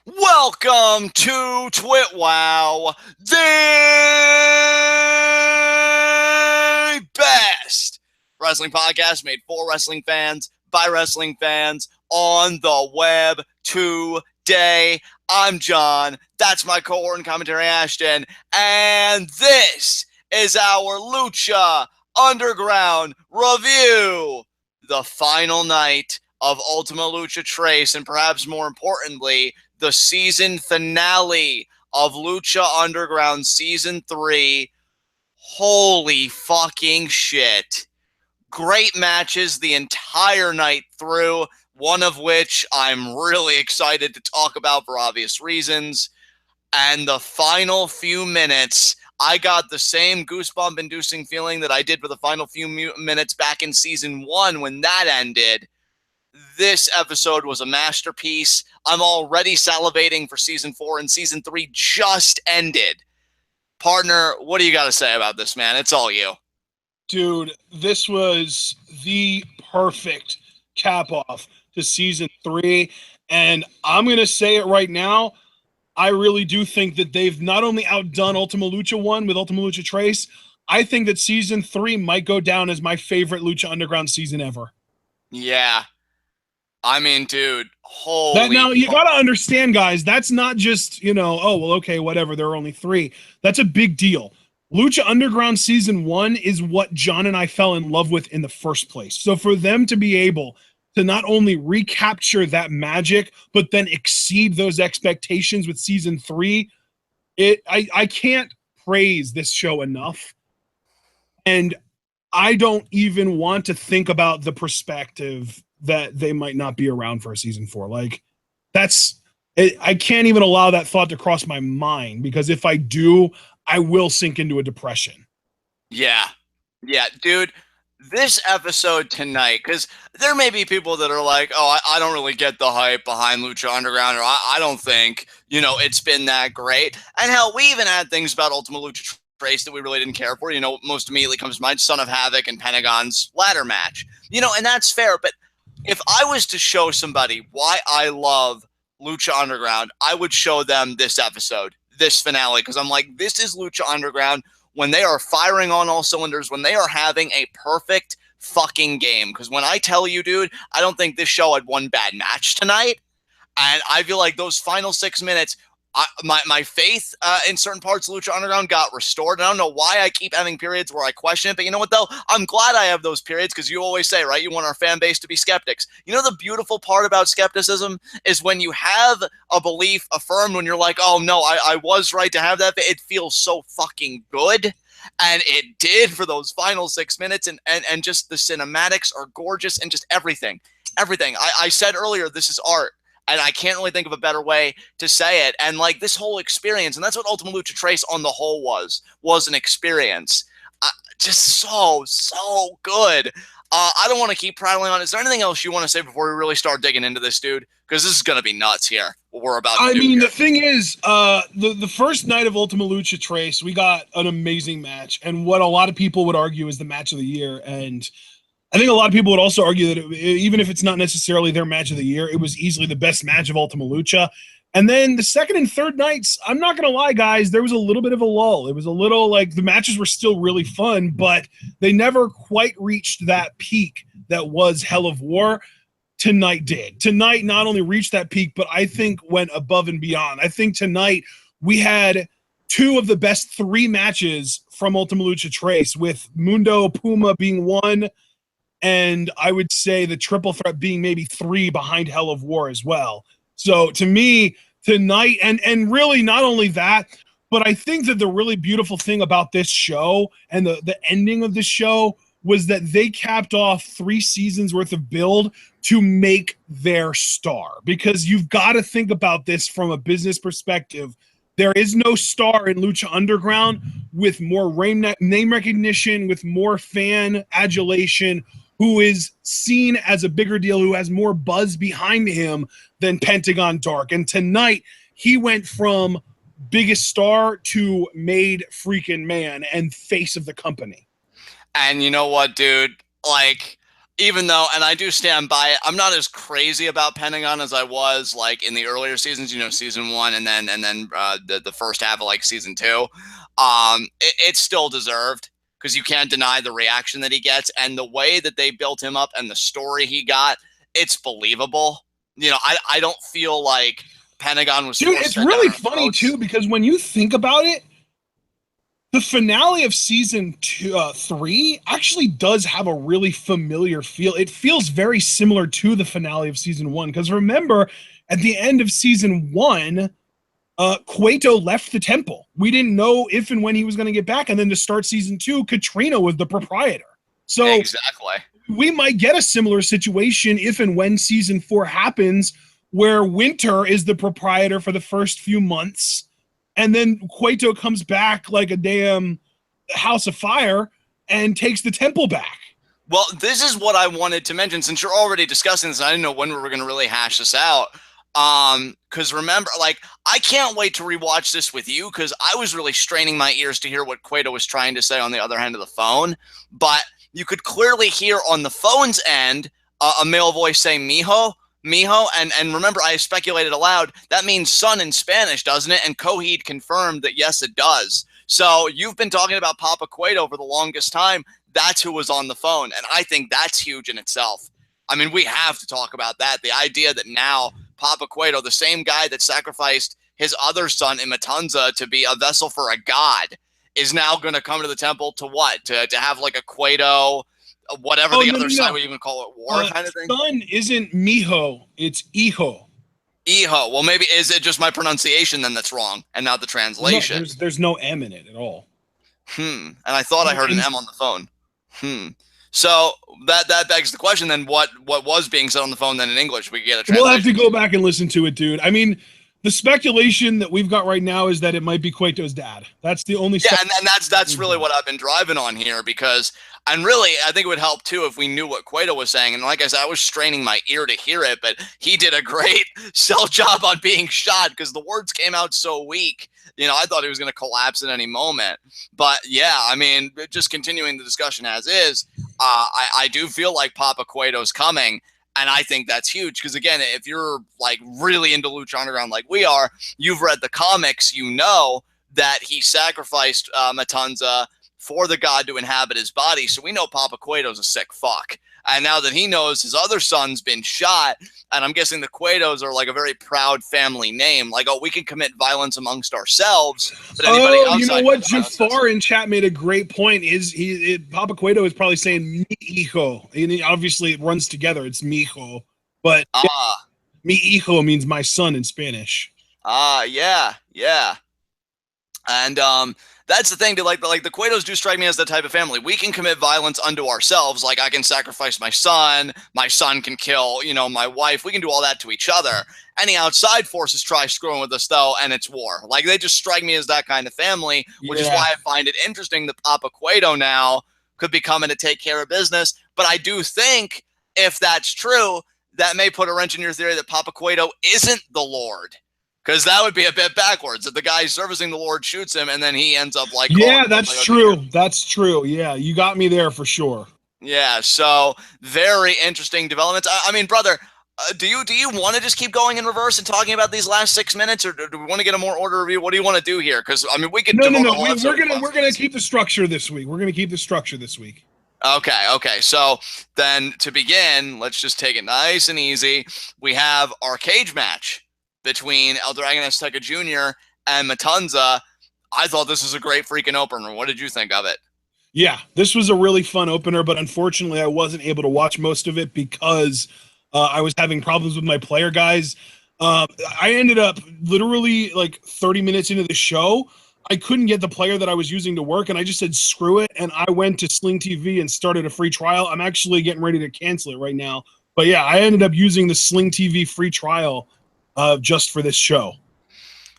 Welcome to TWitWoW, the best wrestling podcast made for wrestling fans, by wrestling fans, on the web today. I'm John, that's my cohort and commentary Ashton, and this is our Lucha Underground review. The final night of Ultima Lucha Trace, and perhaps more importantly, the season finale of Lucha Underground Season 3. Holy fucking shit. Great matches the entire night through, one of which I'm really excited to talk about for obvious reasons. And the final few minutes, I got the same goosebump-inducing feeling that I did for the final few minutes back in Season 1 when that ended. This episode was a masterpiece. I'm already salivating for Season 4, and Season 3 just ended. Partner, what do you got to say about this, man? It's all you. Dude, this was the perfect cap-off to Season 3, and I'm going to say it right now, I really do think that they've not only outdone Ultima Lucha 1 with Ultima Lucha Trace, I think that Season 3 might go down as my favorite Lucha Underground season ever. Yeah. I mean, dude, holy... Now, you got to understand, guys, that's not just, oh, well, okay, whatever, there are only 3. That's a big deal. Lucha Underground Season 1 is what John and I fell in love with in the first place. So for them to be able to not only recapture that magic, but then exceed those expectations with Season 3, I can't praise this show enough. And I don't even want to think about the perspective that they might not be around for a Season 4. Like, I can't even allow that thought to cross my mind, because if I do, I will sink into a depression. Yeah, dude, this episode tonight, because there may be people that are like, oh, I don't really get the hype behind Lucha Underground, or I don't think, it's been that great. And hell, we even had things about Ultima Lucha Trace that we really didn't care for. Most immediately comes to mind Son of Havoc and Pentagon's ladder match. And that's fair, but if I was to show somebody why I love Lucha Underground, I would show them this episode, this finale, because I'm like, this is Lucha Underground when they are firing on all cylinders, when they are having a perfect fucking game. Because when I tell you, dude, I don't think this show had one bad match tonight. And I feel like those final 6 minutes, my faith in certain parts of Lucha Underground got restored. And I don't know why I keep having periods where I question it, but you know what, though? I'm glad I have those periods, because you always say, right, you want our fan base to be skeptics. The beautiful part about skepticism is when you have a belief affirmed, when you're like, oh, no, I was right to have that. It feels so fucking good. And it did for those final 6 minutes, and just the cinematics are gorgeous, and just everything. I said earlier, this is art. And I can't really think of a better way to say it. And like this whole experience, and that's what Ultima Lucha Trace on the whole was an experience. Just so good. I don't want to keep prattling on. Is there anything else you want to say before we really start digging into this, dude? Because this is going to be nuts here, what we're about to do here. The thing is, the first night of Ultima Lucha Trace, we got an amazing match. And what a lot of people would argue is the match of the year. And I think a lot of people would also argue that even if it's not necessarily their match of the year, it was easily the best match of Ultima Lucha. And then the second and third nights, I'm not going to lie, guys, there was a little bit of a lull. It was a little like the matches were still really fun, but they never quite reached that peak that was Hell of War. Tonight did. Tonight not only reached that peak, but I think went above and beyond. I think tonight we had 2 of the best 3 matches from Ultima Lucha Trace, with Mundo Puma being 1, and I would say the triple threat being maybe 3 behind Hell of War as well. So to me, tonight, and really not only that, but I think that the really beautiful thing about this show and the ending of the show was that they capped off 3 seasons worth of build to make their star. Because you've got to think about this from a business perspective. There is no star in Lucha Underground with more name recognition, with more fan adulation, who is seen as a bigger deal, who has more buzz behind him than Pentagon Dark. And tonight, he went from biggest star to made freaking man and face of the company. And you know what, dude? Like, Even though, and I do stand by it, I'm not as crazy about Pentagon as I was like in the earlier seasons, season 1 and then the first half of like season 2. It's still deserved because you can't deny the reaction that he gets and the way that they built him up and the story he got. It's believable. I don't feel like Pentagon was. Dude, it's really funny too because when you think about it, the finale of season 3 actually does have a really familiar feel. It feels very similar to the finale of season 1 because remember, at the end of season 1, Cueto left the temple. We didn't know if and when he was going to get back, and then to start season 2, Katrina was the proprietor. So exactly, we might get a similar situation if and when season 4 happens, where Winter is the proprietor for the first few months. And then Cueto comes back like a damn house of fire and takes the temple back. Well, this is what I wanted to mention since you're already discussing this. And I didn't know when we were going to really hash this out. Because remember, like, I can't wait to rewatch this with you because I was really straining my ears to hear what Cueto was trying to say on the other end of the phone. But you could clearly hear on the phone's end a male voice saying "mijo." Mijo, and remember, I speculated aloud, that means son in Spanish, doesn't it? And Coheed confirmed that yes, it does. So you've been talking about Papa Cueto for the longest time. That's who was on the phone, and I think that's huge in itself. I mean, we have to talk about that. The idea that now Papa Cueto, the same guy that sacrificed his other son in Matanza to be a vessel for a god, is now going to come to the temple to what? To have like a Cueto, whatever the other side would even call it, war kind of thing. Son isn't mijo, it's hijo. Hijo. Well, maybe is it just my pronunciation then that's wrong, and not the translation? No, there's no M in it at all. And I thought I heard an M on the phone. So that begs the question then: what was being said on the phone then in English? We could get a translation. We'll have to go back and listen to it, dude. I mean, the speculation that we've got right now is that it might be Cueto's dad. That's the only. Yeah, and that's really what I've been driving on here because. And really, I think it would help, too, if we knew what Cueto was saying. And like I said, I was straining my ear to hear it, but he did a great sell job on being shot because the words came out so weak. I thought he was going to collapse at any moment. But, yeah, I mean, just continuing the discussion as is, I do feel like Papa Cueto's coming. And I think that's huge because, again, if you're, like, really into Lucha Underground like we are, you've read the comics, you know that he sacrificed Matanza for the god to inhabit his body. So we know Papa Cueto's a sick fuck. And now that he knows his other son's been shot, and I'm guessing the Cuetos are like a very proud family name, like, oh, we can commit violence amongst ourselves. But anybody outside, you know what? Jafar in chat made a great point. Papa Cueto is probably saying mi hijo. And obviously it runs together. It's mi hijo. But mi hijo means my son in Spanish. Yeah. And that's the thing. Like the Cuetos do strike me as the type of family. We can commit violence unto ourselves. Like I can sacrifice my son can kill, my wife. We can do all that to each other. Any outside forces try screwing with us though, and it's war. Like they just strike me as that kind of family, which is why I find it interesting that Papa Cueto now could be coming to take care of business. But I do think if that's true, that may put a wrench in your theory that Papa Cueto isn't the Lord. Because that would be a bit backwards. If the guy servicing the Lord shoots him and then he ends up like... Yeah, that's true. That's true. Yeah, you got me there for sure. Yeah, so very interesting developments. I mean, brother, do you want to just keep going in reverse and talking about these last 6 minutes, or do we want to get a more order review? What do you want to do here? Because, I mean, we could... No. We're gonna keep the structure this week. Okay. So then to begin, let's just take it nice and easy. We have our cage match between El Dragon Azteca Jr. and Matanza. I thought this was a great freaking opener. What did you think of it? Yeah, this was a really fun opener, but unfortunately I wasn't able to watch most of it because I was having problems with my player guys. I ended up literally like 30 minutes into the show. I couldn't get the player that I was using to work, and I just said, screw it, and I went to Sling TV and started a free trial. I'm actually getting ready to cancel it right now. But yeah, I ended up using the Sling TV free trial just for this show.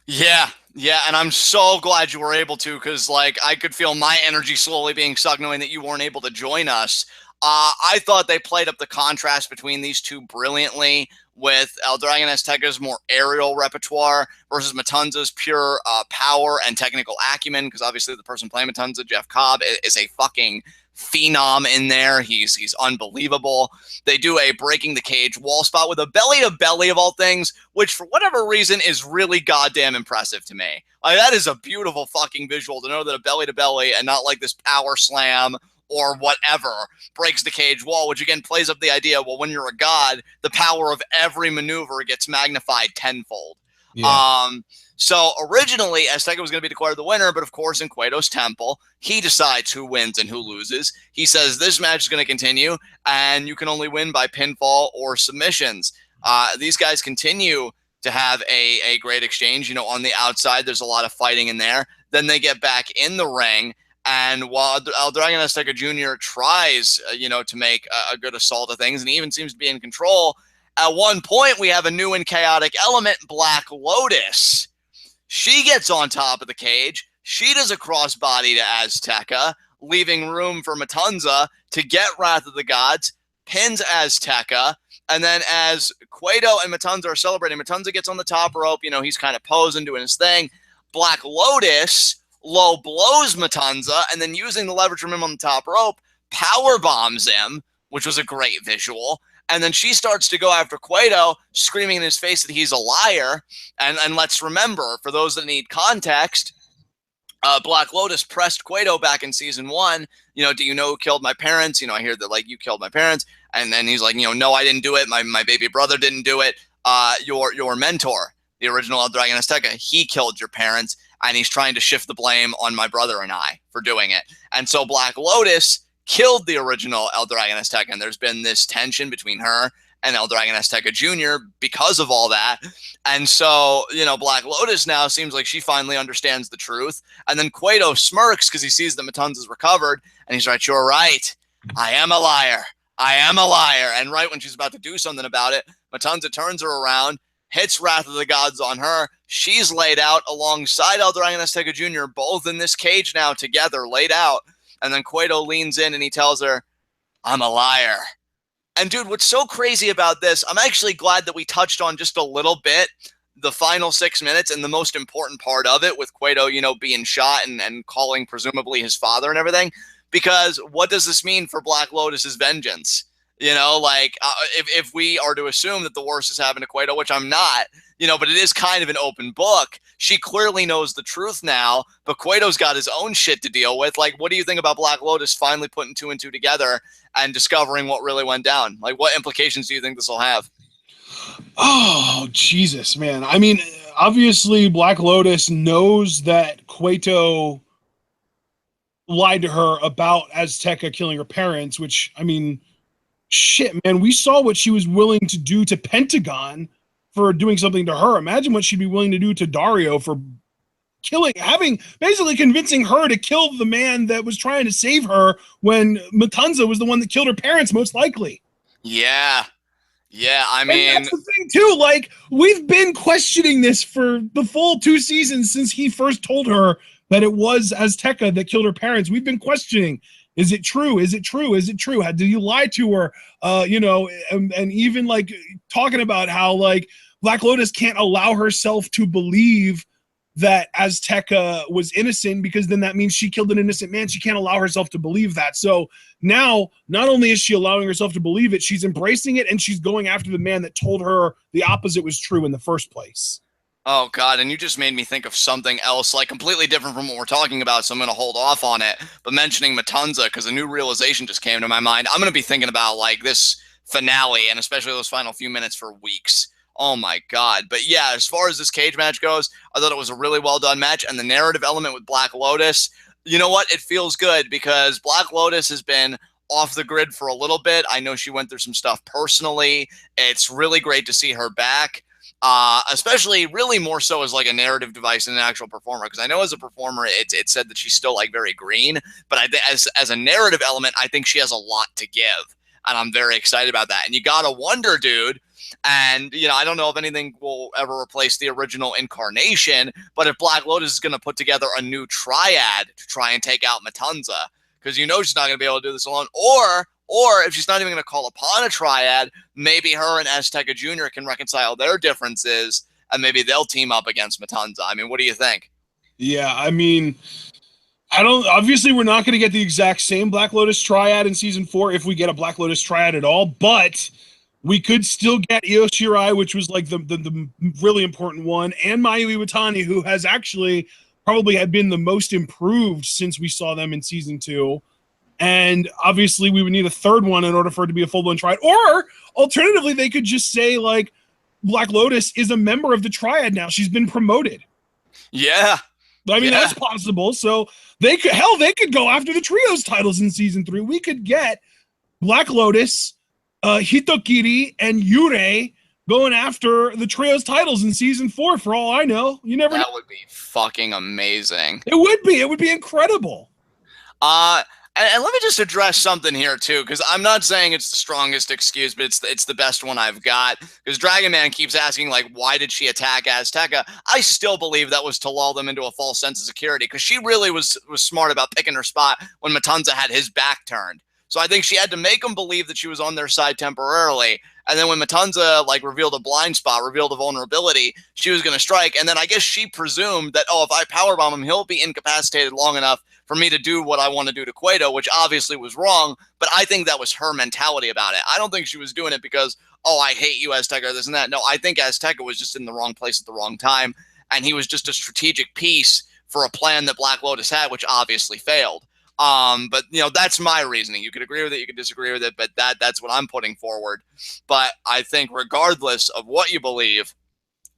Yeah, and I'm so glad you were able to, because like I could feel my energy slowly being sucked knowing that you weren't able to join us. I thought they played up the contrast between these two brilliantly, with El Dragon Azteca's more aerial repertoire versus Matanza's pure power and technical acumen, because obviously the person playing Matanza, Jeff Cobb, is a fucking phenom in there. He's unbelievable. They do a breaking the cage wall spot with a belly to belly of all things, which for whatever reason is really goddamn impressive to me. Like, that is a beautiful fucking visual to know that a belly to belly and not like this power slam or whatever breaks the cage wall, which again plays up the idea, well, when you're a god, the power of every maneuver gets magnified tenfold. Yeah. So originally, Azteca was going to be declared the winner, but of course, in Cueto's temple, he decides who wins and who loses. He says this match is going to continue, and you can only win by pinfall or submissions. These guys continue to have a great exchange. You know, on the outside, there's a lot of fighting in there. Then they get back in the ring, and while El Dragon Azteca Jr. tries, to make a good assault of things, and he even seems to be in control, at one point, we have a new and chaotic element, Black Lotus. She gets on top of the cage. She does a crossbody to Azteca, leaving room for Matanza to get Wrath of the Gods, pins Azteca, and then as Cueto and Matanza are celebrating, Matanza gets on the top rope. He's kind of posing, doing his thing. Black Lotus low blows Matanza, and then using the leverage from him on the top rope, power bombs him, which was a great visual. And then she starts to go after Cueto, screaming in his face that he's a liar. And let's remember, for those that need context, Black Lotus pressed Cueto back in season 1. Do you know who killed my parents? I hear that, like, you killed my parents. And then he's like, no, I didn't do it. My baby brother didn't do it. Your mentor, the original El Dragon Azteca, he killed your parents. And he's trying to shift the blame on my brother and I for doing it. And so Black Lotus killed the original El Dragon Azteca, and there's been this tension between her and El Dragon Azteca Jr. because of all that. And so, Black Lotus now seems like she finally understands the truth. And then Cueto smirks because he sees that Matanza's recovered, and he's like, you're right. I am a liar. I am a liar. And right when she's about to do something about it, Matanza turns her around, hits Wrath of the Gods on her. She's laid out alongside El Dragon Azteca Jr., both in this cage now together, laid out. And then Cueto leans in and he tells her, I'm a liar. And dude, what's so crazy about this, I'm actually glad that we touched on just a little bit the final 6 minutes and the most important part of it with Cueto, being shot and calling presumably his father and everything. Because what does this mean for Black Lotus's vengeance? If we are to assume that the worst has happened to Cueto, which I'm not, but it is kind of an open book. She clearly knows the truth now, but Cueto's got his own shit to deal with. Like, what do you think about Black Lotus finally putting 2 and 2 together and discovering what really went down? Like, what implications do you think this will have? Oh, Jesus, man. I mean, obviously, Black Lotus knows that Cueto lied to her about Azteca killing her parents, which, I mean, shit, man. We saw what she was willing to do to Pentagon for doing something to her. Imagine what she'd be willing to do to Dario for basically convincing her to kill the man that was trying to save her when Matanza was the one that killed her parents, most likely. Yeah. I mean, and that's the thing too. Like, we've been questioning this for the full 2 seasons since he first told her that it was Azteca that killed her parents. We've been questioning. Is it true? Is it true? Is it true? Did you lie to her? And even like talking about how like Black Lotus can't allow herself to believe that Azteca was innocent because then that means she killed an innocent man. She can't allow herself to believe that. So now, not only is she allowing herself to believe it, she's embracing it and she's going after the man that told her the opposite was true in the first place. Oh, God, and you just made me think of something else, like completely different from what we're talking about, so I'm going to hold off on it. But mentioning Matanza, because a new realization just came to my mind, I'm going to be thinking about, like, this finale, and especially those final few minutes for weeks. Oh, my God. But, yeah, as far as this cage match goes, I thought it was a really well-done match, and the narrative element with Black Lotus, you know what? It feels good, because Black Lotus has been off the grid for a little bit. I know she went through some stuff personally. It's really great to see her back. Especially really more so as like a narrative device than an actual performer. Because I know as a performer, it said that she's still like very green, but as a narrative element, I think she has a lot to give, and I'm very excited about that. And you gotta wonder, dude. And I don't know if anything will ever replace the original incarnation, but if Black Lotus is going to put together a new triad to try and take out Matanza, because she's not going to be able to do this alone, or if she's not even going to call upon a triad, maybe her and Azteca Jr. can reconcile their differences, and maybe they'll team up against Matanza. I mean, what do you think? Yeah, I mean, Obviously we're not going to get the exact same Black Lotus triad in season 4 if we get a Black Lotus triad at all, but we could still get Io Shirai, which was like the really important one, and Mayu Iwatani, who has actually probably had been the most improved since we saw them in season 2. And obviously we would need a third one in order for it to be a full-blown triad. Or alternatively, they could just say like Black Lotus is a member of the triad now. She's been promoted. Yeah. I mean, that's possible. So they could go after the trios titles in season 3. We could get Black Lotus, Hitokiri, and Yurei going after the trios titles in season 4 for all I know. You never know. That would be fucking amazing. It would be. It would be incredible. And let me just address something here too, because I'm not saying it's the strongest excuse, but it's the best one I've got. Because Dragon Man keeps asking, like, why did she attack Azteca? I still believe that was to lull them into a false sense of security, because she really was smart about picking her spot when Matanza had his back turned. So I think she had to make them believe that she was on their side temporarily. And then when Matanza like revealed a blind spot, revealed a vulnerability, she was going to strike. And then I guess she presumed that, oh, if I powerbomb him, he'll be incapacitated long enough for me to do what I want to do to Cueto, which obviously was wrong. But I think that was her mentality about it. I don't think she was doing it because, oh, I hate you, Azteca, or this and that. No, I think Azteca was just in the wrong place at the wrong time. And he was just a strategic piece for a plan that Black Lotus had, which obviously failed. But you know, that's my reasoning. You could agree with it, you could disagree with it, but that's what I'm putting forward. But I think regardless of what you believe,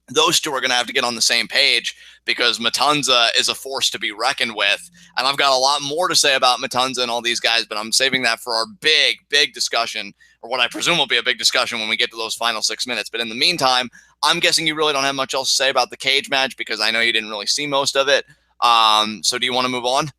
those two are going to have to get on the same page, because Matanza is a force to be reckoned with. And I've got a lot more to say about Matanza and all these guys, but I'm saving that for our big discussion, or what I presume will be a big discussion when we get to those final 6 minutes. But in the meantime, I'm guessing you really don't have much else to say about the cage match, because I know you didn't really see most of it. So do you want to move on?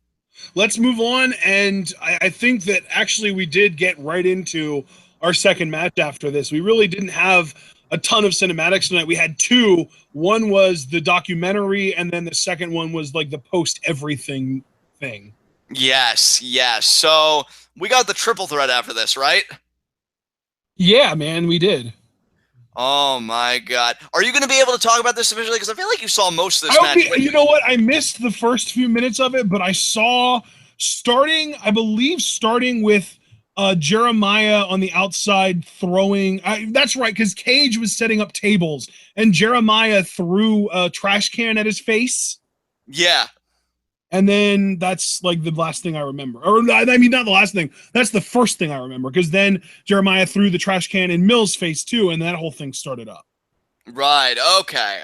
Let's move on. And I think that actually we did get right into our second match after this. We really didn't have a ton of cinematics tonight. We had two. One was the documentary, and then the second one was like the post-everything thing. Yes. So we got the triple threat after this, right? Yeah, man, we did. Oh my God. Are you going to be able to talk about this officially? Because I feel like you saw most of this match. You know what? I missed the first few minutes of it, but I saw starting with Jeremiah on the outside throwing. That's right, because Cage was setting up tables, and Jeremiah threw a trash can at his face. Yeah. And then that's like the last thing I remember. Or I mean, not the last thing. That's the first thing I remember, because then Jeremiah threw the trash can in Mill's face too, and that whole thing started up. Right. Okay.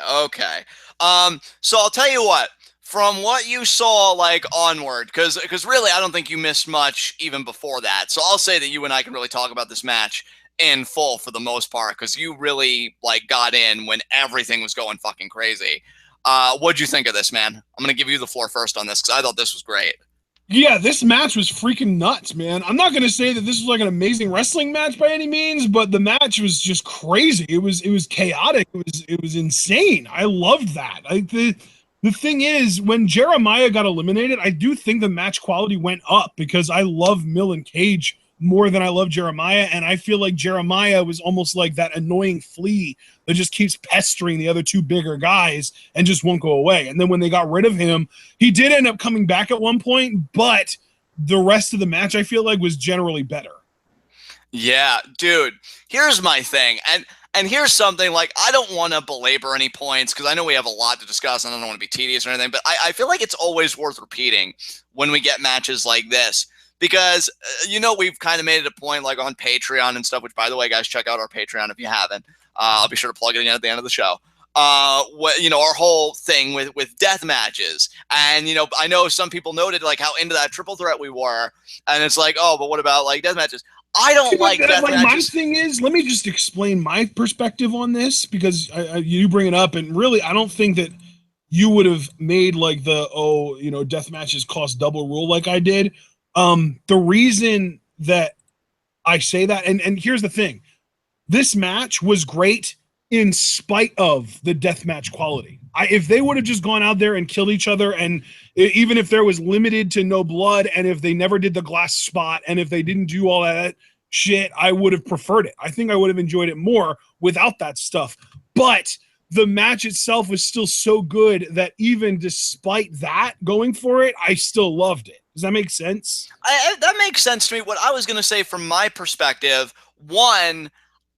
So I'll tell you what. From what you saw, like, onward, because really I don't think you missed much even before that. So I'll say that you and I can really talk about this match in full for the most part, because you really like got in when everything was going fucking crazy. What'd you think of this, man? I'm gonna give you the floor first on this, because I thought this was great. Yeah, this match was freaking nuts, man. I'm not gonna say that this was like an amazing wrestling match by any means, but the match was just crazy. It was chaotic. It was insane. I loved that. The thing is, when Jeremiah got eliminated, I do think the match quality went up, because I love Mill and Cage more than I love Jeremiah, and I feel like Jeremiah was almost like that annoying flea that just keeps pestering the other two bigger guys and just won't go away. And then when they got rid of him, he did end up coming back at one point, but the rest of the match I feel like was generally better. Yeah, dude, here's my thing. And here's something, like, I don't want to belabor any points, because I know we have a lot to discuss and I don't want to be tedious or anything, but I feel like it's always worth repeating when we get matches like this, because, you know, we've kind of made it a point, like, on Patreon and stuff, which, by the way, guys, check out our Patreon if you haven't. I'll be sure to plug it in at the end of the show. You know, our whole thing with death matches. And, you know, I know some people noted, like, how into that triple threat we were, and it's like, oh, but what about, like, death matches? I don't like death matches. My thing is, let me just explain my perspective on this, because you bring it up, and really, I don't think that you would have made like the death matches cost double rule like I did. The reason that I say that, and here's the thing, this match was great in spite of the death match quality. If they would have just gone out there and killed each other, and even if there was limited to no blood, and if they never did the glass spot, and if they didn't do all that shit, I would have preferred it. I think I would have enjoyed it more without that stuff. But the match itself was still so good that even despite that going for it, I still loved it. Does that make sense? That makes sense to me. What I was going to say from my perspective, one,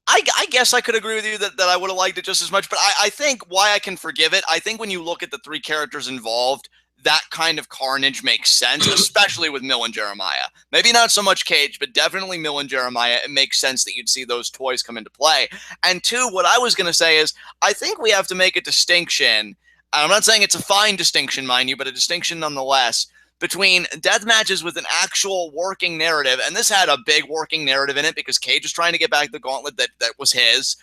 I guess I could agree with you that I would have liked it just as much, but I think why I can forgive it, I think when you look at the three characters involved, that kind of carnage makes sense, especially with Mill and Jeremiah. Maybe not so much Cage, but definitely Mill and Jeremiah. It makes sense that you'd see those toys come into play. And two, what I was going to say is I think we have to make a distinction, and I'm not saying it's a fine distinction, mind you, but a distinction nonetheless, between death matches with an actual working narrative, and this had a big working narrative in it because Cage is trying to get back the gauntlet that was his.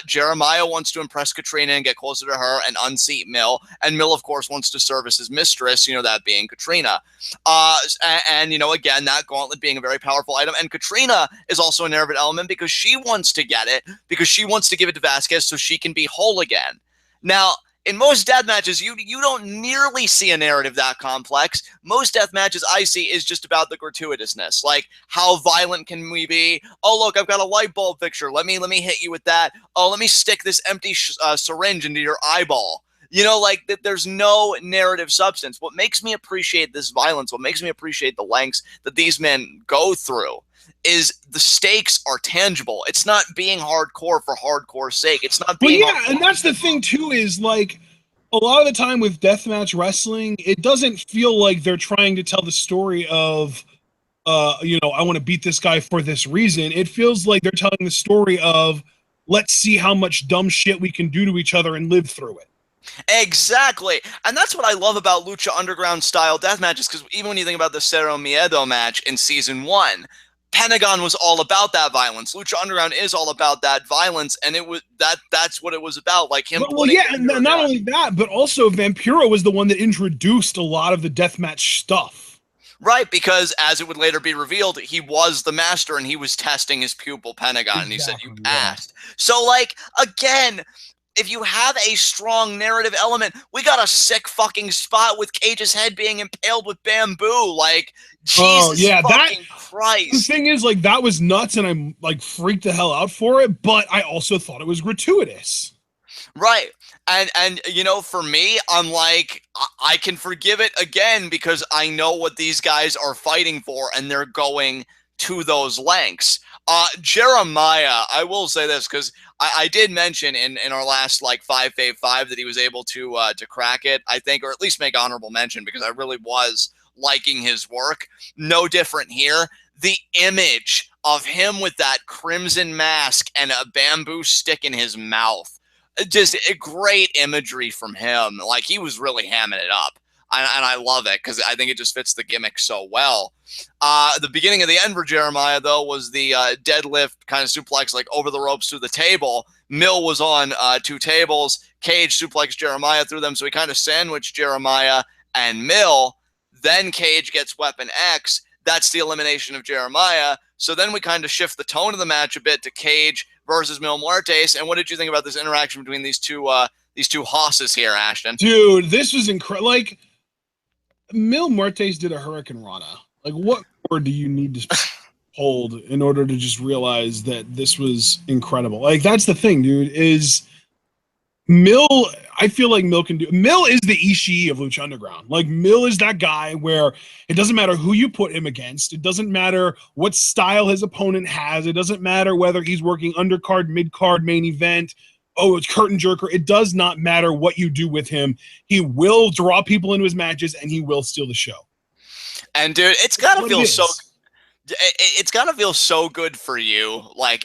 Jeremiah wants to impress Katrina and get closer to her and unseat Mill, and Mill, of course, wants to serve as his mistress, that being Katrina. And again, that gauntlet being a very powerful item, and Katrina is also a narrative element because she wants to get it, because she wants to give it to Vasquez so she can be whole again. Now, in most death matches, you don't nearly see a narrative that complex. Most death matches I see is just about the gratuitousness. Like, how violent can we be? Oh, look, I've got a light bulb fixture. Let me hit you with that. Oh, let me stick this empty syringe into your eyeball. There's no narrative substance. What makes me appreciate this violence, what makes me appreciate the lengths that these men go through, is the stakes are tangible. It's not being hardcore for hardcore's sake. It's not being hardcore. And that's the thing too, is like a lot of the time with deathmatch wrestling, it doesn't feel like they're trying to tell the story of I want to beat this guy for this reason. It feels like they're telling the story of, let's see how much dumb shit we can do to each other and live through it. Exactly. And that's what I love about Lucha Underground style death matches, because even when you think about the Cero Miedo match in season 1, Pentagon was all about that violence. Lucha Underground is all about that violence, and it was that's what it was about. Like him. Well, yeah, and not only that, but also Vampiro was the one that introduced a lot of the deathmatch stuff. Right, because as it would later be revealed, he was the master, and he was testing his pupil Pentagon, and he said, "You passed." Yeah. So, again, if you have a strong narrative element, we got a sick fucking spot with Cage's head being impaled with bamboo. Jesus fucking Christ. The thing is, that was nuts, and I'm, freaked the hell out for it, but I also thought it was gratuitous. Right. And for me, I'm like, I can forgive it again because I know what these guys are fighting for, and they're going to those lengths. Jeremiah, I will say this because I did mention in our last 5v5 that he was able to crack it, I think, or at least make honorable mention because I really was liking his work. No different here. The image of him with that crimson mask and a bamboo stick in his mouth, just a great imagery from him. He was really hamming it up. And I love it because I think it just fits the gimmick so well. The beginning of the end for Jeremiah, though, was the deadlift kind of suplex, over the ropes through the table. Mill was on 2 tables. Cage suplexed Jeremiah through them, so he kind of sandwiched Jeremiah and Mill. Then Cage gets Weapon X. That's the elimination of Jeremiah. So then we kind of shift the tone of the match a bit to Cage versus Mil Muertes. And what did you think about this interaction between these two hosses here, Ashton? Dude, this was incredible. Mil Muertes did a Hurricane Rana. What more do you need to hold in order to just realize that this was incredible? That's the thing, dude, is Mill, I feel like Mill can do. Mill is the Ishii of Lucha Underground. Mill is that guy where it doesn't matter who you put him against. It doesn't matter what style his opponent has. It doesn't matter whether he's working undercard, mid-card, main event. Oh, it's curtain jerker. It does not matter what you do with him. He will draw people into his matches, and he will steal the show. And dude, it's gotta feel so. It's gotta feel so good for you,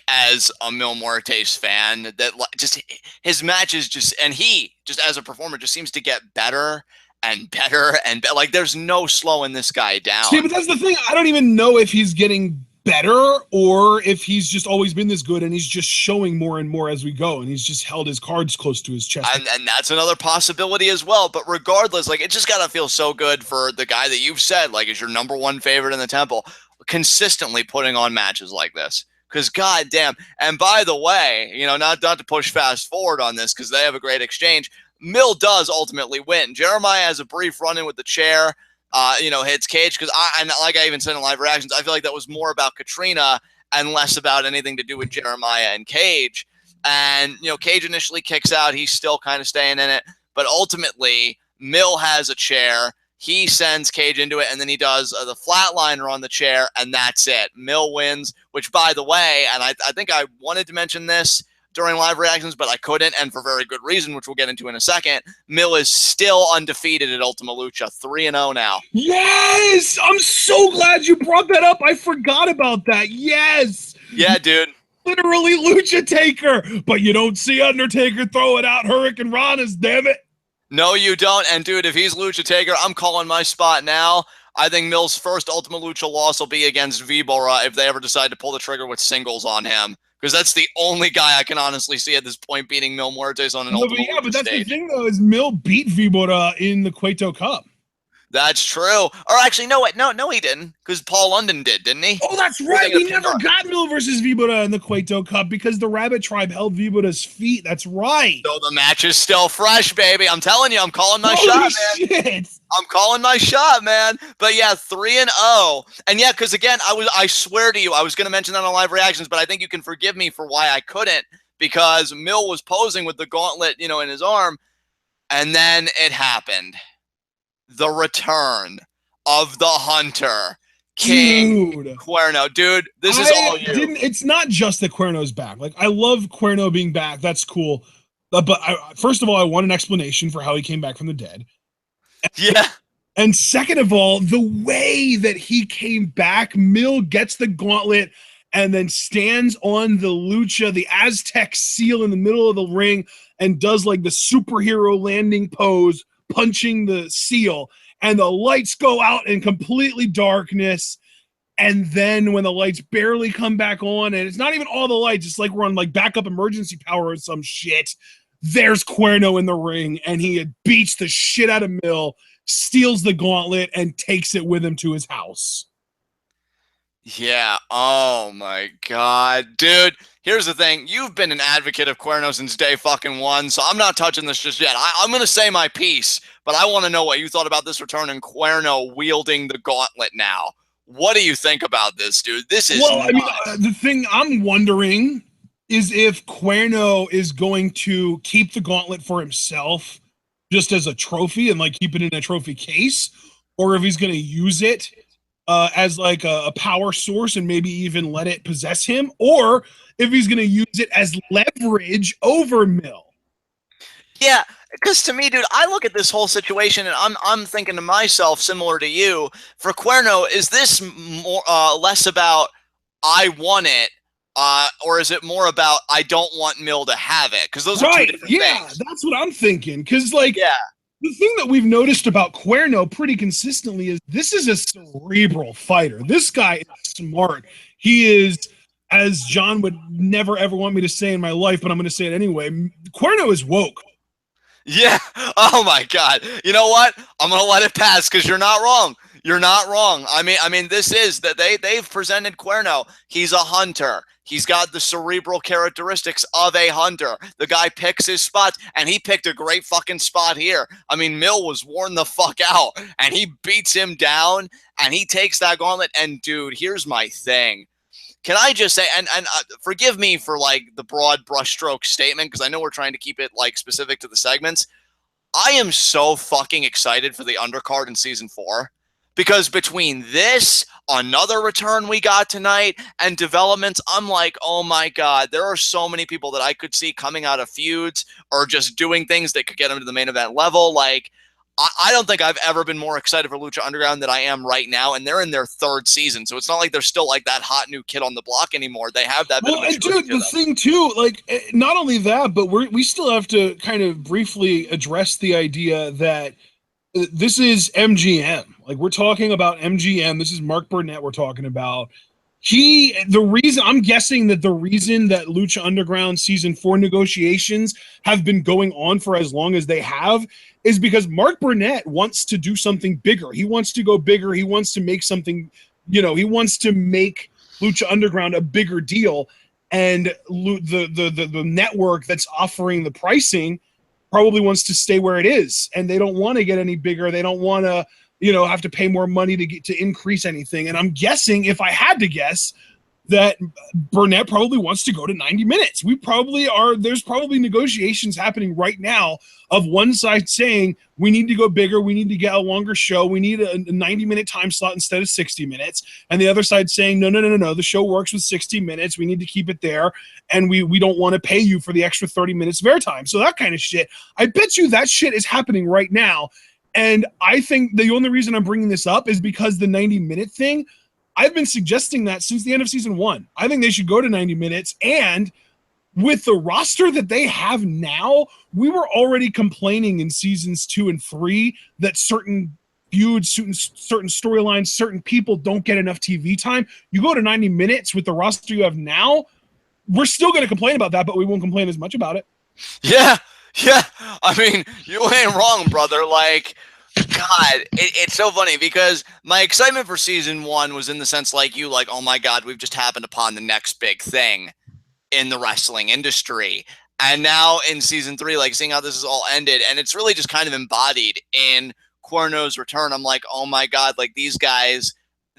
as a Mil Muertes fan, that just his matches and he just as a performer just seems to get better and better and there's no slowing this guy down. See, but that's the thing. I don't even know if he's getting better or if he's just always been this good and he's just showing more and more as we go, and he's just held his cards close to his chest. And that's another possibility as well. But regardless, it just gotta feel so good for the guy that you've said is your #1 favorite in the temple, consistently putting on matches like this. Because goddamn, and by the way, not to push fast forward on this because they have a great exchange. Mill does ultimately win. Jeremiah has a brief run-in with the chair. Hits Cage because I even said in live reactions, I feel like that was more about Katrina and less about anything to do with Jeremiah and Cage. And, Cage initially kicks out. He's still kind of staying in it. But ultimately, Mill has a chair. He sends Cage into it, and then he does the flatliner on the chair, and that's it. Mill wins, which, by the way, and I think I wanted to mention this during live reactions, but I couldn't, and for very good reason, which we'll get into in a second. Mill is still undefeated at Ultima Lucha, 3-0 now. Yes! I'm so glad you brought that up. I forgot about that. Yes! Yeah, dude. Literally Lucha Taker, but you don't see Undertaker throwing out Hurricane Ranas, damn it. No, you don't. And, dude, if he's Lucha Taker, I'm calling my spot now. I think Mill's first Ultima Lucha loss will be against Vibora if they ever decide to pull the trigger with singles on him. Because that's the only guy I can honestly see at this point beating Mil Muertes on an Ultima Lucha but that's stage. The thing, though, is Mill beat Vibora in the Cueto Cup. That's true. Or actually, no, wait, no, he didn't, because Paul London didn't he? Oh, that's right. We never got Mill versus Vibora in the Cueto Cup because the Rabbit Tribe held Vibora's feet. That's right. So the match is still fresh, baby. I'm telling you, I'm calling my shot, man. I'm calling my shot, man. But yeah, 3-0. And yeah, because again, I swear to you, I was going to mention that on live reactions, but I think you can forgive me for why I couldn't, because Mill was posing with the gauntlet, in his arm, and then it happened. The return of the Hunter, King Cuerno. Dude, this is all you. It's not just that Cuerno's back. Like, I love Cuerno being back. That's cool. But first of all, I want an explanation for how he came back from the dead. Yeah. And second of all, the way that he came back, Mill gets the gauntlet and then stands on the Lucha, the Aztec seal in the middle of the ring, and does like the superhero landing pose, punching the seal, and the lights go out in completely darkness. And then when the lights barely come back on, and it's not even all the lights, it's like we're on like backup emergency power or some shit, there's Cuerno in the ring, and he beats the shit out of Mill, steals the gauntlet, and takes it with him to his house. Yeah. Oh my God, dude. Here's the thing. You've been an advocate of Cuerno since day fucking one, so I'm not touching this just yet. I'm going to say my piece, but I want to know what you thought about this return and Cuerno wielding the gauntlet now. What do you think about this, dude? This is nuts. I mean, the thing I'm wondering is if Cuerno is going to keep the gauntlet for himself just as a trophy and like keep it in a trophy case, or if he's going to use it as like a power source and maybe even let it possess him, or if he's going to use it as leverage over Mill. Yeah, because to me, dude, I look at this whole situation and I'm thinking to myself, similar to you, for Cuerno, is this more less about I want it, or is it more about I don't want Mill to have it? Because those are two different things. Yeah, that's what I'm thinking. Because the thing that we've noticed about Cuerno pretty consistently is this is a cerebral fighter. This guy is smart. He is, as John would never ever want me to say in my life, but I'm going to say it anyway, Cuerno is woke. Yeah. Oh my God. You know what? I'm going to let it pass because you're not wrong. You're not wrong. I mean, this is that they've presented Cuerno. He's a hunter. He's got the cerebral characteristics of a hunter. The guy picks his spots, and he picked a great fucking spot here. I mean, Mill was worn the fuck out, and he beats him down, and he takes that gauntlet. And dude, here's my thing. Can I just say, and forgive me for like the broad brushstroke statement, because I know we're trying to keep it like specific to the segments. I am so fucking excited for the undercard in season 4. Because between this, another return we got tonight, and developments, I'm like, oh my God, there are so many people that I could see coming out of feuds or just doing things that could get them to the main event level. Like, I don't think I've ever been more excited for Lucha Underground than I am right now, and they're in their 3rd season, so it's not like they're still like that hot new kid on the block anymore. They have that bit of maturity. Dude, the thing too, like, not only that, but we still have to kind of briefly address the idea that this is MGM. Like, we're talking about MGM. This is Mark Burnett we're talking about. I'm guessing that the reason that Lucha Underground season 4 negotiations have been going on for as long as they have is because Mark Burnett wants to do something bigger. He wants to go bigger. He wants to make something, he wants to make Lucha Underground a bigger deal. And the network that's offering the pricing probably wants to stay where it is, and they don't want to get any bigger. They don't want to, have to pay more money to increase anything. And I'm guessing, if I had to guess, that Burnett probably wants to go to 90 minutes. There's probably negotiations happening right now of one side saying we need to go bigger, we need to get a longer show, we need a 90-minute time slot instead of 60 minutes, and the other side saying no, the show works with 60 minutes, we need to keep it there, and we don't want to pay you for the extra 30 minutes of airtime. So that kind of shit, I bet you that shit is happening right now. And I think the only reason I'm bringing this up is because the 90-minute thing, I've been suggesting that since the end of season 1. I think they should go to 90 minutes, and with the roster that they have now, we were already complaining in seasons 2 and 3 that certain feuds, certain storylines, certain people don't get enough TV time. You go to 90 minutes with the roster you have now, we're still going to complain about that, but we won't complain as much about it. Yeah. I mean, you ain't wrong, brother. Like, God, it's so funny because my excitement for season 1 was in the sense like, oh my God, we've just happened upon the next big thing in the wrestling industry. And now in season 3, like seeing how this is all ended, and it's really just kind of embodied in Cuerno's return. I'm like, oh my God, like these guys,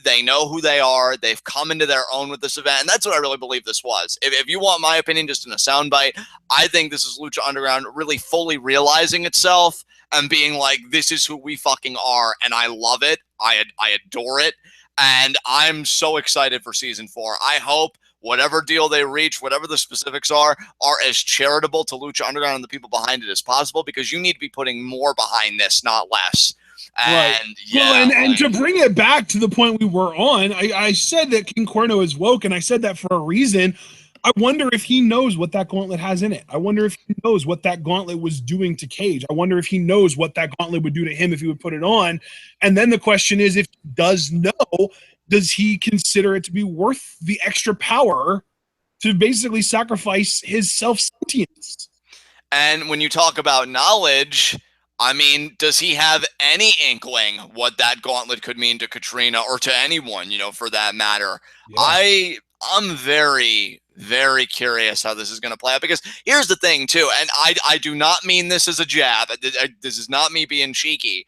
they know who they are. They've come into their own with this event. And that's what I really believe this was. If you want my opinion, just in a soundbite, I think this is Lucha Underground really fully realizing itself and being like, this is who we fucking are. And I love it. I adore it. And I'm so excited for season 4. I hope whatever deal they reach, whatever the specifics are as charitable to Lucha Underground and the people behind it as possible, because you need to be putting more behind this, not less. And right. And to bring it back to the point we were on, I said that King Cuerno is woke, and I said that for a reason. I wonder if he knows what that gauntlet has in it. I wonder if he knows what that gauntlet was doing to Cage. I wonder if he knows what that gauntlet would do to him if he would put it on. And then the question is, if he does know, does he consider it to be worth the extra power to basically sacrifice his self-sentience? And when you talk about knowledge, I mean, does he have any inkling what that gauntlet could mean to Katrina or to anyone, for that matter? Yeah. I'm very, very curious how this is going to play out, because here's the thing too, and I do not mean this as a jab. This is not me being cheeky,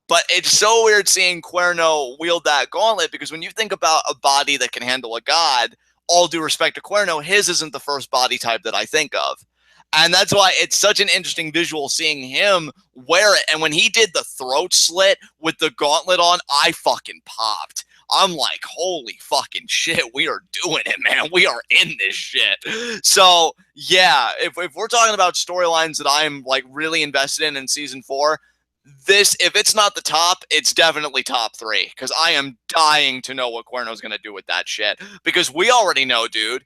but it's so weird seeing Cuerno wield that gauntlet, because when you think about a body that can handle a god, all due respect to Cuerno, his isn't the first body type that I think of. And that's why it's such an interesting visual seeing him wear it. And when he did the throat slit with the gauntlet on, I fucking popped. I'm like, holy fucking shit, we are doing it, man. We are in this shit. So, yeah, if we're talking about storylines that I'm like really invested in season 4, this, if it's not the top, it's definitely top 3, because I am dying to know what Cuerno's going to do with that shit. Because we already know, dude,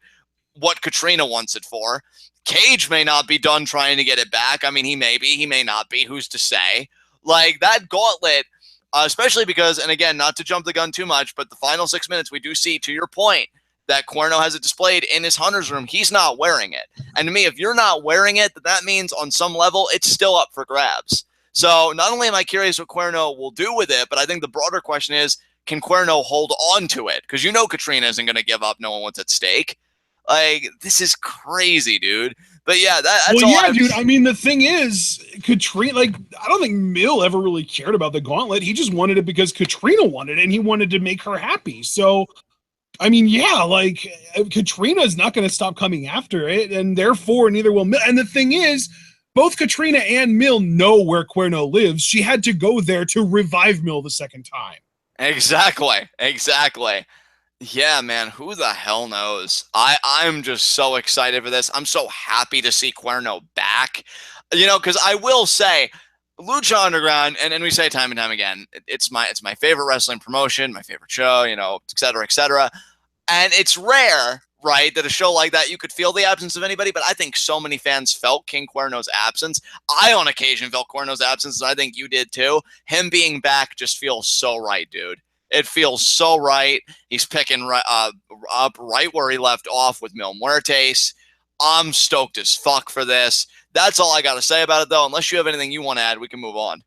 what Katrina wants it for. Cage may not be done trying to get it back. I mean, he may be, he may not be. Who's to say? Like, that gauntlet, especially because, and again, not to jump the gun too much, but the final 6 minutes, we do see, to your point, that Cuerno has it displayed in his hunter's room. He's not wearing it. And to me, if you're not wearing it, that means on some level, it's still up for grabs. So not only am I curious what Cuerno will do with it, but I think the broader question is, can Cuerno hold on to it? Because Katrina isn't going to give up knowing what's at stake. Like, this is crazy, dude. But yeah, that's well, yeah, dude. I mean, the thing is, Katrina, like, I don't think Mill ever really cared about the gauntlet. He just wanted it because Katrina wanted it, and he wanted to make her happy. So, I mean, yeah, like, Katrina's not going to stop coming after it, and therefore neither will Mill. And the thing is, both Katrina and Mill know where Cuerno lives. She had to go there to revive Mill the second time. Exactly. Yeah, man, who the hell knows? I'm just so excited for this. I'm so happy to see Cuerno back. Because I will say, Lucha Underground, and we say time and time again, it's my favorite wrestling promotion, my favorite show, et cetera, et cetera. And it's rare, right, that a show like that, you could feel the absence of anybody, but I think so many fans felt King Cuerno's absence. I, on occasion, felt Cuerno's absence, and I think you did too. Him being back just feels so right, dude. It feels so right. He's picking up right where he left off with Mil Muertes. I'm stoked as fuck for this. That's all I got to say about it, though. Unless you have anything you want to add, we can move on.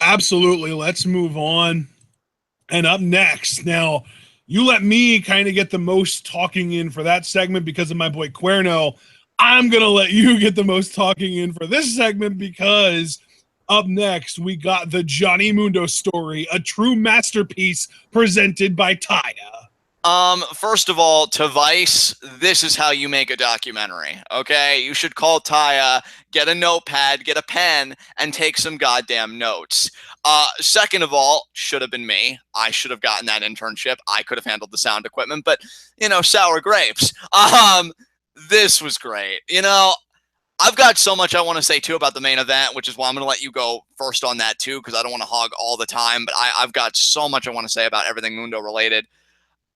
Absolutely. Let's move on. And up next, now, you let me kind of get the most talking in for that segment because of my boy Cuerno. I'm going to let you get the most talking in for this segment because up next, we got the Johnny Mundo story, a true masterpiece presented by Taya. First of all, to Vice, this is how you make a documentary, okay? You should call Taya, get a notepad, get a pen, and take some goddamn notes. Second of all, should have been me. I should have gotten that internship. I could have handled the sound equipment, but, sour grapes. This was great. I've got so much I want to say, too, about the main event, which is why I'm going to let you go first on that, too, because I don't want to hog all the time, but I've got so much I want to say about everything Mundo related.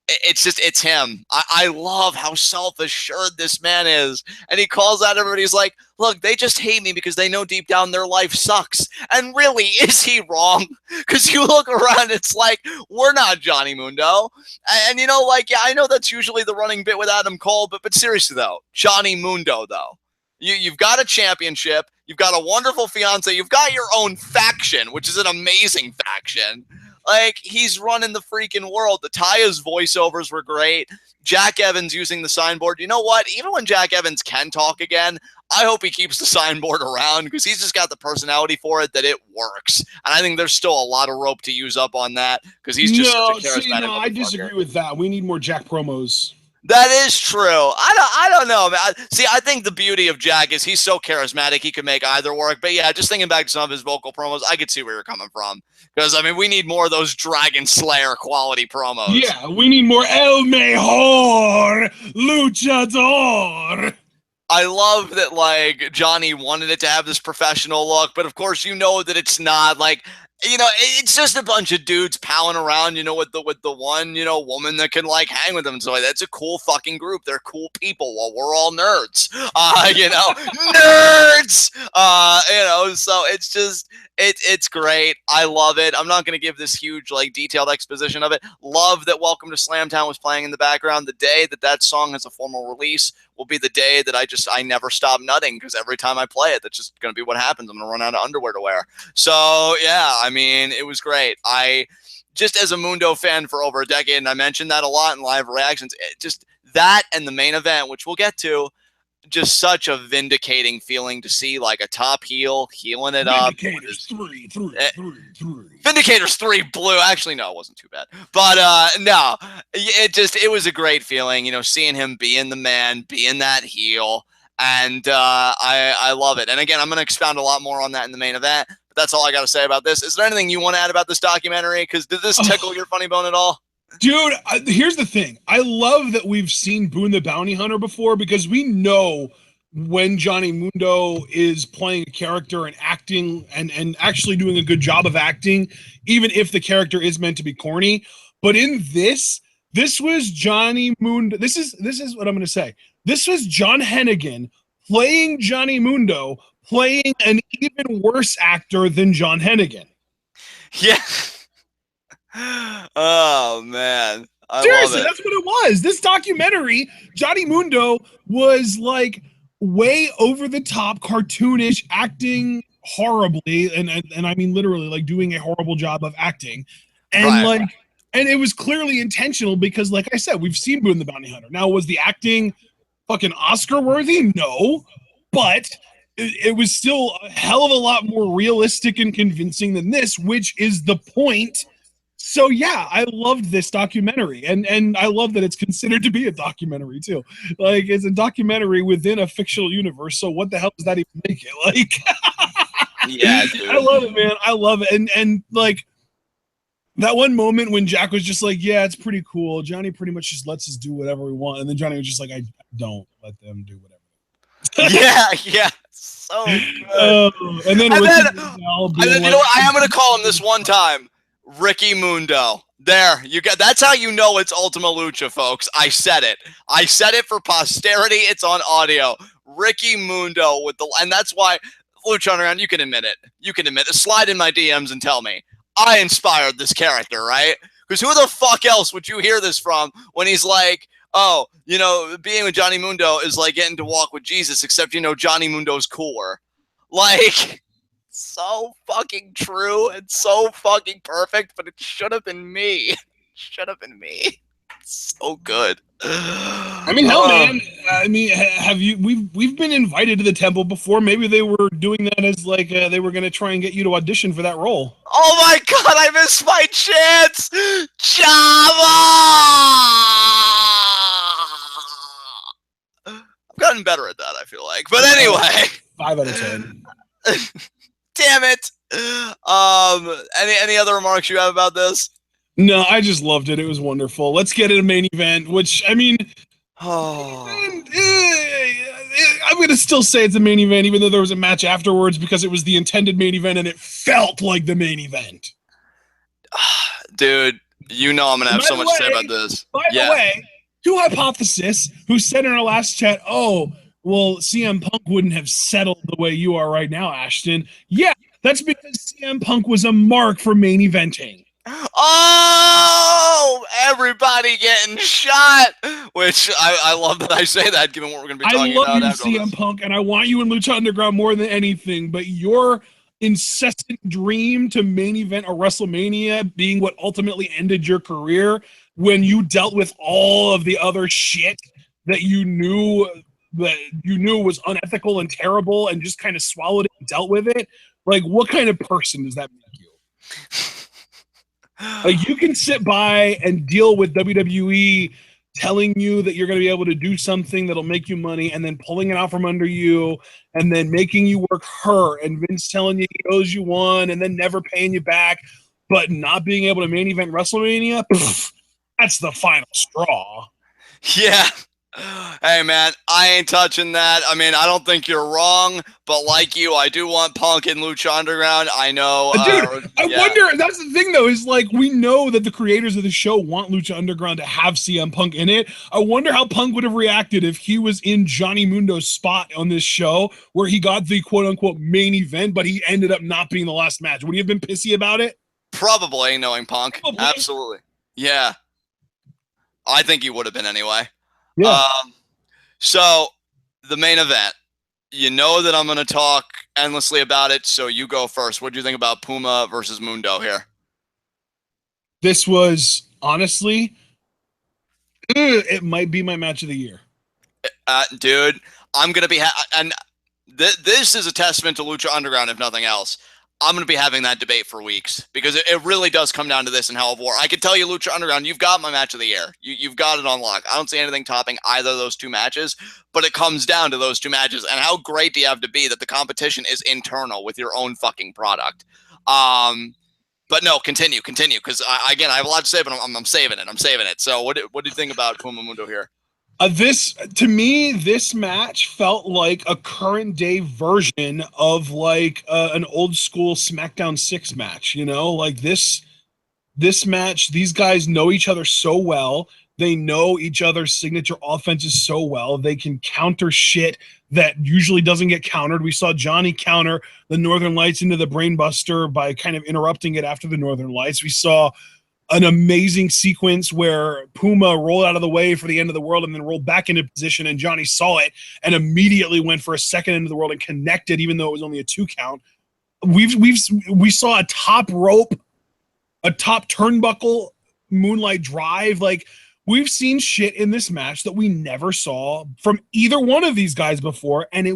It's him. I love how self-assured this man is. And he calls out everybody. He's like, look, they just hate me because they know deep down their life sucks. And really, is he wrong? Because you look around, it's like, we're not Johnny Mundo. And yeah, I know that's usually the running bit with Adam Cole, but seriously, though, Johnny Mundo, though. You've got a championship. You've got a wonderful fiance. You've got your own faction, which is an amazing faction. Like, he's running the freaking world. The Taya's voiceovers were great. Jack Evans using the signboard. You know what? Even when Jack Evans can talk again, I hope he keeps the signboard around because he's just got the personality for it that it works. And I think there's still a lot of rope to use up on that because he's just such a charismatic I disagree with that. We need more Jack promos. That is true. I don't know, man. I think the beauty of Jack is he's so charismatic he could make either work. But yeah, just thinking back to some of his vocal promos, I could see where you're coming from. Because, we need more of those Dragon Slayer quality promos. Yeah, we need more El Mejor Luchador. I love that, Johnny wanted it to have this professional look, but of course you know that it's not. It's just a bunch of dudes palling around, with the one, woman that can hang with them. So that's a cool fucking group. They're cool people. Well, we're all nerds, nerds. So it's just, it's great. I love it. I'm not going to give this huge, detailed exposition of it. Love that Welcome to Slamtown was playing in the background. The day that song has a formal release will be the day that I never stop nutting because every time I play it, that's just going to be what happens. I'm going to run out of underwear to wear. So, yeah, it was great. I just as a Mundo fan for over a decade, and I mentioned that a lot in live reactions, just that and the main event, which we'll get to, just such a vindicating feeling to see a top heel healing it up. Vindicators 3. Vindicators 3 blue. Actually, no, it wasn't too bad. But no, it was a great feeling, seeing him being the man, being that heel. And I love it. And again, I'm going to expound a lot more on that in the main event. But that's all I got to say about this. Is there anything you want to add about this documentary? Because did this tickle your funny bone at all? Dude, here's the thing. I love that we've seen Boone the Bounty Hunter before because we know when Johnny Mundo is playing a character and acting and actually doing a good job of acting, even if the character is meant to be corny. But in this was Johnny Mundo. This is what I'm going to say. This was John Hennigan playing Johnny Mundo, playing an even worse actor than John Hennigan. Yeah. Oh man, seriously, that's what it was. This documentary, Johnny Mundo was way over the top, cartoonish, acting horribly, and I mean literally doing a horrible job of acting, and and it was clearly intentional because, like I said, we've seen Boone the Bounty Hunter. Now, was the acting fucking Oscar worthy? No, but it was still a hell of a lot more realistic and convincing than this, which is the point. So yeah, I loved this documentary, and I love that it's considered to be a documentary too. It's a documentary within a fictional universe. So what the hell does that even make it? Yeah, dude. I love it, man. I love it, and that one moment when Jack was just yeah, it's pretty cool. Johnny pretty much just lets us do whatever we want, and then Johnny was just I don't let them do whatever. yeah. So good. And then you know what? I am going to call him this one time. Ricky Mundo. There, you got. That's how you know it's Ultima Lucha, folks. I said it. I said it for posterity. It's on audio. Ricky Mundo and that's why Lucha Underground. You can admit it. You can admit it. Slide in my DMs and tell me I inspired this character, right? Because who the fuck else would you hear this from when he's oh, being with Johnny Mundo is getting to walk with Jesus, except Johnny Mundo's cooler. So fucking true and so fucking perfect, but it should have been me. Should have been me. So good. I mean, hell, man. I mean, have you? We've been invited to the temple before. Maybe they were doing that as like they were going to try and get you to audition for that role. Oh my god, I missed my chance! Java! I've gotten better at that, I feel like. But anyway. 5 out of 10. Damn it. Any other remarks you have about this? No, I just loved it. It was wonderful. Let's get it a main event, which, I mean, I'm going to still say it's a main event, even though there was a match afterwards, because it was the intended main event and it felt like the main event. Dude, you know I'm going to have so much to say about this. By the way, to Hypothesis, who said in our last chat, oh, well, CM Punk wouldn't have settled the way you are right now, Ashton. Yeah, that's because CM Punk was a mark for main eventing. Oh, everybody getting shot, which I love that I say that, given what we're going to be talking about. I love you, CM Punk, and I want you in Lucha Underground more than anything, but your incessant dream to main event a WrestleMania being what ultimately ended your career when you dealt with all of the other shit that you knew was unethical and terrible and just kind of swallowed it and dealt with it. Like, what kind of person does that make you? Like, you can sit by and deal with WWE telling you that you're going to be able to do something that'll make you money and then pulling it out from under you and then making you work her and Vince telling you he owes you one and then never paying you back, but not being able to main event WrestleMania. That's the final straw. Yeah. Hey, man, I ain't touching that. I mean, I don't think you're wrong, but like you, I do want Punk in Lucha Underground. I know. Dude, I wonder, that's the thing, though, is like, we know that the creators of the show want Lucha Underground to have CM Punk in it. I wonder how Punk would have reacted if he was in Johnny Mundo's spot on this show, where he got the quote-unquote main event, but he ended up not being the last match. Would he have been pissy about it? Probably, knowing Punk. Probably. Absolutely. Yeah. I think he would have been anyway. Yeah. So the main event, you know that I'm going to talk endlessly about it, so you go first. What do you think about Puma versus Mundo here? This was, honestly, it might be my match of the year. Dude, I'm going to be, and this is a testament to Lucha Underground, if nothing else. I'm going to be having that debate for weeks because it really does come down to this in Hell of War. I can tell you, Lucha Underground, you've got my match of the year. You've got it on lock. I don't see anything topping either of those two matches, but it comes down to those two matches. And how great do you have to be that the competition is internal with your own fucking product? But no, continue, because again, I have a lot to say, but I'm saving it. I'm saving it. So what do you think about Puma Mundo here? To me, this match felt like a current day version of like an old school SmackDown 6 match, you know, like this match, these guys know each other so well. They know each other's signature offenses so well. They can counter shit that usually doesn't get countered. We saw Johnny counter the Northern Lights into the Brainbuster by kind of interrupting it after the Northern Lights. We saw an amazing sequence where Puma rolled out of the way for the end of the world and then rolled back into position, and Johnny saw it and immediately went for a second into the world and connected, even though it was only a 2 count. We saw a top rope, a top turnbuckle moonlight drive. Like, we've seen shit in this match that we never saw from either one of these guys before, and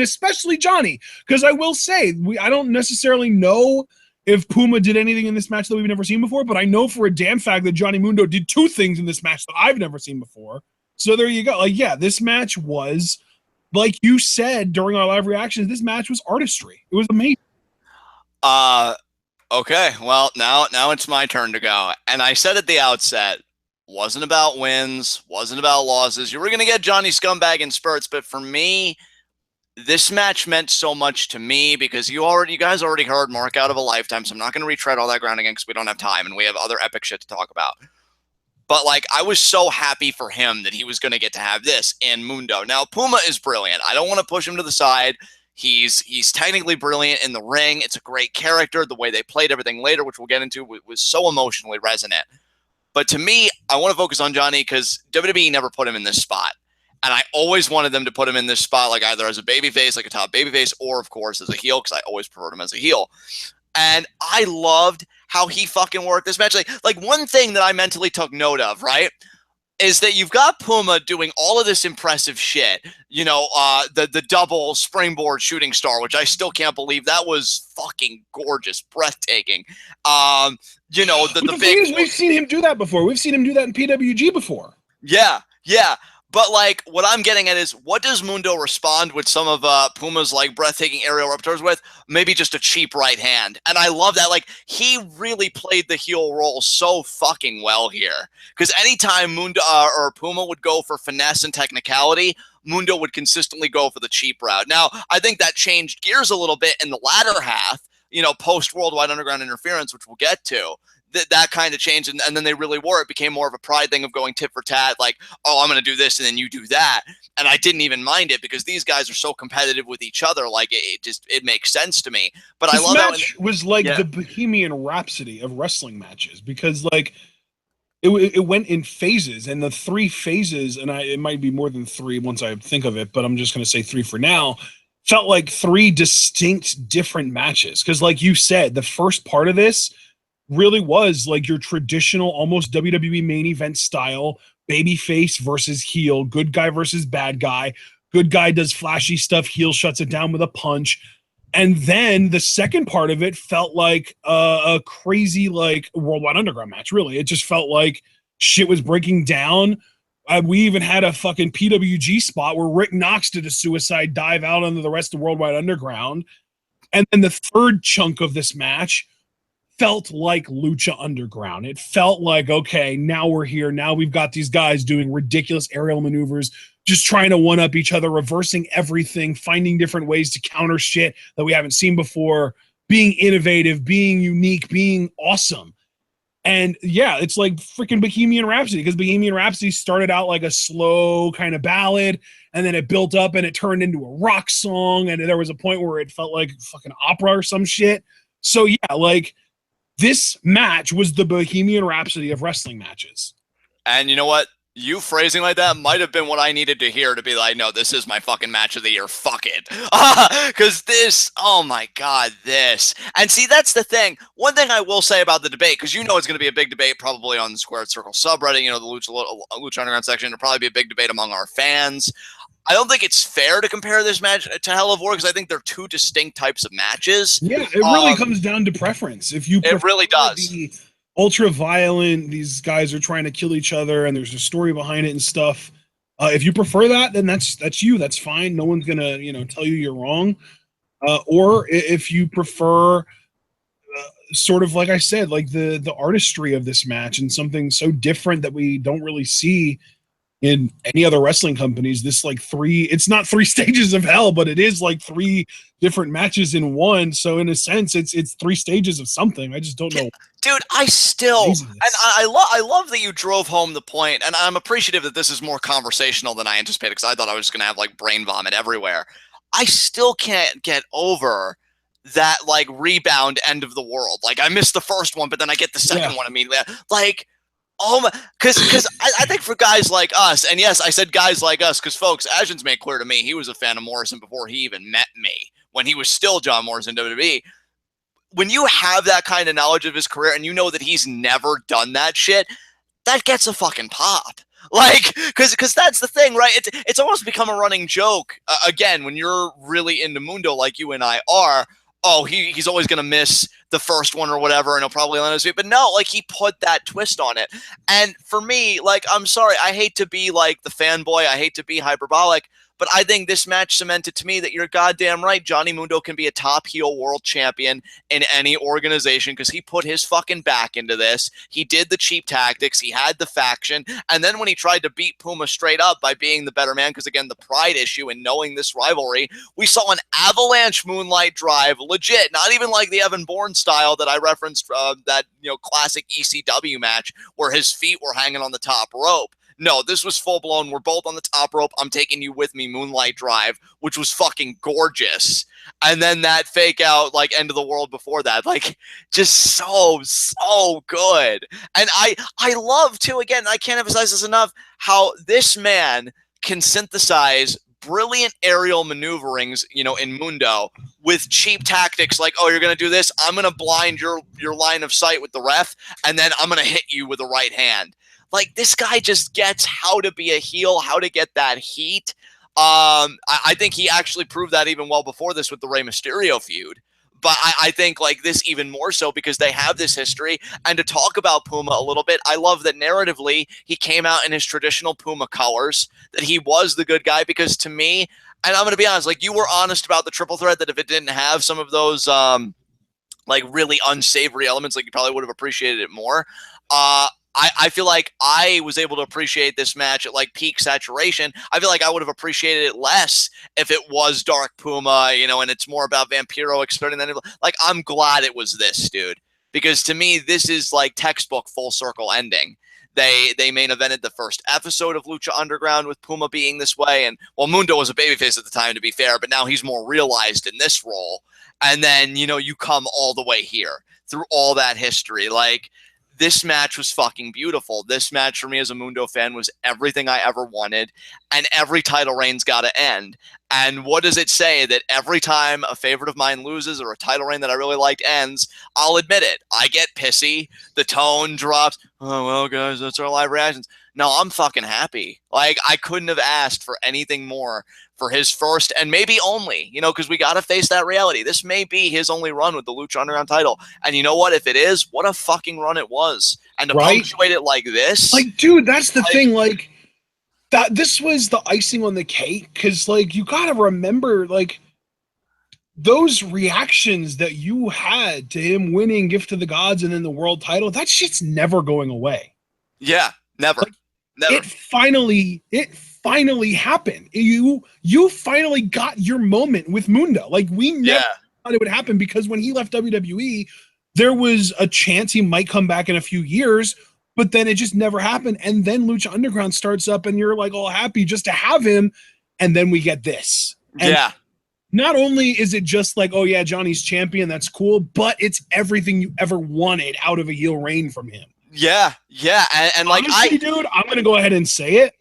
especially Johnny, because I will say I don't necessarily know if Puma did anything in this match that we've never seen before, but I know for a damn fact that Johnny Mundo did 2 things in this match that I've never seen before. So there you go. Like, yeah, this match was, like you said during our live reactions, this match was artistry. It was amazing. Okay, well, now it's my turn to go. And I said at the outset, wasn't about wins, wasn't about losses. You were going to get Johnny Scumbag in spurts, but for me, this match meant so much to me because you guys already heard Mark Out of a Lifetime, so I'm not going to retread all that ground again because we don't have time and we have other epic shit to talk about. But, like, I was so happy for him that he was going to get to have this in Mundo. Now, Puma is brilliant. I don't want to push him to the side. He's technically brilliant in the ring. It's a great character. The way they played everything later, which we'll get into, was so emotionally resonant. But to me, I want to focus on Johnny because WWE never put him in this spot. And I always wanted them to put him in this spot, like either as a babyface, like a top babyface, or, of course, as a heel, because I always preferred him as a heel. And I loved how he fucking worked this match. Like one thing that I mentally took note of, right? is that you've got Puma doing all of this impressive shit. The double springboard shooting star, which I still can't believe. That was fucking gorgeous, breathtaking. The thing big is, we've seen him do that before. We've seen him do that in PWG before. Yeah. But like, what I'm getting at is, what does Mundo respond with some of Puma's like breathtaking aerial reptors with? Maybe just a cheap right hand, and I love that. Like, he really played the heel role so fucking well here. Because anytime Mundo or Puma would go for finesse and technicality, Mundo would consistently go for the cheap route. Now, I think that changed gears a little bit in the latter half. Post Worldwide Underground interference, which we'll get to. That kind of changed, and then they really wore it. Became more of a pride thing of going tit for tat, like, oh, I'm going to do this, and then you do that. And I didn't even mind it because these guys are so competitive with each other. Like, it makes sense to me. But this I love match was like the Bohemian Rhapsody of wrestling matches, because like it went in phases, and the 3 phases, and it might be more than 3 once I think of it, but I'm just going to say 3 for now, felt like 3 distinct different matches. Because like you said, the first part of this really was like your traditional, almost WWE main event style, babyface versus heel, good guy versus bad guy. Good guy does flashy stuff, heel shuts it down with a punch. And then the second part of it felt like a crazy like Worldwide Underground match. Really, it just felt like shit was breaking down. We even had a fucking PWG spot where Rick Knox did a suicide dive out under the rest of Worldwide Underground. And then the third chunk of this match felt like Lucha Underground. It felt like, okay, now we're here. Now we've got these guys doing ridiculous aerial maneuvers, just trying to one-up each other, reversing everything, finding different ways to counter shit that we haven't seen before, being innovative, being unique, being awesome. And yeah, it's like freaking Bohemian Rhapsody, because Bohemian Rhapsody started out like a slow kind of ballad, and then it built up and it turned into a rock song, and there was a point where it felt like fucking opera or some shit. So yeah, like, this match was the Bohemian Rhapsody of wrestling matches. And you know what? You phrasing like that might have been what I needed to hear to be like, no, this is my fucking match of the year. Fuck it. Because this, oh my God, this. And see, that's the thing. One thing I will say about the debate, because it's going to be a big debate probably on the Squared Circle subreddit, the Lucha Underground section. It'll probably be a big debate among our fans. I don't think it's fair to compare this match to Hell of War, because I think they're 2 distinct types of matches. Yeah, it really comes down to preference. If you it really does. The ultra violent, these guys are trying to kill each other, and there's a story behind it and stuff. If you prefer that, then that's you. That's fine. No one's gonna tell you you're wrong. Or if you prefer, sort of like I said, like the artistry of this match and something so different that we don't really see in any other wrestling companies, this like it's not 3 stages of hell, but it is like 3 different matches in one. So in a sense, it's 3 stages of something. I just don't know. Dude, I still, and I love that you drove home the point, and I'm appreciative that this is more conversational than I anticipated, because I thought I was just going to have like brain vomit everywhere. I still can't get over that like rebound end of the world. Like, I missed the first one, but then I get the second one immediately. Like, oh my, because I think for guys like us, and yes, I said guys like us, because folks, Ajin's made clear to me he was a fan of Morrison before he even met me, when he was still John Morrison in WWE. When you have that kind of knowledge of his career and you know that he's never done that shit, that gets a fucking pop. Like, because that's the thing, right? It's almost become a running joke, again, when you're really into Mundo like you and I are. Oh, he's always going to miss the first one or whatever, and he'll probably land his feet. But no, like, he put that twist on it. And for me, like, I'm sorry, I hate to be like the fanboy, I hate to be hyperbolic, but I think this match cemented to me that you're goddamn right. Johnny Mundo can be a top heel world champion in any organization, because he put his fucking back into this. He did the cheap tactics. He had the faction. And then when he tried to beat Puma straight up by being the better man, because again, the pride issue and knowing this rivalry, we saw an avalanche moonlight drive, legit, not even like the Evan Bourne style that I referenced, that classic ECW match where his feet were hanging on the top rope. No, this was full blown. We're both on the top rope. I'm taking you with me, moonlight drive, which was fucking gorgeous. And then that fake out, like, end of the world before that, like, just so good. And I love too, again, I can't emphasize this enough, how this man can synthesize brilliant aerial maneuverings, in Mundo with cheap tactics, like, oh, you're going to do this, I'm going to blind your line of sight with the ref, and then I'm going to hit you with the right hand. like this guy just gets how to be a heel, how to get that heat. I think he actually proved that even well before this with the Rey Mysterio feud. But I think like this even more so because they have this history. And to talk about Puma a little bit, I love that narratively he came out in his traditional Puma colors, that he was the good guy. Because to me, and I'm going to be honest, like you were honest about the triple threat, that if it didn't have some of those like really unsavory elements, like you probably would have appreciated it more. I feel like I was able to appreciate this match at like peak saturation. I feel like I would have appreciated it less if it was Dark Puma, you know, and it's more about Vampiro exerting that. Like, I'm glad it was this, dude, because to me, this is like textbook full circle ending. They main evented the first episode of Lucha Underground with Puma being this way, and well, Mundo was a babyface at the time, to be fair, but now he's more realized in this role. And then, you know, you come all the way here through all that history. Like, this match was fucking beautiful. This match for me as a Mundo fan was everything I ever wanted, and every title reign's got to end. And what does it say? That every time a favorite of mine loses or a title reign that I really liked ends, I'll admit it. I get pissy. The tone drops. Oh, well, guys, that's our live reactions. No, I'm fucking happy. Like, I couldn't have asked for anything more for his first and maybe only, you know, because we got to face that reality. This may be his only run with the Lucha Underground title. And you know what? If it is, what a fucking run it was. And to punctuate it like this. Like, dude, that's the thing. Like, that this was the icing on the cake. Because, like, you got to remember, like, those reactions that you had to him winning Gift of the Gods and then the world title, that shit's never going away. Yeah, never. Like, never. It finally happened. You finally got your moment with Mundo. Like, we never thought it would happen, because when he left WWE, there was a chance he might come back in a few years, but then it just never happened. And then Lucha Underground starts up and you're like all happy just to have him. And then we get this. And not only is it just like, oh yeah, Johnny's champion, that's cool, but it's everything you ever wanted out of a heel reign from him. Yeah. And like, honestly, dude, I'm going to go ahead and say it.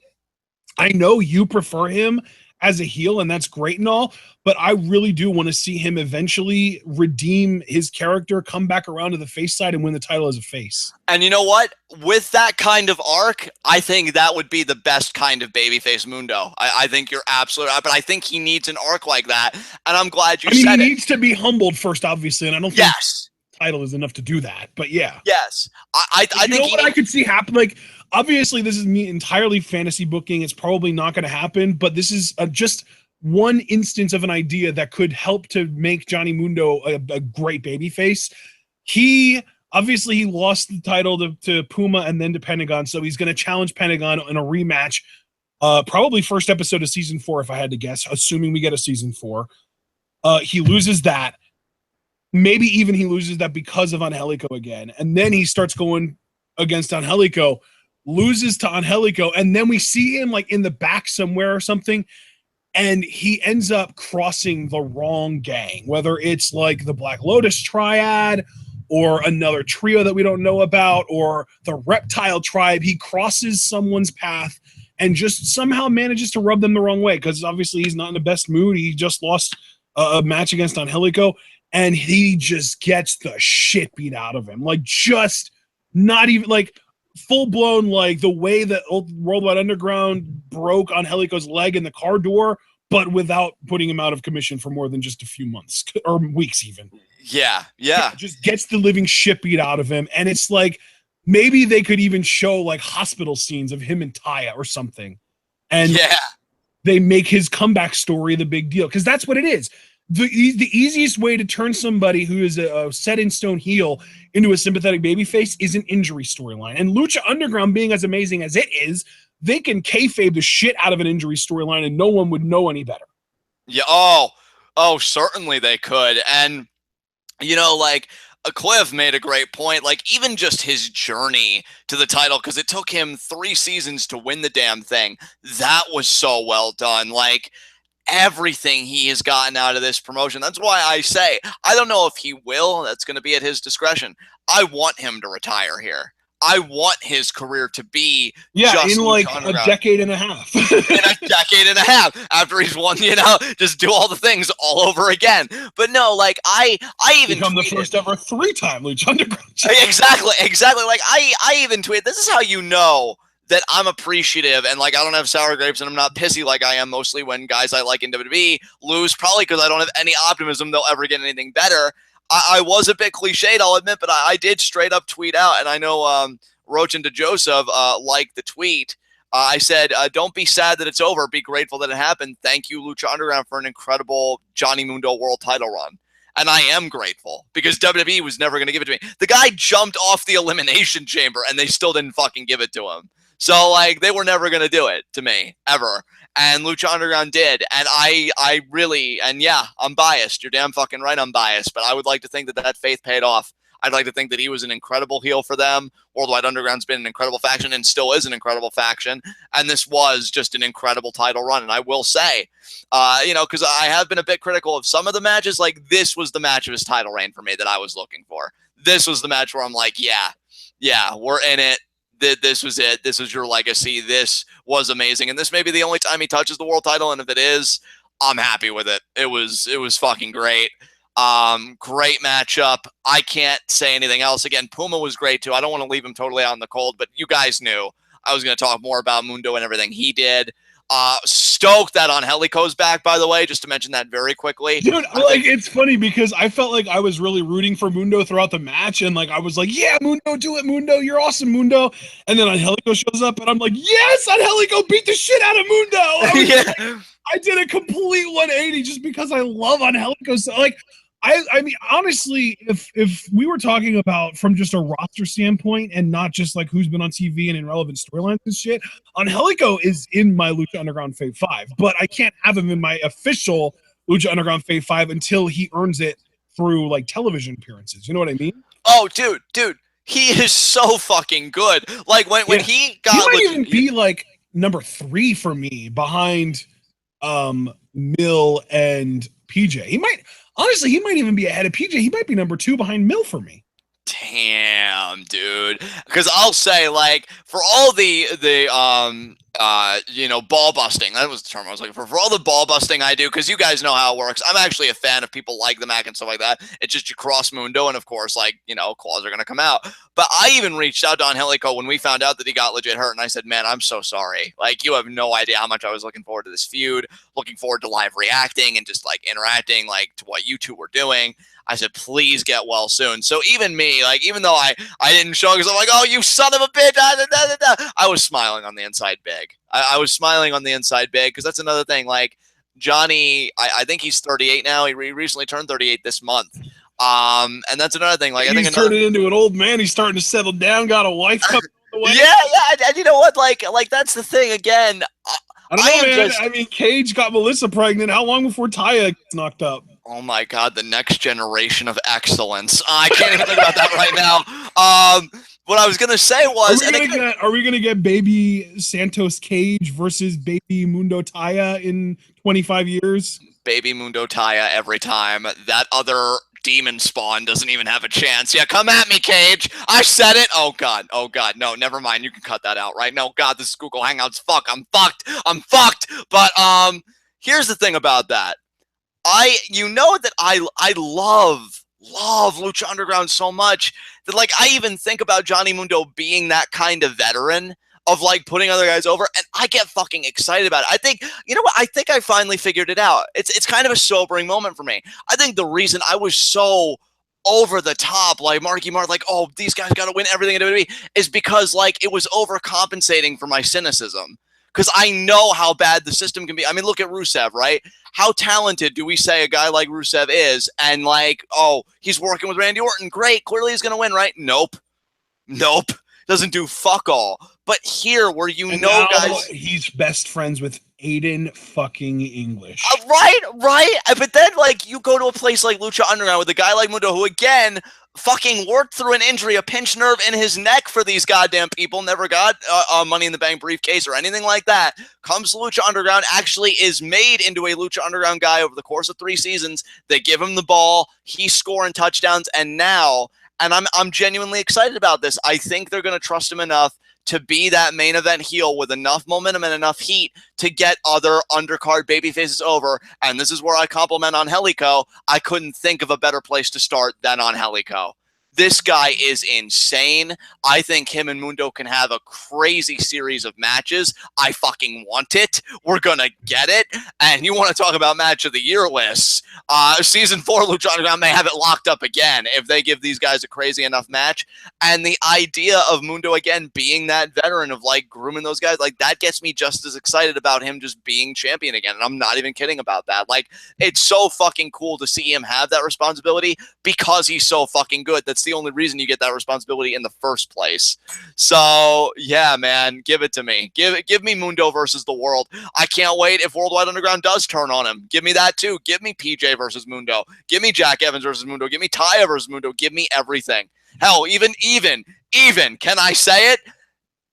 I know you prefer him as a heel, and that's great and all, but I really do want to see him eventually redeem his character, come back around to the face side, and win the title as a face. And you know what? With that kind of arc, I think that would be the best kind of babyface Mundo. I think you're absolutely right, but I think he needs an arc like that, and I'm glad you said it. He needs to be humbled first, obviously, and I don't think title is enough to do that, but yeah. Yes. I think you know what I could see happen? Like, obviously, this is me entirely fantasy booking. It's probably not going to happen, but this is just one instance of an idea that could help to make Johnny Mundo a great babyface. He lost the title to Puma and then to Pentagon, so he's going to challenge Pentagon in a rematch. Probably first episode of season 4, if I had to guess, assuming we get a season 4. He loses that. Maybe even he loses that because of Angelico again. And then he starts going against Angelico, loses to Angelico, and then we see him like in the back somewhere or something, and he ends up crossing the wrong gang, whether it's like the Black Lotus Triad or another trio that we don't know about, or the Reptile Tribe. He crosses someone's path and just somehow manages to rub them the wrong way, because obviously he's not in the best mood. He just lost a match against Angelico, and he just gets the shit beat out of him. Like, just not even like full blown, like the way that Worldwide Underground broke Angelico's leg in the car door, but without putting him out of commission for more than just a few months or weeks even. Yeah. Just gets the living shit beat out of him. And it's like, maybe they could even show like hospital scenes of him and Taya or something. And they make his comeback story the big deal, because that's what it is. The easiest way to turn somebody who is a set-in-stone heel into a sympathetic babyface is an injury storyline. And Lucha Underground, being as amazing as it is, they can kayfabe the shit out of an injury storyline and no one would know any better. Yeah. Oh, certainly they could. And, you know, like, Cliff made a great point. Like, even just his journey to the title, because it took him 3 seasons to win the damn thing. That was so well done. Like, everything he has gotten out of this promotion. That's why I say, I don't know if he will. That's going to be at his discretion. I want him to retire here. I want his career to be just in like a decade and a half. In a decade and a half, after he's won, you know, just do all the things all over again. But no, like I even become the first ever 3-time Lucha Underground. Exactly. Like I even tweeted, this is how you know that I'm appreciative, and like I don't have sour grapes and I'm not pissy like I am mostly when guys I like in WWE lose, probably because I don't have any optimism they'll ever get anything better. I was a bit cliched, I'll admit, but I did straight up tweet out, and I know Roach and DeJoseph liked the tweet. I said, don't be sad that it's over. Be grateful that it happened. Thank you, Lucha Underground, for an incredible Johnny Mundo world title run. And I am grateful because WWE was never going to give it to me. The guy jumped off the Elimination Chamber and they still didn't fucking give it to him. So, like, they were never going to do it to me, ever. And Lucha Underground did. And I really, and yeah, I'm biased. You're damn fucking right I'm biased. But I would like to think that that faith paid off. I'd like to think that he was an incredible heel for them. Worldwide Underground's been an incredible faction and still is an incredible faction. And this was just an incredible title run. And I will say, because I have been a bit critical of some of the matches. Like, this was the match of his title reign for me that I was looking for. This was the match where I'm like, yeah, we're in it. This was it. This was your legacy. This was amazing. And this may be the only time he touches the world title. And if it is, I'm happy with it. It was fucking great. Great matchup. I can't say anything else. Again, Puma was great too. I don't want to leave him totally out in the cold, but you guys knew I was going to talk more about Mundo and everything he did. Stoked that Angelico's back, by the way, just to mention that very quickly. Dude, it's funny because I felt like I was really rooting for Mundo throughout the match, and like I was like, yeah, Mundo, do it, Mundo, you're awesome, Mundo. And then Angelico shows up, and I'm like, yes, Angelico beat the shit out of Mundo. I did a complete 180 just because I love Angelico. So like, I mean, honestly, if we were talking about from just a roster standpoint and not just like who's been on TV and in relevant storylines and shit, Angelico is in my Lucha Underground Fave 5, but I can't have him in my official Lucha Underground Fave 5 until he earns it through like television appearances. You know what I mean? Oh, dude, he is so fucking good. Like when he got, he might even be like number 3 for me behind Mill and PJ. He might. Honestly, he might even be ahead of PJ. He might be number 2 behind Mill for me. Damn, dude. Because I'll say, like, for all the ball busting, that was the term I was looking for all the ball busting I do, because you guys know how it works. I'm actually a fan of people like the Mac and stuff like that. It's just you cross Mundo, and of course, like, claws are going to come out. But I even reached out to Angelico when we found out that he got legit hurt, and I said, man, I'm so sorry. Like, you have no idea how much I was looking forward to this feud, looking forward to live reacting and just, like, interacting, like, to what you two were doing. I said, please get well soon. So even me, like, even though I didn't show because I'm like, oh, you son of a bitch, I was smiling on the inside big. I was smiling on the inside big because that's another thing. Like, Johnny, I think he's 38 now. He recently turned 38 this month. And that's another thing. Like, I think he's turning into an old man. He's starting to settle down. Got a wife coming away. Yeah. And you know what? Like that's the thing. Again, I don't know, man. I mean, Cage got Melissa pregnant. How long before Taya gets knocked up? Oh my God, the next generation of excellence. I can't even think about that right now. What I was gonna say was, are we gonna get baby Santos Cage versus baby Mundo Taya in 25 years? Baby Mundo Taya every time. That other demon spawn doesn't even have a chance. Yeah, come at me, Cage. I said it. Oh God. No, never mind. You can cut that out, right? No, God, this is Google Hangouts. Fuck, I'm fucked. But here's the thing about that. I love Lucha Underground so much that, like, I even think about Johnny Mundo being that kind of veteran of, like, putting other guys over, and I get fucking excited about it. I think, you know what? I think I finally figured it out. It's kind of a sobering moment for me. I think the reason I was so over the top, like Marky Mark, like, oh, these guys got to win everything in WWE, is because, like, it was overcompensating for my cynicism. Because I know how bad the system can be. I mean, look at Rusev, right? How talented do we say a guy like Rusev is? And like, oh, he's working with Randy Orton. Great. Clearly he's going to win, right? Nope. Doesn't do fuck all. But here, where guys, he's best friends with Aiden fucking English. Right. But then, like, you go to a place like Lucha Underground with a guy like Mundo, who, again, fucking worked through an injury, a pinched nerve in his neck for these goddamn people, never got a Money in the Bank briefcase or anything like that, comes to Lucha Underground, actually is made into a Lucha Underground guy over the course of 3 seasons. They give him the ball, he's scoring touchdowns, and now, and I'm genuinely excited about this, I think they're going to trust him enough to be that main event heel with enough momentum and enough heat to get other undercard babyfaces over. And this is where I compliment Angelico. I couldn't think of a better place to start than Angelico. This guy is insane. I think him and Mundo can have a crazy series of matches. I fucking want it. We're gonna get it. And you want to talk about match of the year lists? Season 4 Lucha Underground may have it locked up again if they give these guys a crazy enough match. And the idea of Mundo again being that veteran of like grooming those guys, like that gets me just as excited about him just being champion again. And I'm not even kidding about that. Like, it's so fucking cool to see him have that responsibility because he's so fucking good. That's the only reason you get that responsibility in the first place. So yeah, man, give it to me. Give me Mundo versus the world. I can't wait if Worldwide Underground does turn on him. Give me that too. Give me PJ versus Mundo. Give me Jack Evans versus Mundo. Give me Taya versus Mundo. Give me everything. Hell, even, can I say it?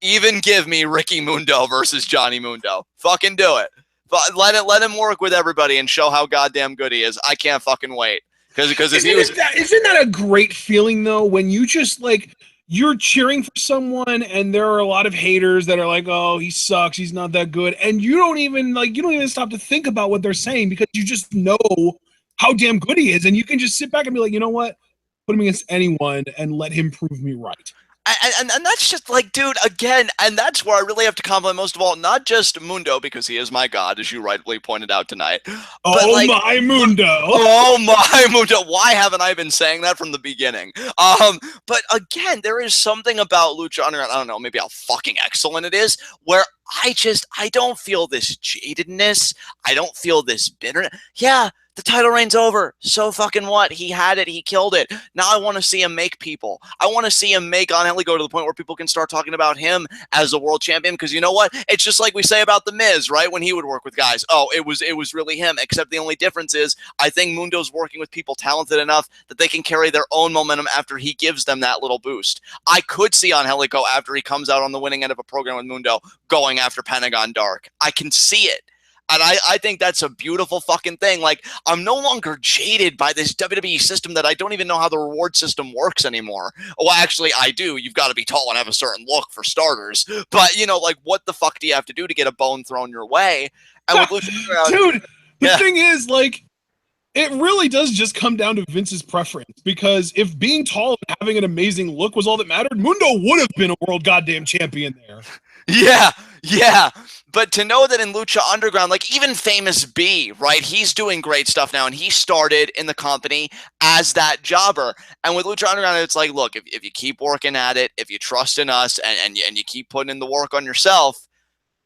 Even give me Ricky Mundo versus Johnny Mundo. Fucking do it. But let him work with everybody and show how goddamn good he is. I can't fucking wait. Because isn't that a great feeling though when you just like you're cheering for someone and there are a lot of haters that are like, oh, he sucks, he's not that good, and you don't even stop to think about what they're saying because you just know how damn good he is, and you can just sit back and be like, you know what, put him against anyone and let him prove me right. And that's just like, dude, again, and that's where I really have to compliment most of all, not just Mundo, because he is my god, as you rightfully pointed out tonight. Oh, like, my Mundo. Oh, my Mundo. Why haven't I been saying that from the beginning? But again, there is something about Lucha Underground, I don't know, maybe how fucking excellent it is, where I don't feel this jadedness. I don't feel this bitterness. Yeah, the title reign's over. So fucking what? He had it. He killed it. Now I want to see him make people. I want to see him make Anheli go to the point where people can start talking about him as a world champion. Because you know what? It's just like we say about The Miz, right? When he would work with guys. Oh, it was really him. Except the only difference is I think Mundo's working with people talented enough that they can carry their own momentum after he gives them that little boost. I could see Anheli go after he comes out on the winning end of a program with Mundo going after Pentagon Dark. I can see it. And I think that's a beautiful fucking thing. Like, I'm no longer jaded by this WWE system that I don't even know how the reward system works anymore. Well, actually, I do. You've got to be tall and have a certain look for starters. But, you know, like, what the fuck do you have to do to get a bone thrown your way? And with Lucha, dude, the thing is, like, it really does just come down to Vince's preference. Because if being tall and having an amazing look was all that mattered, Mundo would have been a world goddamn champion there. Yeah. But to know that in Lucha Underground, like even Famous B, right? He's doing great stuff now, and he started in the company as that jobber. And with Lucha Underground, it's like, look, if you keep working at it, if you trust in us, and you keep putting in the work on yourself,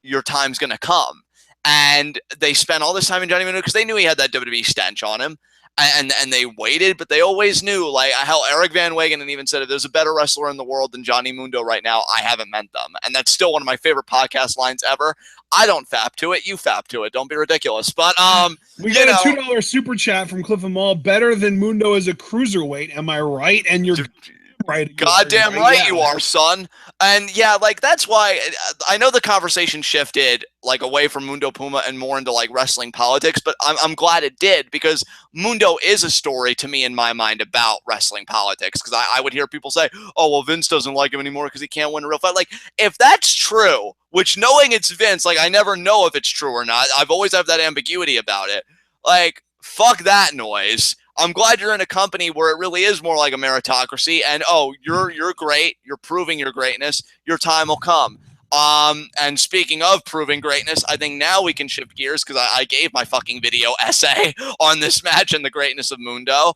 your time's gonna come. And they spent all this time in Johnny Mundo because they knew he had that WWE stench on him. And they waited, but they always knew, like how Eric Van Wagenen even said, if there's a better wrestler in the world than Johnny Mundo right now, I haven't met them. And that's still one of my favorite podcast lines ever. I don't fap to it, you fap to it. Don't be ridiculous. But we got a $2 super chat from Cliff and Mall. Better than Mundo as a cruiserweight, am I right? And you're right. Goddamn right you are, son. And yeah, like that's why I know the conversation shifted like away from Mundo Puma and more into like wrestling politics, but I'm glad it did because Mundo is a story to me in my mind about wrestling politics. Because I would hear people say, oh, well, Vince doesn't like him anymore because he can't win a real fight. Like, if that's true, which knowing it's Vince, like I never know if it's true or not. I've always have that ambiguity about it. Like, fuck that noise. I'm glad you're in a company where it really is more like a meritocracy and, oh, you're great. You're proving your greatness. Your time will come. And speaking of proving greatness, I think now we can shift gears because I gave my fucking video essay on this match and the greatness of Mundo.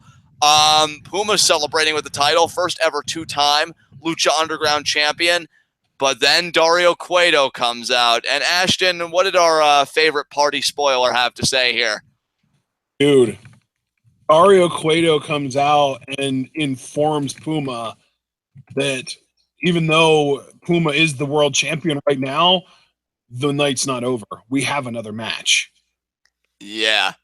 Puma's celebrating with the title, first ever two-time Lucha Underground champion. But then Dario Cueto comes out. And Ashton, what did our favorite party spoiler have to say here? Dude. Dario Cueto comes out and informs Puma that even though Puma is the world champion right now, the night's not over. We have another match. Yeah,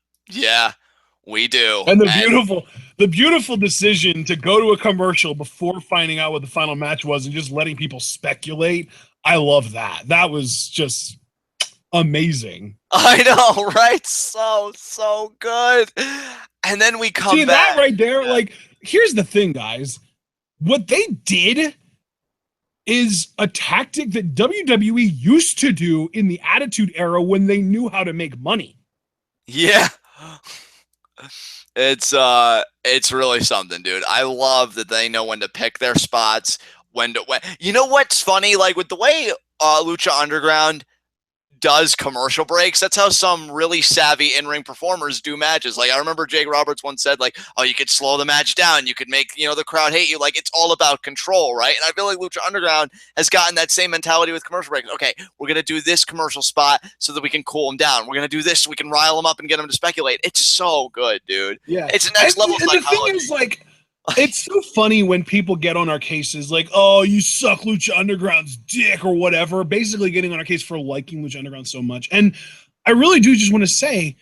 we do. And the beautiful decision to go to a commercial before finding out what the final match was and just letting people speculate. I love that. That was just amazing. I know, right? So good. And then we come back. That right there, like, here's the thing, guys. What they did is a tactic that WWE used to do in the Attitude Era when they knew how to make money. Yeah. It's really something, dude. I love that they know when to pick their spots, when you know what's funny, like with the way Lucha Underground does commercial breaks. That's how some really savvy in-ring performers do matches. Like I remember Jake Roberts once said, like, "Oh, you could slow the match down. You could make the crowd hate you. Like it's all about control, right?" And I feel like Lucha Underground has gotten that same mentality with commercial breaks. Okay, we're gonna do this commercial spot so that we can cool them down. We're gonna do this so we can rile them up and get them to speculate. It's so good, dude. Yeah, It's next level and the psychology. thing is, like, it's so funny when people get on our cases, like, "Oh, you suck, Lucha Underground's dick," or whatever. Basically, getting on our case for liking Lucha Underground so much. And I really do just want to say,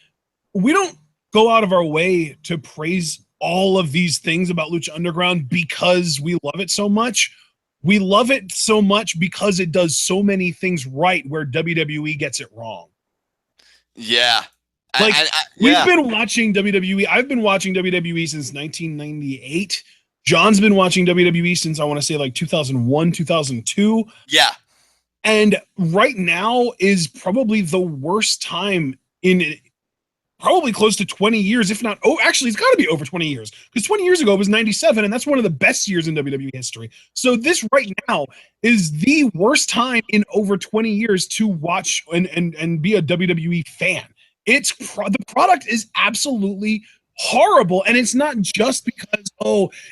we don't go out of our way to praise all of these things about Lucha Underground because we love it so much. We love it so much because it does so many things right where WWE gets it wrong. Yeah. Like yeah. we've been watching WWE. I've been watching WWE since 1998. John's been watching WWE since I want to say like 2001, 2002. Yeah. And right now is probably the worst time in probably close to 20 years, if not, oh, actually, it's got to be over 20 years because 20 years ago it was 97, and that's one of the best years in WWE history. So this right now is the worst time in over 20 years to watch and be a WWE fan. The product is absolutely horrible, and it's not just because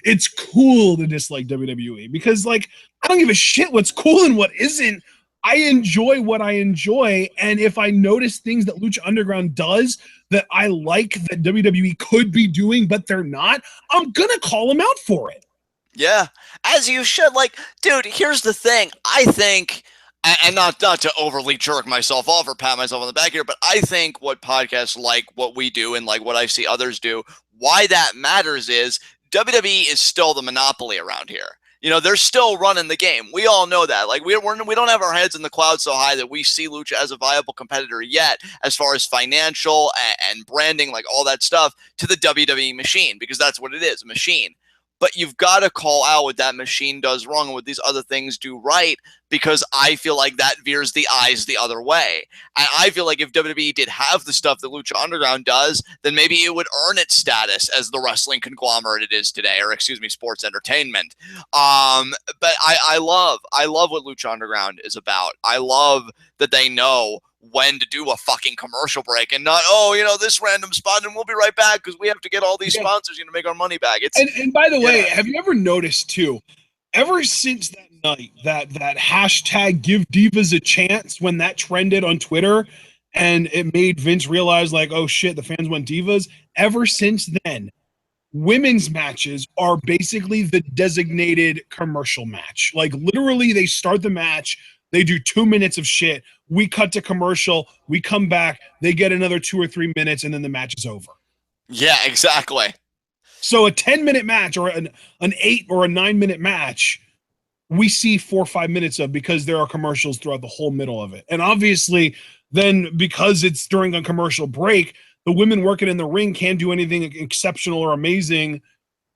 it's cool to dislike WWE, because like I don't give a shit what's cool and what isn't. I enjoy what I enjoy, and if I notice things that Lucha Underground does that I like that WWE could be doing but they're not, I'm gonna call them out for it. Yeah, as you should. Like, dude, here's the thing. I think, and not to overly jerk myself off or pat myself on the back here, but I think what podcasts like what we do and like what I see others do, why that matters is WWE is still the monopoly around here. They're still running the game. We all know that. Like we don't have our heads in the clouds so high that we see Lucha as a viable competitor yet, as far as financial and branding, like all that stuff, to the WWE machine, because that's what it is, a machine. But you've got to call out what that machine does wrong and what these other things do right, because I feel like that veers the eyes the other way. And I feel like if WWE did have the stuff that Lucha Underground does, then maybe it would earn its status as the wrestling conglomerate it is today, or excuse me, sports entertainment. But I love what Lucha Underground is about. I love that they know when to do a fucking commercial break and not, this random spot and we'll be right back because we have to get all these sponsors to make our money back. And by the way, have you ever noticed too, ever since that night, that hashtag give divas a chance, when that trended on Twitter and it made Vince realize like, oh shit, the fans want divas, ever since then, women's matches are basically the designated commercial match. Like literally they start the match, they do 2 minutes of shit, we cut to commercial, we come back, they get another 2 or 3 minutes, and then the match is over. Yeah, exactly. So a 10-minute match or an 8 or a 9-minute match, we see 4 or 5 minutes of, because there are commercials throughout the whole middle of it. And obviously then, because it's during a commercial break, the women working in the ring can't do anything exceptional or amazing,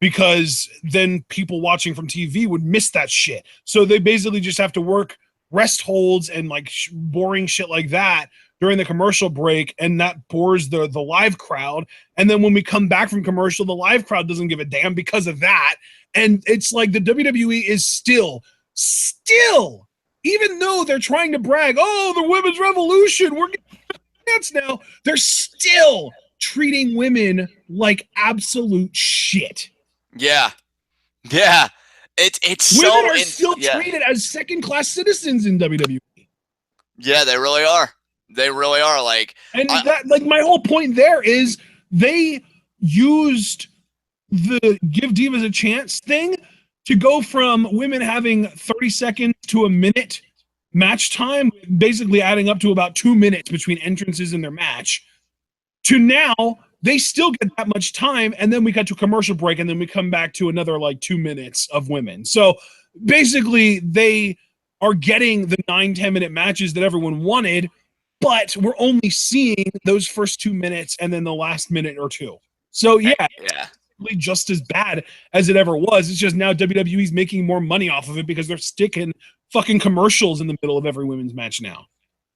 because then people watching from TV would miss that shit. So they basically just have to work rest holds and like boring shit like that during the commercial break, and that bores the live crowd. And then when we come back from commercial, the live crowd doesn't give a damn because of that. And it's like the WWE is still, even though they're trying to brag, oh, the women's revolution, we're getting chance now, they're still treating women like absolute shit. Yeah. It's women so are still treated as second-class citizens in WWE. Yeah, they really are. They really are. Like, and my whole point there is they used the give divas a chance thing to go from women having 30 seconds to a minute match time, basically adding up to about 2 minutes between entrances in their match, to now they still get that much time, and then we got to a commercial break, and then we come back to another like 2 minutes of women. So basically they are getting the 9-10 minute matches that everyone wanted, but we're only seeing those first 2 minutes and then the last minute or two. So yeah, just as bad as it ever was. It's just now WWE's making more money off of it because they're sticking fucking commercials in the middle of every women's match now.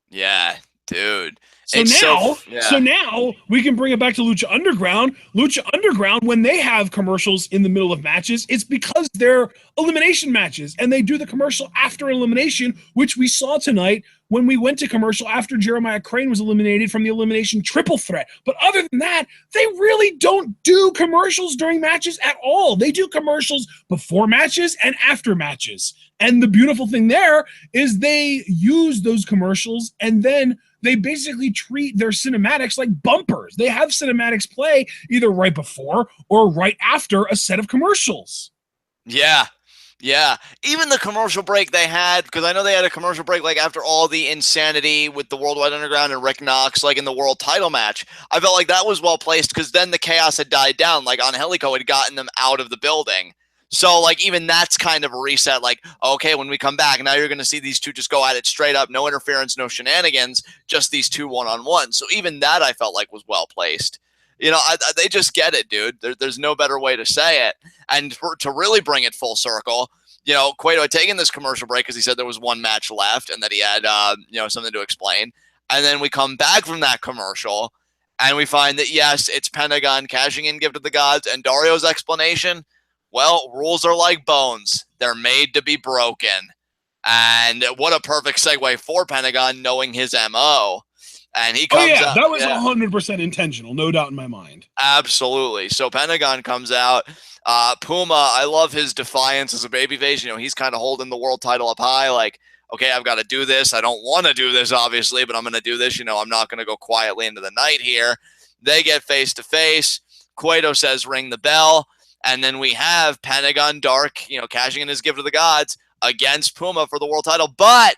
Yeah, dude. So now we can bring it back to Lucha Underground. Lucha Underground, when they have commercials in the middle of matches, it's because they're elimination matches, and they do the commercial after elimination, which we saw tonight when we went to commercial after Jeremiah Crane was eliminated from the elimination triple threat. But other than that, they really don't do commercials during matches at all. They do commercials before matches and after matches. And the beautiful thing there is they use those commercials, and then they basically treat their cinematics like bumpers. They have cinematics play either right before or right after a set of commercials. Yeah. Yeah. Even the commercial break they had, because I know they had a commercial break like after all the insanity with the Worldwide Underground and Rick Knox, like in the world title match. I felt like that was well placed because then the chaos had died down. Like Angelico had gotten them out of the building. So, like, even that's kind of a reset. Like, okay, when we come back, now you're going to see these two just go at it straight up. No interference, no shenanigans, just these two one-on-one. So even that I felt like was well placed. You know, they just get it, dude. There's no better way to say it. And to really bring it full circle, you know, Cueto had taken this commercial break because he said there was one match left and that he had, something to explain. And then we come back from that commercial and we find that, yes, it's Pentagon cashing in Gift of the Gods, and Dario's explanation, well, rules are like bones. They're made to be broken. And what a perfect segue for Pentagon, knowing his MO. And he comes out. That was 100% intentional, no doubt in my mind. Absolutely. So Pentagon comes out. Puma, I love his defiance as a babyface. You know, he's kind of holding the world title up high, like, okay, I've got to do this. I don't want to do this, obviously, but I'm going to do this. You know, I'm not going to go quietly into the night here. They get face to face. Cueto says, ring the bell. And then we have Pentagon Dark, you know, cashing in his Gift of the Gods against Puma for the world title. But,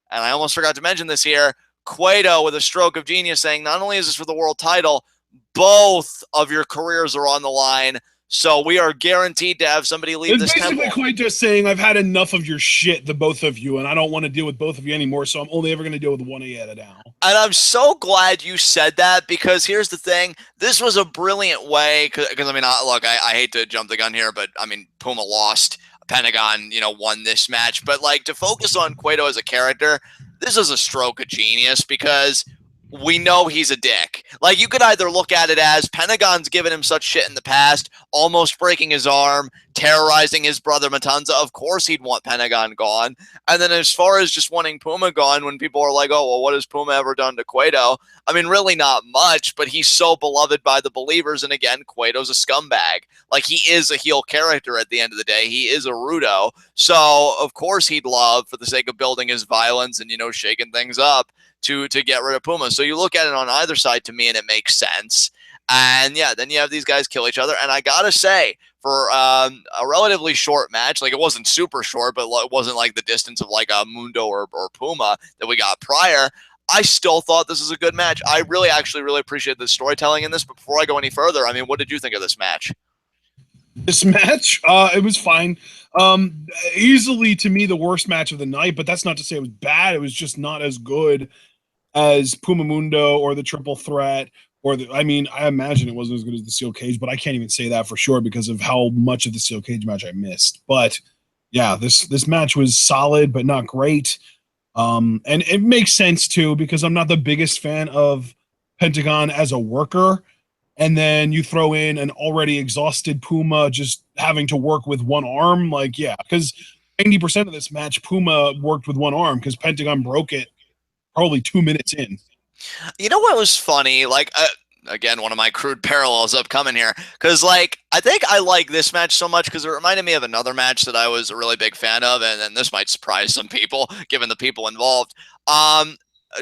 and I almost forgot to mention this here, Cueto with a stroke of genius saying, not only is this for the world title, both of your careers are on the line. So we are guaranteed to have somebody leave this temple. It's basically Cueto saying, I've had enough of your shit, the both of you, and I don't want to deal with both of you anymore, so I'm only ever going to deal with one of you now. And I'm so glad you said that, because here's the thing. This was a brilliant way, because I mean, look, I hate to jump the gun here, but I mean, Puma lost. Pentagon, you know, won this match. But like, to focus on Cueto as a character, this is a stroke of genius, because we know he's a dick. Like, you could either look at it as Pentagon's given him such shit in the past, almost breaking his arm, terrorizing his brother Matanza. Of course he'd want Pentagon gone. And then as far as just wanting Puma gone, when people are like, oh, well, what has Puma ever done to Cueto? I mean, really not much, but he's so beloved by the believers. And again, Cueto's a scumbag. Like, he is a heel character at the end of the day. He is a Rudo. So, of course, he'd love, for the sake of building his violence and, you know, shaking things up, to get rid of Puma. So you look at it on either side to me, and it makes sense. And yeah, then you have these guys kill each other. And I gotta say, for a relatively short match, like, it wasn't super short, but it wasn't like the distance of like a Mundo or Puma that we got prior, I still thought this was a good match. I actually really appreciate the storytelling in this. But before I go any further, I mean, what did you think of this match? This match, it was fine. Easily, to me, the worst match of the night, but that's not to say it was bad. It was just not as good as Puma Mundo or the Triple Threat, or I imagine it wasn't as good as the Steel Cage, but I can't even say that for sure because of how much of the Steel Cage match I missed. But yeah, this match was solid, but not great. And it makes sense too, because I'm not the biggest fan of Pentagon as a worker. And then you throw in an already exhausted Puma just having to work with one arm. Like, yeah, because 90% of this match, Puma worked with one arm because Pentagon broke it probably 2 minutes in. You know what was funny? Like, again, one of my crude parallels upcoming here. Because, like, I think I like this match so much because it reminded me of another match that I was a really big fan of. And this might surprise some people, given the people involved.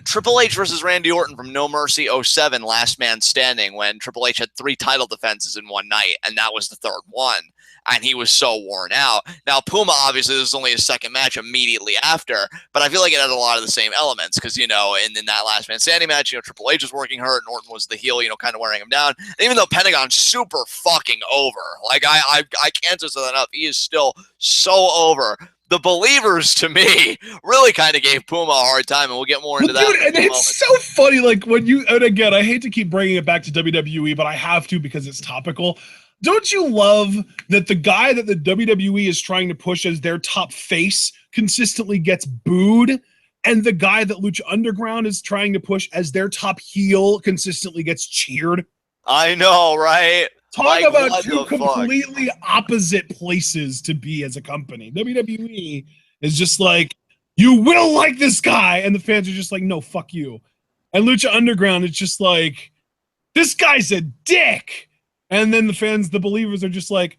Triple H versus Randy Orton from No Mercy 07, Last Man Standing, when Triple H had 3 title defenses in one night, and that was the third one. And he was so worn out. Now, Puma, obviously, this is only his second match immediately after, but I feel like it had a lot of the same elements because, you know, in that Last Man Standing match, you know, Triple H was working hurt and Orton was the heel, you know, kind of wearing him down. And even though Pentagon's super fucking over, like, I can't say that enough, he is still so over. The believers, to me, really kind of gave Puma a hard time, and we'll get more into that. Dude, and it's so funny, like, and again, I hate to keep bringing it back to WWE, but I have to because it's topical. Don't you love that the guy that the WWE is trying to push as their top face consistently gets booed? and the guy that Lucha Underground is trying to push as their top heel consistently gets cheered. I know, right? Talk like, about two completely opposite places to be as a company. WWE is just like, you will like this guy, and the fans are just like, no, fuck you. And Lucha Underground is just like, this guy's a dick. And then the fans, the believers, are just like,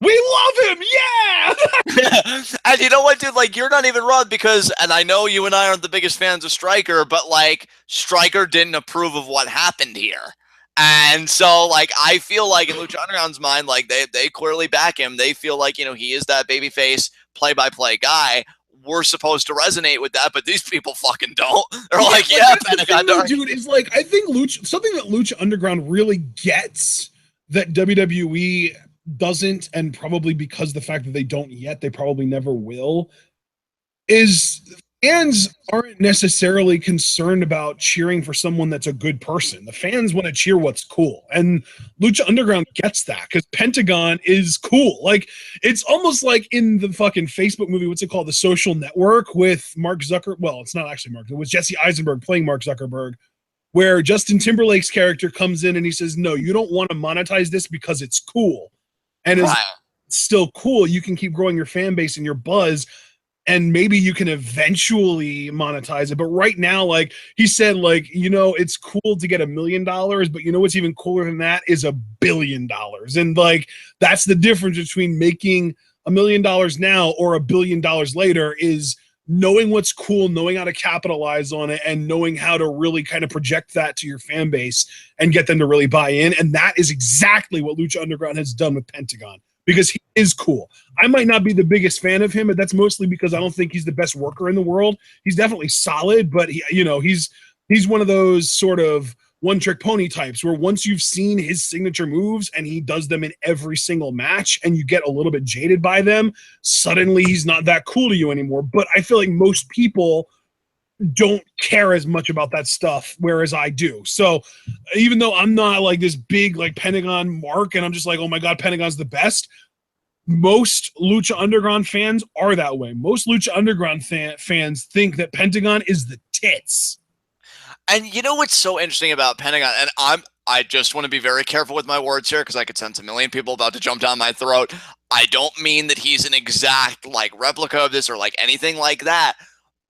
we love him, yeah. And you know what, dude? Like, you're not even wrong because, and I know you and I aren't the biggest fans of Stryker, but like, Stryker didn't approve of what happened here. And so, like, I feel like in Lucha Underground's mind, like, they clearly back him. They feel like, you know, he is that babyface, play-by-play guy. We're supposed to resonate with that, but these people fucking don't. They're like, yeah, Pentagon Dark. Dude, is like, I think something that Lucha Underground really gets that WWE doesn't, and probably because the fact that they don't yet, they probably never will, is fans aren't necessarily concerned about cheering for someone that's a good person. The fans want to cheer what's cool. And Lucha Underground gets that because Pentagon is cool. Like, it's almost like in the fucking Facebook movie, what's it called? The Social Network with Mark Zuckerberg. Well, it's not actually Mark. It was Jesse Eisenberg playing Mark Zuckerberg, where Justin Timberlake's character comes in and he says, no, you don't want to monetize this because it's cool. And it's still cool. You can keep growing your fan base and your buzz, and maybe you can eventually monetize it. But right now, like he said, like, you know, it's cool to get $1 million, but you know what's even cooler than that is $1 billion. And like, that's the difference between making $1 million now or $1 billion later, is knowing what's cool, knowing how to capitalize on it, and knowing how to really kind of project that to your fan base and get them to really buy in. And that is exactly what Lucha Underground has done with Pentagon, because he is cool. I might not be the biggest fan of him, but that's mostly because I don't think he's the best worker in the world. He's definitely solid, but he, you know, he's one of those sort of one-trick pony types where once you've seen his signature moves and he does them in every single match and you get a little bit jaded by them, suddenly he's not that cool to you anymore. But I feel like most people don't care as much about that stuff, whereas I do. So even though I'm not like this big like Pentagon mark and I'm just like, oh my God, Pentagon's the best, most Lucha Underground fans are that way. Most Lucha Underground fans think that Pentagon is the tits. And you know what's so interesting about Pentagon, and I just want to be very careful with my words here because I could sense a million people about to jump down my throat. I don't mean that he's an exact like replica of this or like anything like that.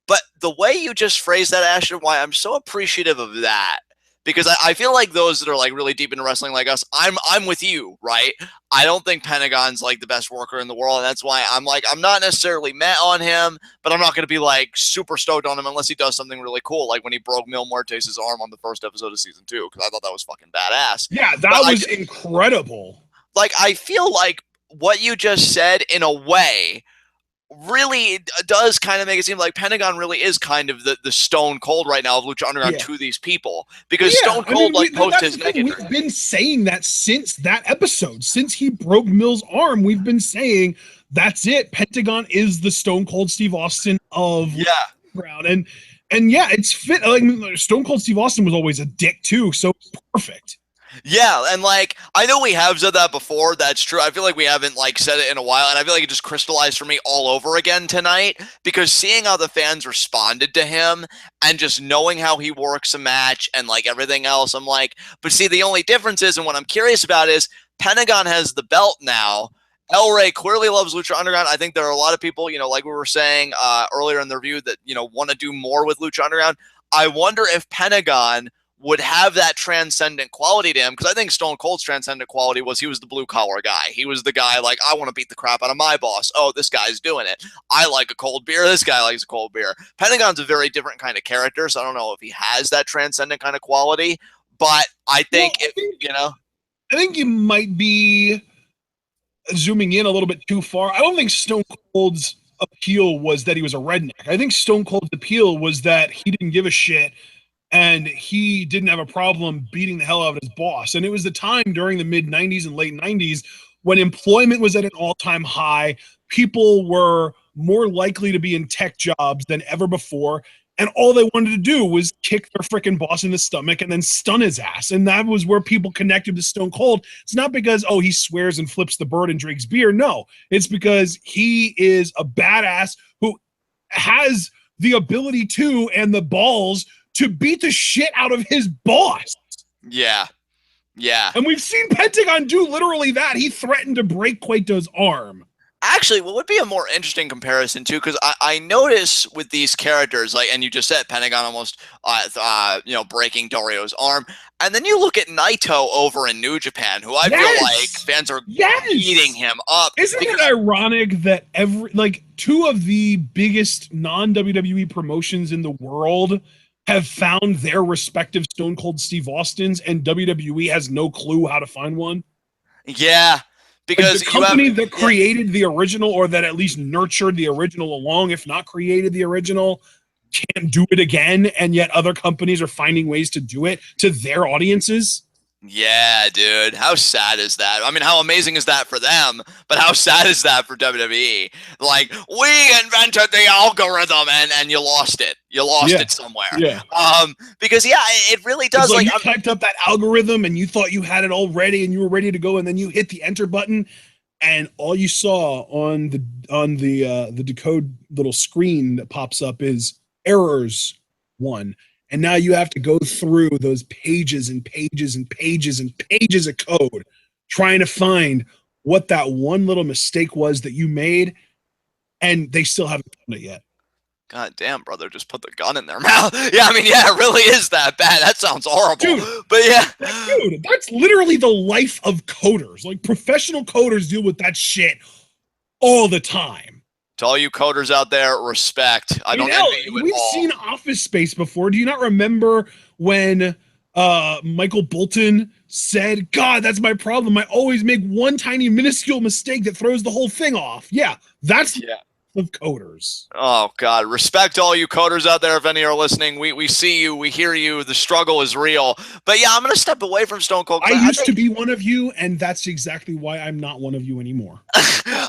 But the way you just phrased that, Ashton, why I'm so appreciative of that, because I feel like those that are like really deep into wrestling like us, I'm with you, right? I don't think Pentagon's like the best worker in the world, and that's why I'm like, I'm not necessarily met on him, but I'm not going to be like super stoked on him unless he does something really cool, like when he broke Mil Muertes' arm on the first episode of season 2, because I thought that was fucking badass. Yeah, that was incredible. Like, I feel like what you just said, in a way, really does kind of make it seem like Pentagon really is kind of the Stone Cold right now of Lucha Underground to these people, because Stone Cold post his neck injury. We've been saying that since that episode, since he broke Mil's arm. We've been saying that's it. Pentagon is the Stone Cold Steve Austin of Underground, and yeah, it's fit. Like Stone Cold Steve Austin was always a dick too, so it's perfect. Yeah, and like, I know we have said that before, that's true. I feel like we haven't like said it in a while, and I feel like it just crystallized for me all over again tonight, because seeing how the fans responded to him and just knowing how he works a match and like everything else, I'm like, but see, the only difference is, and what I'm curious about is, Pentagon has the belt now. El Rey clearly loves Lucha Underground. I think there are a lot of people, you know, like we were saying earlier in the review, that, you know, want to do more with Lucha Underground. I wonder if Pentagon would have that transcendent quality to him, because I think Stone Cold's transcendent quality was he was the blue collar guy. He was the guy like, I want to beat the crap out of my boss. Oh, this guy's doing it. I like a cold beer. This guy likes a cold beer. Pentagon's a very different kind of character, so I don't know if he has that transcendent kind of quality, but I think, I think you might be zooming in a little bit too far. I don't think Stone Cold's appeal was that he was a redneck. I think Stone Cold's appeal was that he didn't give a shit and he didn't have a problem beating the hell out of his boss. And it was the time during the mid-90s and late 90s when employment was at an all-time high. People were more likely to be in tech jobs than ever before, and all they wanted to do was kick their freaking boss in the stomach and then stun his ass. And that was where people connected to Stone Cold. It's not because, oh, he swears and flips the bird and drinks beer. No, it's because he is a badass who has the ability to and the balls to beat the shit out of his boss. Yeah. Yeah. And we've seen Pentagon do literally that. He threatened to break Cueto's arm. Actually, what would be a more interesting comparison too? Because I notice with these characters, like, and you just said Pentagon almost, breaking Dario's arm, and then you look at Naito over in New Japan, who I feel like fans are eating him up. Isn't it ironic that two of the biggest non-WWE promotions in the world have found their respective Stone Cold Steve Austins, and WWE has no clue how to find one? Yeah. Because the company that created the original, or that at least nurtured the original along, if not created the original, can't do it again, and yet other companies are finding ways to do it to their audiences. Yeah, dude. How sad is that? I mean, how amazing is that for them? But how sad is that for WWE? Like, we invented the algorithm and you lost it. You lost it somewhere. Yeah. Because it really does. Like you typed up that algorithm and you thought you had it all ready and you were ready to go, and then you hit the enter button, and all you saw on the decode little screen that pops up is errors 1. And now you have to go through those pages and pages and pages and pages of code trying to find what that one little mistake was that you made, and they still haven't done it yet. God damn, brother, just put the gun in their mouth. Yeah, I mean, yeah, it really is that bad. That sounds horrible. Dude, but yeah. Dude, that's literally the life of coders. Like, professional coders deal with that shit all the time. To all you coders out there, respect. I don't envy you at all. We've seen Office Space before. Do you not remember when Michael Bolton said, God, that's my problem. I always make one tiny minuscule mistake that throws the whole thing off. Yeah, that's of coders. Oh, God. Respect all you coders out there. If any are listening, we see you. We hear you. The struggle is real. But yeah, I'm going to step away from Stone Cold. I used to be one of you, and that's exactly why I'm not one of you anymore.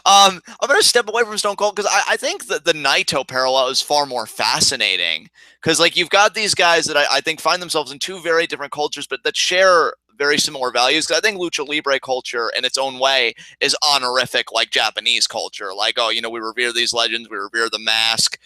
I'm going to step away from Stone Cold because I think that the Naito parallel is far more fascinating. Because, like, you've got these guys that I think find themselves in two very different cultures, but that share very similar values. Because I think Lucha Libre culture in its own way is honorific like Japanese culture. Like, oh, we revere these legends, we revere the mask,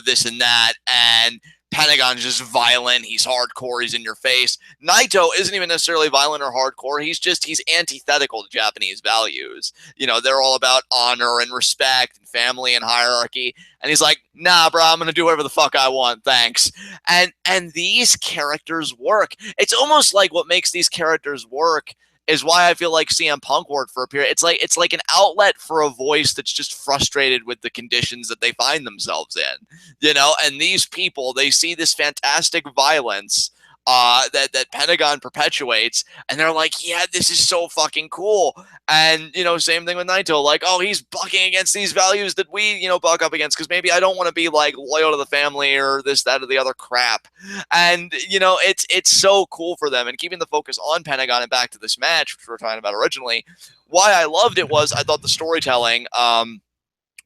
this and that. And Pentagon's just violent. He's hardcore. He's in your face. Naito isn't even necessarily violent or hardcore. He's antithetical to Japanese values. They're all about honor and respect and family and hierarchy. And he's like, nah, bro, I'm going to do whatever the fuck I want. Thanks. And these characters work. It's almost like what makes these characters work is why I feel like CM Punk worked for a period. It's like an outlet for a voice that's just frustrated with the conditions that they find themselves in, and these people, they see this fantastic violence that Pentagon perpetuates, and they're like, yeah, this is so fucking cool. And, same thing with Naito, like, oh, he's bucking against these values that we, buck up against, because maybe I don't want to be, like, loyal to the family or this, that, or the other crap. And, it's so cool for them. And keeping the focus on Pentagon and back to this match, which we were talking about originally, why I loved it was I thought the storytelling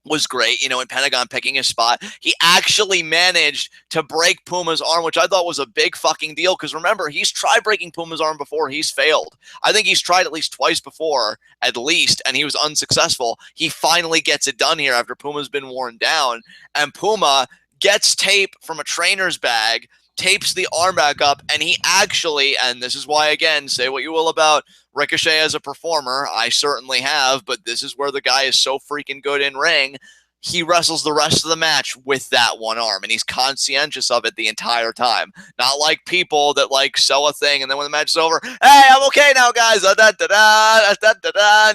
was great, and Pentagon picking his spot. He actually managed to break Puma's arm, which I thought was a big fucking deal, because remember, he's tried breaking Puma's arm before. He's failed. I think he's tried at least twice before, at least, and he was unsuccessful. He finally gets it done here after Puma's been worn down, and Puma gets tape from a trainer's bag, tapes the arm back up, and he actually, and this is why, again, say what you will about Ricochet as a performer, I certainly have, but this is where the guy is so freaking good in ring. He wrestles the rest of the match with that one arm, and he's conscientious of it the entire time. Not like people that like sell a thing, and then when the match is over, hey, I'm okay now, guys.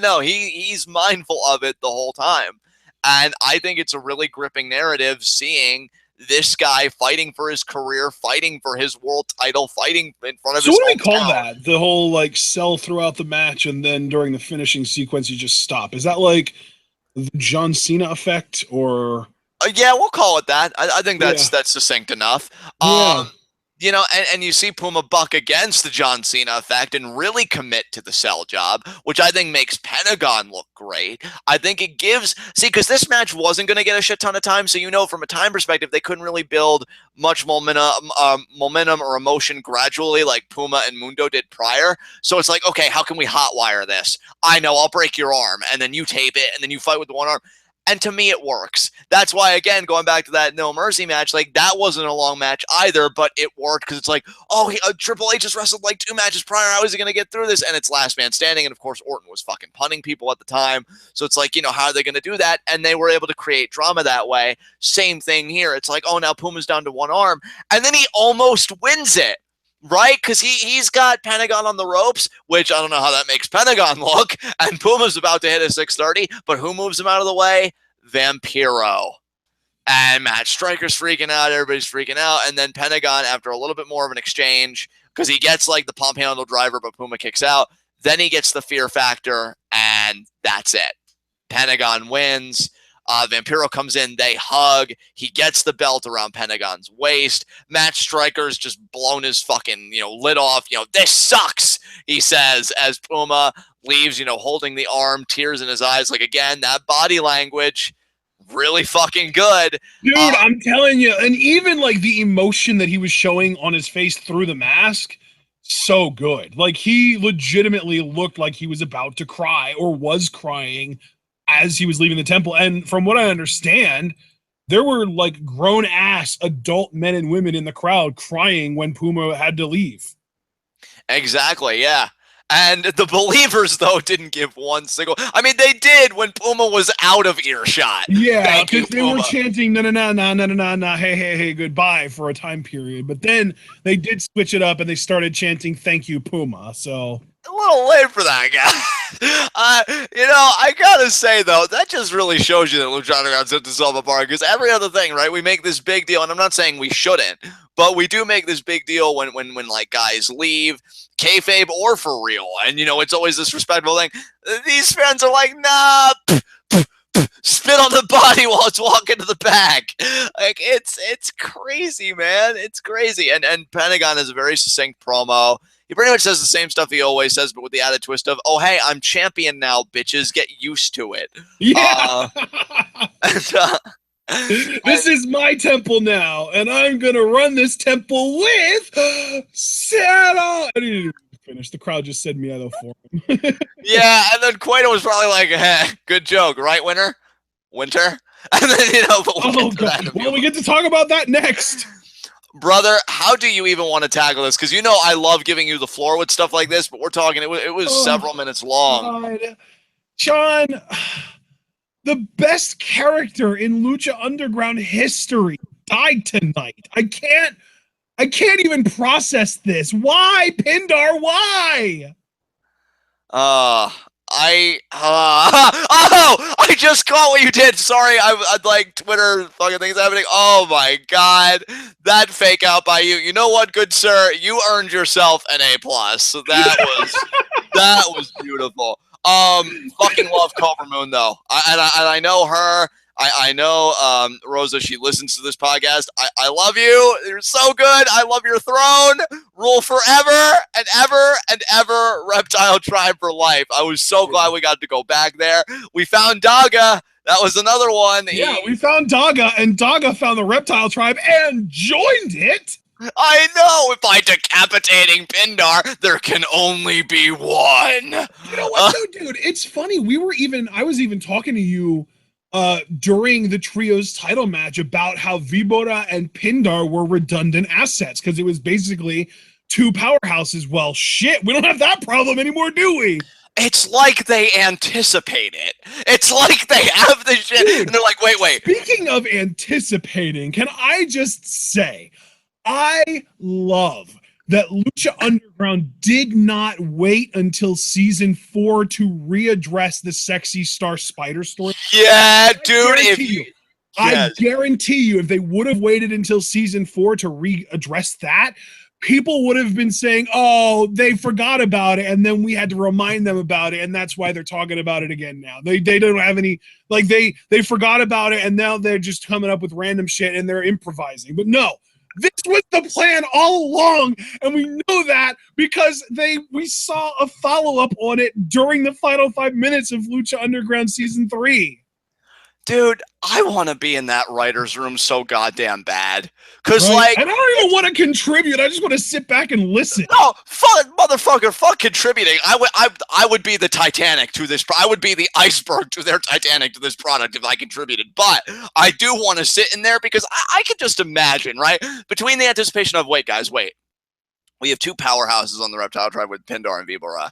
No, he's mindful of it the whole time. And I think it's a really gripping narrative seeing this guy fighting for his career, fighting for his world title, fighting in front of his hometown. So what do we call that? The whole, like, sell throughout the match, and then during the finishing sequence, you just stop. Is that like the John Cena effect, or? Yeah, we'll call it that. I think that's succinct enough. And you see Puma buck against the John Cena effect and really commit to the sell job, which I think makes Pentagon look great. I think it gives, because this match wasn't going to get a shit ton of time, so from a time perspective, they couldn't really build much momentum or emotion gradually like Puma and Mundo did prior. So it's like, okay, how can we hotwire this? I know, I'll break your arm, and then you tape it, and then you fight with the one arm. And to me, it works. That's why, again, going back to that No Mercy match, like, that wasn't a long match either, but it worked because it's like, oh, Triple H just wrestled like 2 matches prior. How is he going to get through this? And it's last man standing. And of course, Orton was fucking punning people at the time. So it's like, how are they going to do that? And they were able to create drama that way. Same thing here. It's like, oh, now Puma's down to 1 arm. And then he almost wins it. Right? Because he's got Pentagon on the ropes, which I don't know how that makes Pentagon look. And Puma's about to hit a 630, but who moves him out of the way? Vampiro. And Matt Striker's freaking out. Everybody's freaking out. And then Pentagon, after a little bit more of an exchange, because he gets like the pump handle driver, but Puma kicks out. Then he gets the fear factor, and that's it. Pentagon wins. Vampiro comes in, they hug, he gets the belt around Pentagon's waist. Matt Striker's just blown his fucking, lid off. This sucks, he says, as Puma leaves, holding the arm, tears in his eyes. Like, again, that body language, really fucking good. Dude, I'm telling you, and even like the emotion that he was showing on his face through the mask, so good. Like, he legitimately looked like he was about to cry or was crying as he was leaving the temple. And from what I understand, there were like grown-ass adult men and women in the crowd crying when Puma had to leave. Exactly, yeah. And the believers, though, didn't give one single... I mean, they did when Puma was out of earshot. Yeah, because they were chanting, na na na na na na na, hey, hey, hey, goodbye for a time period. But then they did switch it up and they started chanting, thank you, Puma. So... a little late for that guy. I gotta say, though, that just really shows you that Lucha Underground set this all apart, because every other thing, right, we make this big deal, and I'm not saying we shouldn't, but we do make this big deal when like, guys leave, kayfabe or for real, and, it's always this respectable thing. These fans are like, nah, spit on the body while it's walking to the back. Like, it's crazy, man. It's crazy. And Pentagon has a very succinct promo. He pretty much says the same stuff he always says, but with the added twist of, oh, hey, I'm champion now, bitches. Get used to it. Yeah. This is my temple now, and I'm going to run this temple with Saddle. I didn't even finish. The crowd just said meow for him. Yeah, and then Cueto was probably like, hey, good joke, right, Winter? And then, oh, God. Well, we get to talk about that next. Brother, how do you even want to tackle this? Because I love giving you the floor with stuff like this, but we're talking, it was several minutes long. God. Sean, the best character in Lucha Underground history died tonight. I can't even process this. Why, Pindar? Why? I just caught what you did. Sorry, I'd like Twitter fucking things happening. Oh my God, that fake out by you. You know what, good sir? You earned yourself an A+. So that was beautiful. Fucking love Cobra Moon though. I know her. I know Rosa, she listens to this podcast. I love you. You're so good. I love your throne. Rule forever and ever and ever. Reptile Tribe for life. I was so glad we got to go back there. We found Daga. That was another one. Yeah, we found Daga, and Daga found the Reptile Tribe and joined it. I know. By decapitating Pindar, there can only be one. You know what, dude? It's funny. I was even talking to you during the trios title match about how Vibora and Pindar were redundant assets, because it was basically 2 powerhouses. Well, shit, we don't have that problem anymore, do we? It's like they anticipate it. It's like they have the shit, dude, and they're like, wait. Speaking of anticipating, can I just say, I love that Lucha Underground did not wait until season 4 to readdress the Sexy Star Spider story. Yeah, dude. I guarantee you, if they would have waited until season 4 to readdress that, people would have been saying, oh, they forgot about it, and then we had to remind them about it, and that's why they're talking about it again now. They don't have any, like, they forgot about it, and now they're just coming up with random shit, and they're improvising. But no. This was the plan all along, and we know that because we saw a follow-up on it during the final 5 minutes of Lucha Underground Season 3. Dude, I want to be in that writer's room so goddamn bad. Because, right? like, And I don't even want to contribute. I just want to sit back and listen. no, fuck, motherfucker, fuck contributing. I would be the Titanic to this. I would be the iceberg to their Titanic to this product if I contributed. But I do want to sit in there because I can just imagine, right? Between the anticipation of, wait, guys, wait. We have two powerhouses on the Reptile Tribe with Pindar and Vibora.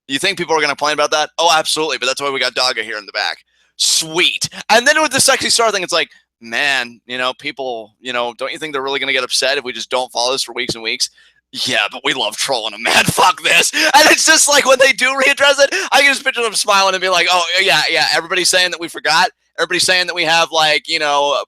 You think people are going to complain about that? Oh, absolutely. But that's why we got Daga here in the back. Sweet. And then with the Sexy Star thing, it's like, man, people, don't you think they're really going to get upset if we just don't follow this for weeks and weeks? Yeah, but we love trolling them, man. Fuck this. And it's just like when they do readdress it, I can just picture them smiling and be like, oh, yeah, everybody's saying that we forgot. Everybody's saying that we have, like,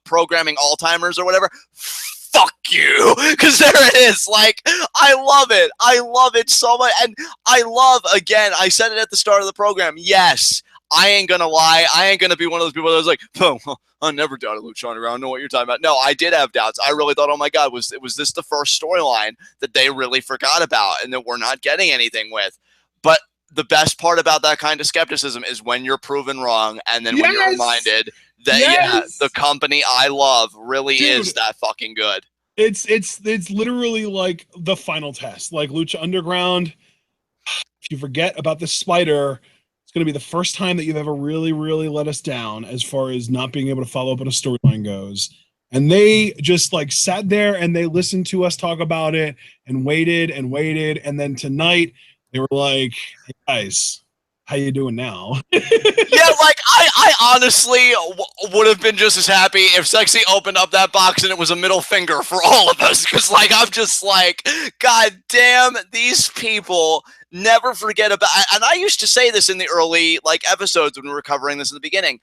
programming Alzheimer's or whatever. Fuck you, because there it is. Like, I love it so much. And I love, again, I said it at the start of the program, yes, I ain't gonna lie, I ain't gonna be one of those people that was like, oh, I never doubted Lucha Underground, I know what you're talking about. No, I did have doubts. I really thought, oh my god, was this the first storyline that they really forgot about and that we're not getting anything with? But the best part about that kind of skepticism is when you're proven wrong, and then when you're reminded that yeah, the company I love really is that fucking good. It's literally like the final test. Like Lucha Underground, if you forget about the spider, it's going to be the first time that you've ever really, really let us down as far as not being able to follow up on a storyline goes. And they just like sat there and they listened to us talk about it and waited and waited. And then tonight they were like, hey guys, how you doing now? Yeah, like I honestly would have been just as happy if Sexy opened up that box and it was a middle finger for all of us. Because like I'm just like, god damn, these people never forget about. And I used to say this in the early like episodes when we were covering this in the beginning.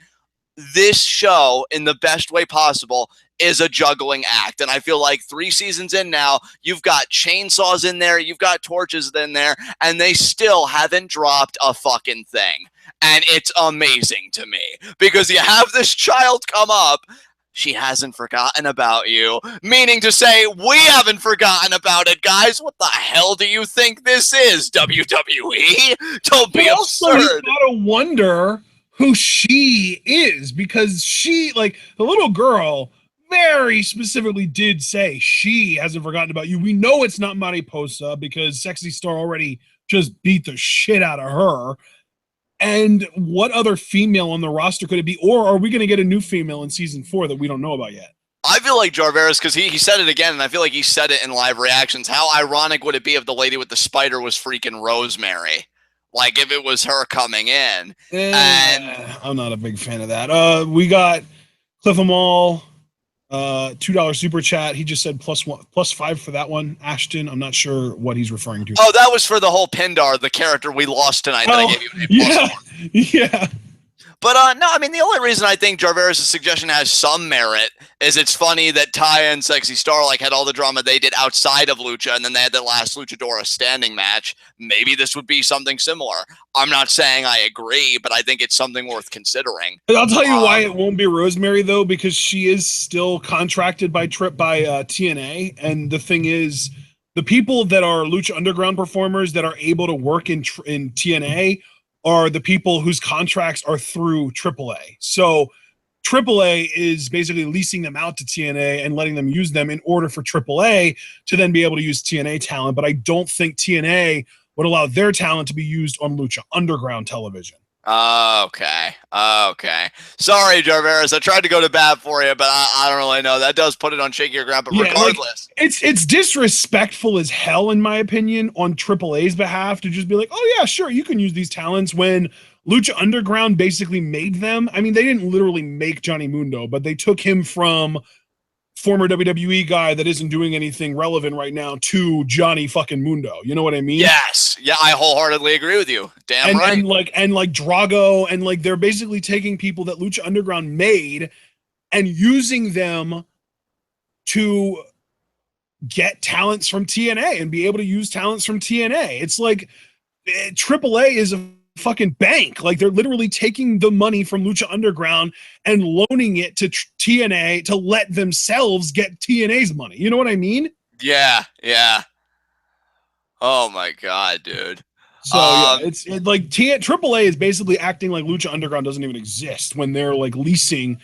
This show, in the best way possible, is a juggling act. And I feel like 3 seasons in now, you've got chainsaws in there, you've got torches in there, and they still haven't dropped a fucking thing. And it's amazing to me because you have this child come up. She hasn't forgotten about you, meaning to say we haven't forgotten about it, guys. What the hell do you think this is, WWE? Don't be absurd. You gotta wonder who she is, because she, like, the little girl very specifically did say she hasn't forgotten about you. We know it's not Mariposa because Sexy Star already just beat the shit out of her. And what other female on the roster could it be? Or are we going to get a new female in season 4 that we don't know about yet? I feel like Jarveris, because he said it again, and I feel like he said it in live reactions. How ironic would it be if the lady with the spider was freaking Rosemary? Like, if it was her coming in. And I'm not a big fan of that. We got Cliff Amal, $2 super chat. He just said +5 for that one. Ashton, I'm not sure what he's referring to. Oh, that was for the whole Pindar, the character we lost tonight. That I gave you yeah. But no, I mean, the only reason I think Jarveris' suggestion has some merit is it's funny that Taya and Sexy Star like had all the drama they did outside of Lucha, and then they had the last Luchadora standing match. Maybe this would be something similar. I'm not saying I agree, but I think it's something worth considering. I'll tell you why it won't be Rosemary, though, because she is still contracted by TNA, and the thing is, the people that are Lucha Underground performers that are able to work in TNA are the people whose contracts are through AAA. So AAA is basically leasing them out to TNA and letting them use them in order for AAA to then be able to use TNA talent. But I don't think TNA would allow their talent to be used on Lucha Underground television. Okay. Sorry, Jarveris. I tried to go to bat for you, but I don't really know. That does put it on shakier ground. But regardless, like, it's disrespectful as hell, in my opinion, on AAA's behalf to just be like, oh yeah, sure, you can use these talents when Lucha Underground basically made them. I mean, they didn't literally make Johnny Mundo, but they took him from former WWE guy that isn't doing anything relevant right now to Johnny fucking Mundo. You know what I mean? Yes. Yeah, I wholeheartedly agree with you. Damn right. And like Drago, and like they're basically taking people that Lucha Underground made and using them to get talents from TNA and be able to use talents from TNA. It's like AAA is a fucking bank. Like, they're literally taking the money from Lucha Underground and loaning it to TNA to let themselves get TNA's money. You know what I mean? Yeah. Oh my god, dude. So yeah, it's like AAA is basically acting like Lucha Underground doesn't even exist when they're like leasing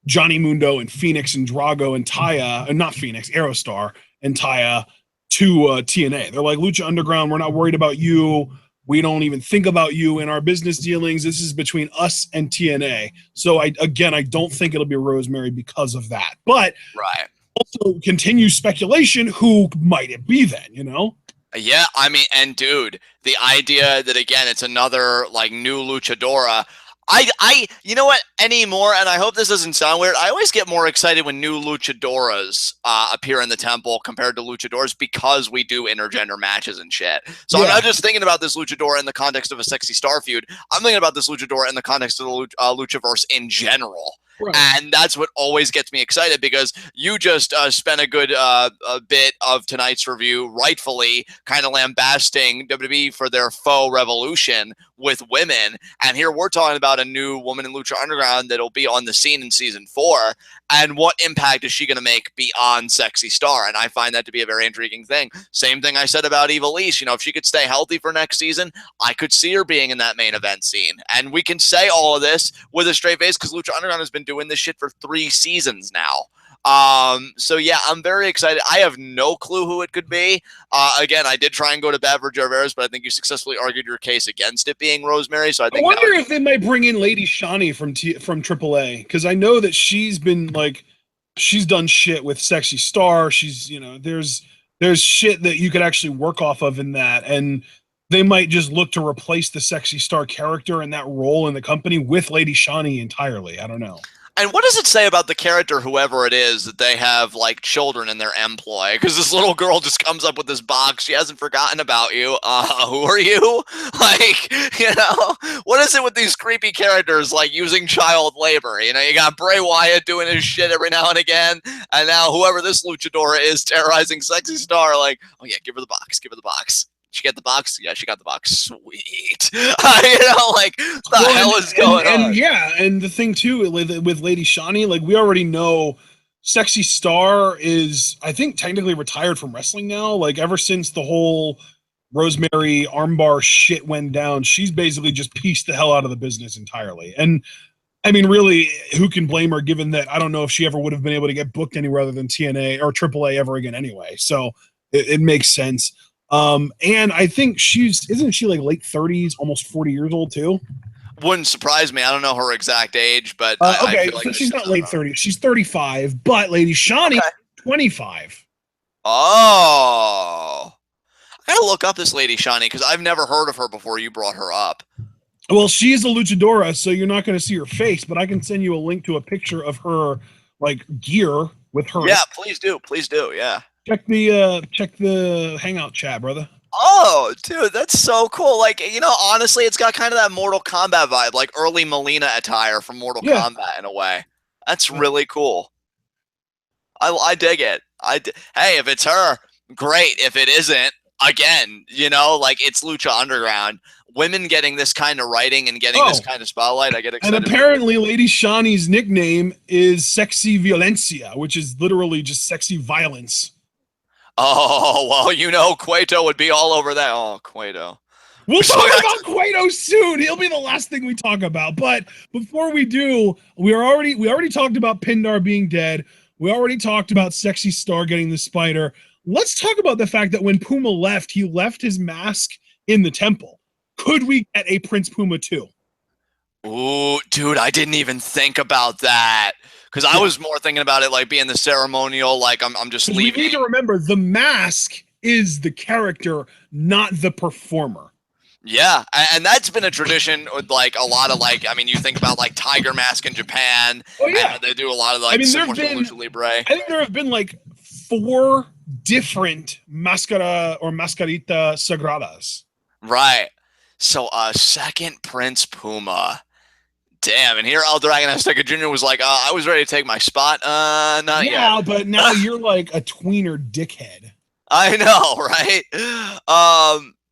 Johnny Mundo and Phoenix and Drago and Taya, and not Phoenix, Aerostar and Taya to TNA. They're like, Lucha Underground, we're not worried about you. We don't even think about you in our business dealings. This is between us and TNA. So I don't think it'll be Rosemary because of that. But right. Also continue speculation. Who might it be then? You know? Yeah, I mean, and dude, the idea that again it's another like new luchadora. You know what? Anymore, and I hope this doesn't sound weird. I always get more excited when new luchadoras appear in the temple compared to luchadors because we do intergender matches and shit. So I'm not just thinking about this luchadora in the context of a sexy star feud. I'm thinking about this luchadora in the context of the luchaverse in general. Right. And that's what always gets me excited because you just spent a good a bit of tonight's review rightfully kind of lambasting WWE for their faux revolution with women. And here we're talking about a new woman in Lucha Underground that'll be on the scene in season 4. And what impact is she going to make beyond Sexy Star? And I find that to be a very intriguing thing. Same thing I said about Ivelisse. You know, if she could stay healthy for next season, I could see her being in that main event scene. And we can say all of this with a straight face because Lucha Underground has been doing this shit for 3 seasons now. So yeah, I'm very excited. I have no clue who it could be. Again, I did try and go to Beverly Jarveras, but I think you successfully argued your case against it being Rosemary. So I wonder if they might bring in Lady Shani from AAA because I know that she's been like she's done shit with Sexy Star. She's there's shit that you could actually work off of in that, and they might just look to replace the Sexy Star character in that role in the company with Lady Shani entirely. I don't know. And what does it say about the character, whoever it is, that they have, like, children in their employ? Because this little girl just comes up with this box. She hasn't forgotten about you. Who are you? Like, what is it with these creepy characters, like, using child labor? You got Bray Wyatt doing his shit every now and again, and now whoever this luchadora is terrorizing Sexy Star, like, oh, yeah, give her the box, give her the box. She get the box? Yeah, she got the box. Sweet. Like, the hell is going on? And yeah, and the thing too with Lady Shani, like we already know Sexy Star is, I think, technically retired from wrestling now. Like ever since the whole Rosemary armbar shit went down, she's basically just pieced the hell out of the business entirely. And I mean, really, who can blame her given that I don't know if she ever would have been able to get booked anywhere other than TNA or AAA ever again anyway. So it makes sense. And I think isn't she like late 30s, almost 40 years old too? Wouldn't surprise me. I don't know her exact age, but okay, I feel like so she's not late 30s. She's 35, but Lady Shani, 25. Oh, I gotta look up this Lady Shani because I've never heard of her before you brought her up. Well, she is a luchadora, so you're not going to see her face, but I can send you a link to a picture of her like gear with her. Yeah, please do. Yeah. Check the Hangout chat, brother. Oh, dude, that's so cool. Like, honestly, it's got kind of that Mortal Kombat vibe, like early Melina attire from Mortal Kombat in a way. That's really cool. I dig it. Hey, if it's her, great. If it isn't, again, like it's Lucha Underground. Women getting this kind of writing and getting this kind of spotlight, I get excited. And apparently Lady Shani's nickname is Sexy Violencia, which is literally just sexy violence. Oh, well, Cueto would be all over that. Oh, Cueto. We'll talk about Cueto soon. He'll be the last thing we talk about. But before we do, we already talked about Pindar being dead. We already talked about Sexy Star getting the spider. Let's talk about the fact that when Puma left, he left his mask in the temple. Could we get a Prince Puma 2? Ooh, dude, I didn't even think about that. Because I was more thinking about it like being the ceremonial, like I'm just leaving. We need to remember the mask is the character, not the performer. Yeah, and that's been a tradition with like a lot of you think about like Tiger Mask in Japan. Oh yeah, they do a lot of similar to Lucha Libre. I think there have been like 4 different mascara or mascarita sagradas. Right. So second Prince Puma. Damn, and here El Dragon Azteca Jr. was like, I was ready to take my spot. Not yet. Yeah, but now you're like a tweener dickhead. I know, right?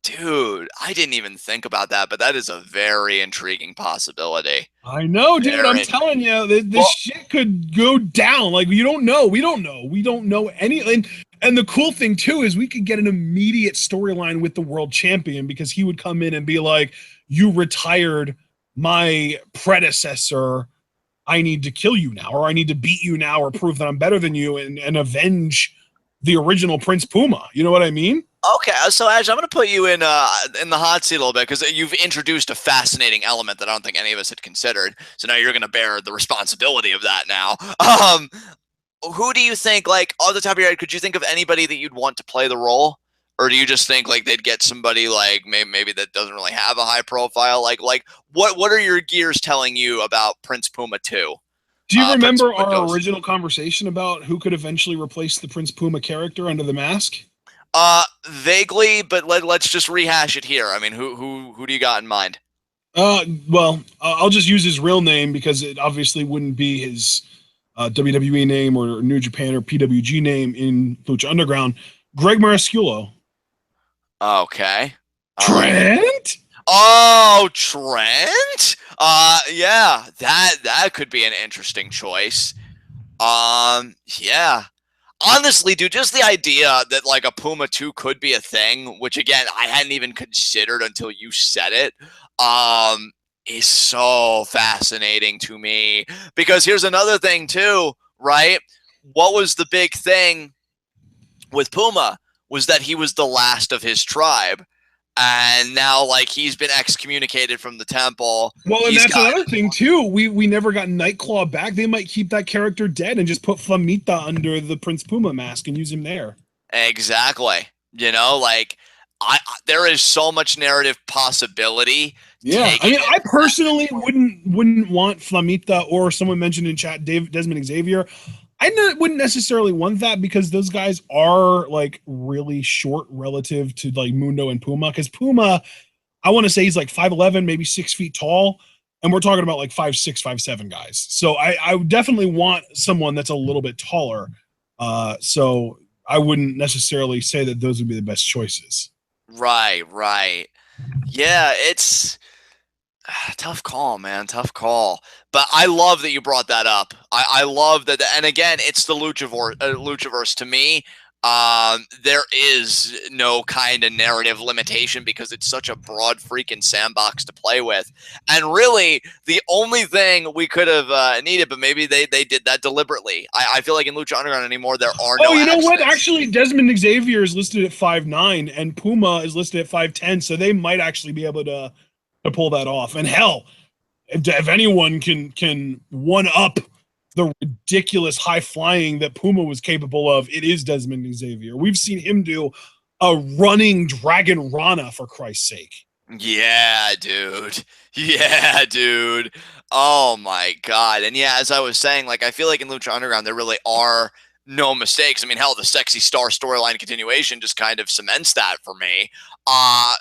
Dude, I didn't even think about that, but that is a very intriguing possibility. I know, dude. I'm telling you, this shit could go down. Like, you don't know. We don't know any. And the cool thing too is we could get an immediate storyline with the world champion because he would come in and be like, "You retired my predecessor. I need to kill you now, or I need to beat you now, or prove that I'm better than you, and avenge the original Prince Puma." You know what I mean? Okay, so Ash, I'm going to put you in the hot seat a little bit because you've introduced a fascinating element that I don't think any of us had considered. So now you're going to bear the responsibility of that now. Who do you think, like, off the top of your head, could you think of anybody that you'd want to play the role? Or do you just think, like, they'd get somebody, like, maybe that doesn't really have a high profile? Like what are your gears telling you about Prince Puma 2? Do you Prince remember Puma our Ghost? original conversation about who could eventually replace the Prince Puma character under the mask? Vaguely, but let's just rehash it here. I mean, who do you got in mind? Well, I'll just use his real name because it obviously wouldn't be his WWE name or New Japan or PWG name in Lucha Underground. Greg Marasculo. Okay. All right. Trent? Oh, Trent? Yeah, that could be an interesting choice. Yeah. Honestly, dude, just the idea that like a Puma 2 could be a thing, which again I hadn't even considered until you said it, is so fascinating to me. Because here's another thing too, right? What was the big thing with Puma was that he was the last of his tribe. And now, like, he's been excommunicated from the temple. Well, and that's another thing too. We never got Nightclaw back. They might keep that character dead and just put Flamita under the Prince Puma mask and use him there. Exactly. You know, like there is so much narrative possibility. Yeah, I mean, I personally wouldn't want Flamita or someone mentioned in chat Desmond Xavier. Wouldn't necessarily want that because those guys are like really short relative to like Mundo and Puma. Because Puma, I want to say he's like 5'11", maybe 6 feet tall, and we're talking about like 5'6", 5'7" guys. So I definitely want someone that's a little bit taller. So I wouldn't necessarily say that those would be the best choices. Right. Yeah, it's tough call, man. Tough call. But I love that you brought that up. I love that. And again, it's the Luchaverse to me. There is no kind of narrative limitation because it's such a broad freaking sandbox to play with. And really, the only thing we could have needed, but maybe they did that deliberately. I feel like in Lucha Underground anymore, there are no. Oh, you know what? Actually, Desmond Xavier is listed at 5'9", and Puma is listed at 5'10", so they might actually be able to pull that off. And hell, if anyone can one up the ridiculous high flying that Puma was capable of, it is Desmond Xavier. We've seen him do a running Dragon Rana, for Christ's sake. Yeah, dude. Oh my god. And yeah, as I was saying, like I feel like in Lucha Underground there really are no mistakes. I mean, hell, the Sexy Star storyline continuation just kind of cements that for me.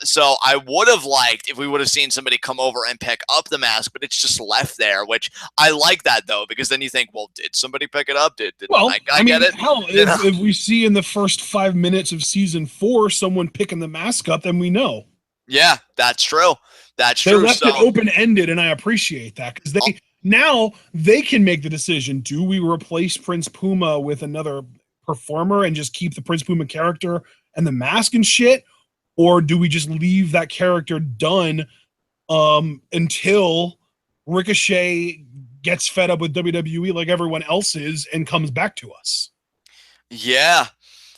So I would have liked if we would have seen somebody come over and pick up the mask, but it's just left there, which I like that though, because then you think, well, did somebody pick it up? Did I get it? Hell, if we see in the first 5 minutes of season 4 someone picking the mask up, then we know. Yeah, that's true. That's true. They left it open-ended, and I appreciate that because now they can make the decision. Do we replace Prince Puma with another performer and just keep the Prince Puma character and the mask and shit? Or do we just leave that character done until Ricochet gets fed up with WWE like everyone else is and comes back to us? Yeah.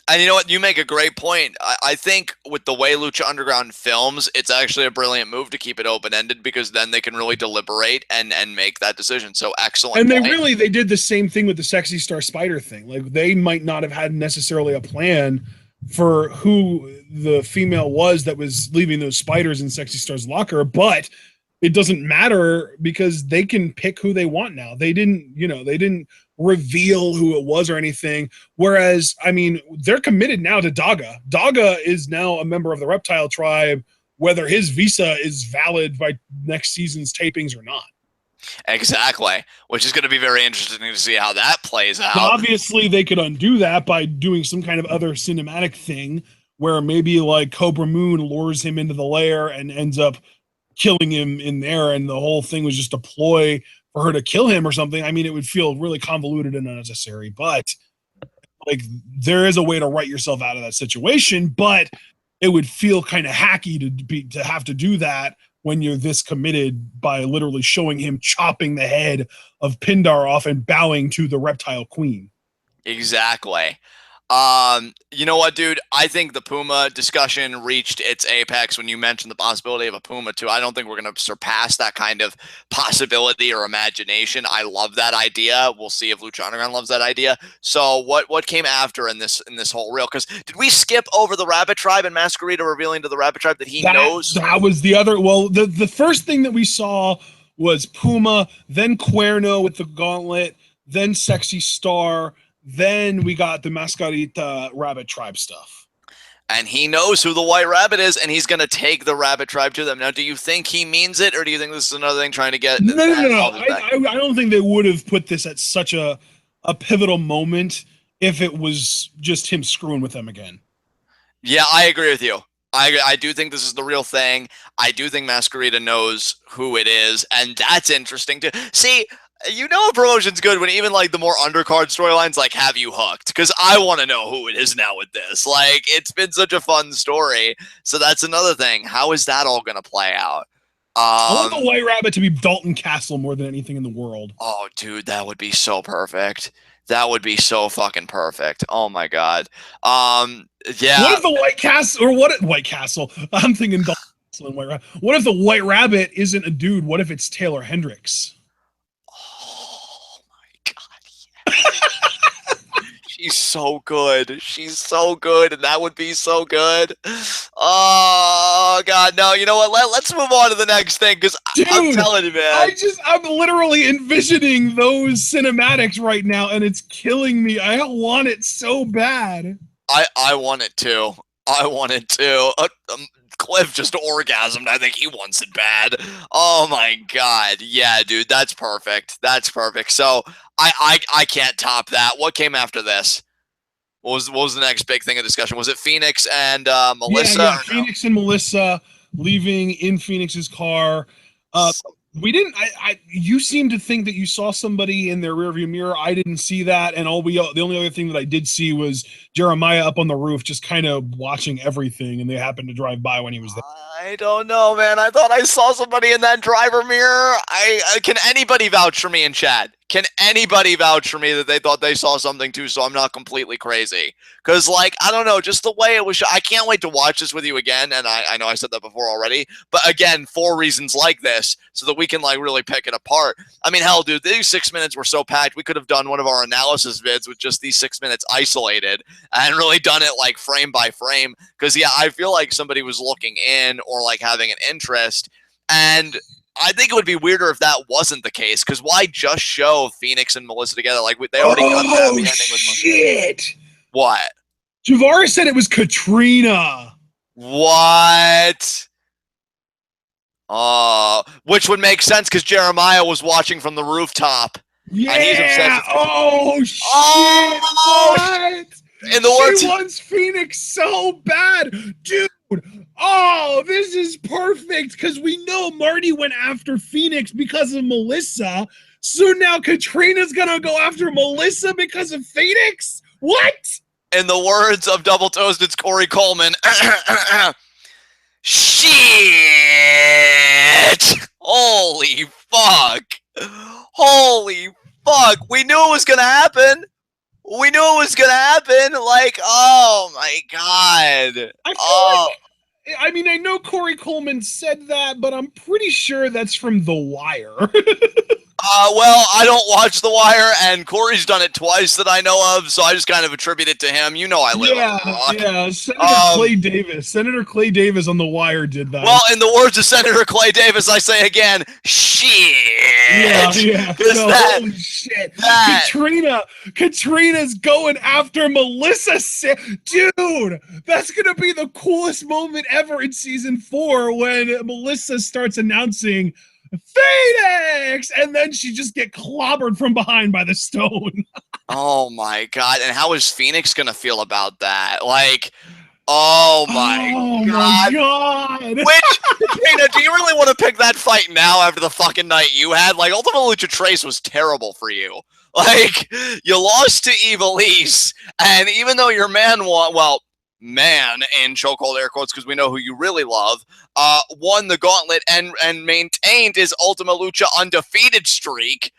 And you know what? You make a great point. I think with the way Lucha Underground films, it's actually a brilliant move to keep it open-ended because then they can really deliberate and make that decision. So excellent. And they did the same thing with the Sexy Star Spider thing. Like they might not have had necessarily a plan for who the female was that was leaving those spiders in Sexy Star's locker, but it doesn't matter because they can pick who they want now. They didn't reveal who it was or anything. Whereas, I mean, they're committed now to Daga. Daga is now a member of the Reptile Tribe, whether his visa is valid by next season's tapings or not. Exactly, which is going to be very interesting to see how that plays out. But obviously, they could undo that by doing some kind of other cinematic thing where maybe like Cobra Moon lures him into the lair and ends up killing him in there, and the whole thing was just a ploy for her to kill him or something. I mean, it would feel really convoluted and unnecessary, but like there is a way to write yourself out of that situation, but it would feel kind of hacky to have to do that when you're this committed by literally showing him chopping the head of Pindar off and bowing to the reptile queen. Exactly. You know what, dude? I think the Puma discussion reached its apex when you mentioned the possibility of a Puma too. I don't think we're going to surpass that kind of possibility or imagination. I love that idea. We'll see if Lucha Underground loves that idea. So what came after in this whole reel? Because did we skip over the Rabbit Tribe and Masquerita revealing to the Rabbit Tribe that he knows? That was the other. Well, the first thing that we saw was Puma, then Cuerno with the gauntlet, then Sexy Star. Then we got the Masquerita Rabbit Tribe stuff. And he knows who the White Rabbit is, and he's going to take the Rabbit Tribe to them. Now, do you think he means it, or do you think this is another thing trying to get... No. I don't think they would have put this at such a pivotal moment if it was just him screwing with them again. Yeah, I agree with you. I do think this is the real thing. I do think Masquerita knows who it is, and that's interesting too. See... You know a promotion's good when even like the more undercard storylines like have you hooked, because I want to know who it is now with this. Like, it's been such a fun story. So that's another thing. How is that all going to play out? I want the White Rabbit to be Dalton Castle more than anything in the world. Oh, dude, that would be so perfect. That would be so fucking perfect. Oh my god. Yeah. What if the White Castle, or White Castle? I'm thinking Dalton Castle and White Rabbit. What if the White Rabbit isn't a dude? What if it's Taylor Hendricks? She's so good. She's so good, and that would be so good. Oh god, no! You know what? Let's move on to the next thing, because I'm telling you, man. I'm literally envisioning those cinematics right now, and it's killing me. I want it so bad. I want it too. I want it too. Cliff just orgasmed. I think he wants it bad. Oh my god. Yeah, dude, that's perfect. That's perfect. So I can't top that. What came after this? What was the next big thing of discussion? Was it Phoenix and Melissa? Yeah, Phoenix and Melissa leaving in Phoenix's car. We didn't. You seem to think that you saw somebody in their rearview mirror. I didn't see that, and the only other thing that I did see was Jeremiah up on the roof, just kind of watching everything, and they happened to drive by when he was there. I don't know, man. I thought I saw somebody in that driver mirror. Can anybody vouch for me in chat? Can anybody vouch for me that they thought they saw something too, so I'm not completely crazy? Because, like, I don't know, just the way it was I can't wait to watch this with you again, and I know I said that before already, but again, for reasons like this, so that we can, like, really pick it apart. I mean, hell, dude, these 6 minutes were so packed, we could have done one of our analysis vids with just these 6 minutes isolated, and really done it, like, frame by frame, because, yeah, I feel like somebody was looking in, or, like, having an interest, and... I think it would be weirder if that wasn't the case, because why just show Phoenix and Melissa together? Like, they already got the happy ending with Melissa. Shit! What? Javara said it was Katrina. What? Which would make sense, because Jeremiah was watching from the rooftop. Yeah! And he's obsessed with oh, shit! What? In the words, she wants Phoenix so bad, dude. Oh, this is perfect, because we know Marty went after Phoenix because of Melissa. So now Katrina's gonna go after Melissa because of Phoenix? What? In the words of Double Toasted's Corey Coleman, shit! Holy fuck! Holy fuck! We knew it was gonna happen. We knew it was gonna happen. Like, oh my god. I mean, I know Corey Coleman said that, but I'm pretty sure that's from The Wire. Well, I don't watch The Wire, and Corey's done it twice that I know of, so I just kind of attribute it to him. You know I live on the rock. Yeah, Senator Clay Davis on The Wire did that. Well, in the words of Senator Clay Davis, I say again, shit. Yeah. No, holy shit. Katrina's going after Melissa. Dude, that's going to be the coolest moment ever in season 4 when Melissa starts announcing Phoenix, and then she just get clobbered from behind by the stone. Oh my god! And how is Phoenix gonna feel about that? Like, oh my god! Which, Katrina, do you really want to pick that fight now after the fucking night you had? Like, Ultima Lucha Trace was terrible for you. Like, you lost to Evilise, And even though your man won, well, man in chokehold air quotes because we know who you really love, won the gauntlet and maintained his Ultima Lucha undefeated streak.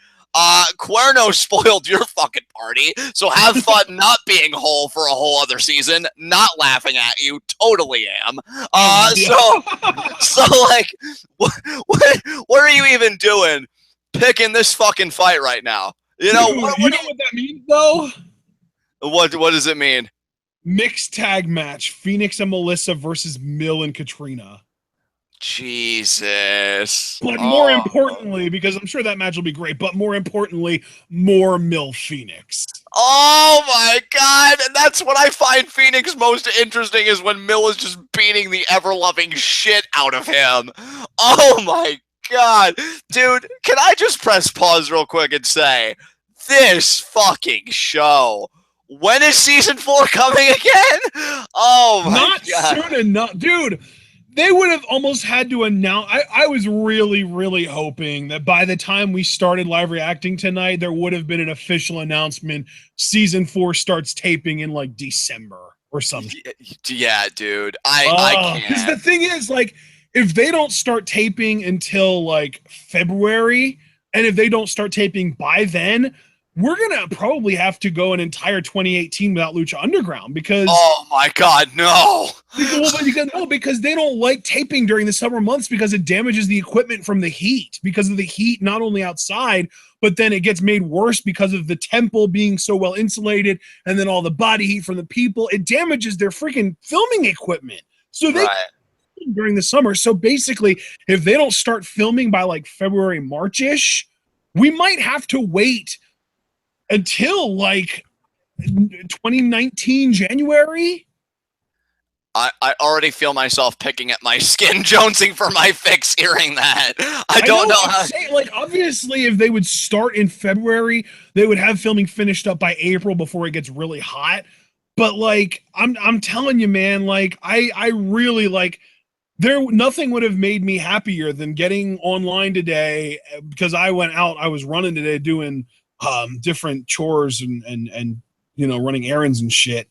Cuerno spoiled your fucking party, so have fun not being whole for a whole other season. Not laughing at you, totally am. So like, what are you even doing, picking this fucking fight right now? You know, Dude, you know what that means though? What does it mean? Mixed tag match: Phoenix and Melissa versus Mill and Katrina. Jesus. But more importantly, because I'm sure that match will be great, but more importantly, more Mill Phoenix. Oh my God. And that's what I find Phoenix most interesting is when Mill is just beating the ever-loving shit out of him. Oh my God. Dude, can I just press pause real quick and say, this fucking show. When is season 4 coming again? Oh my God. Not soon enough. Dude, they would have almost had to announce. I was really, really hoping that by the time we started live reacting tonight, there would have been an official announcement. Season 4 starts taping in like December or something. Yeah, dude. I can't. Because the thing is, like, if they don't start taping until like February, and if they don't start taping by then, we're gonna probably have to go an entire 2018 without Lucha Underground because oh my God, no. Because they don't like taping during the summer months because it damages the equipment from the heat because of the heat not only outside, but then it gets made worse because of the temple being so well insulated and then all the body heat from the people. It damages their freaking filming equipment. So they during the summer. So basically, if they don't start filming by like February, March-ish, we might have to wait until like 2019 January. I already feel myself picking at my skin, jonesing for my fix hearing that. I don't know how. Like, obviously, if they would start in February, they would have filming finished up by April before it gets really hot. But like, I'm telling you, man, like I really like nothing would have made me happier than getting online today because I went out, I was running today doing different chores and you know, running errands and shit.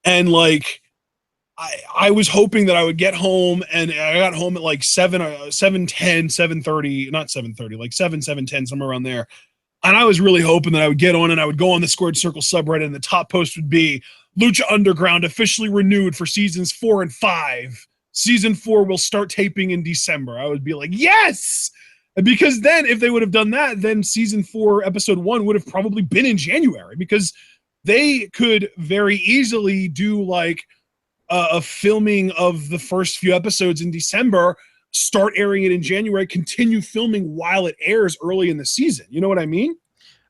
And like I was hoping that I would get home, and I got home at like 7:10, not 7:30, like 7:10, somewhere around there. And I was really hoping that I would get on and I would go on the Squared Circle subreddit, and the top post would be Lucha Underground officially renewed for seasons 4 and 5. Season 4 will start taping in December. I would be like, yes! Because then if they would have done that, then season 4, episode 1 would have probably been in January, because they could very easily do like a filming of the first few episodes in December, start airing it in January, continue filming while it airs early in the season. You know what I mean?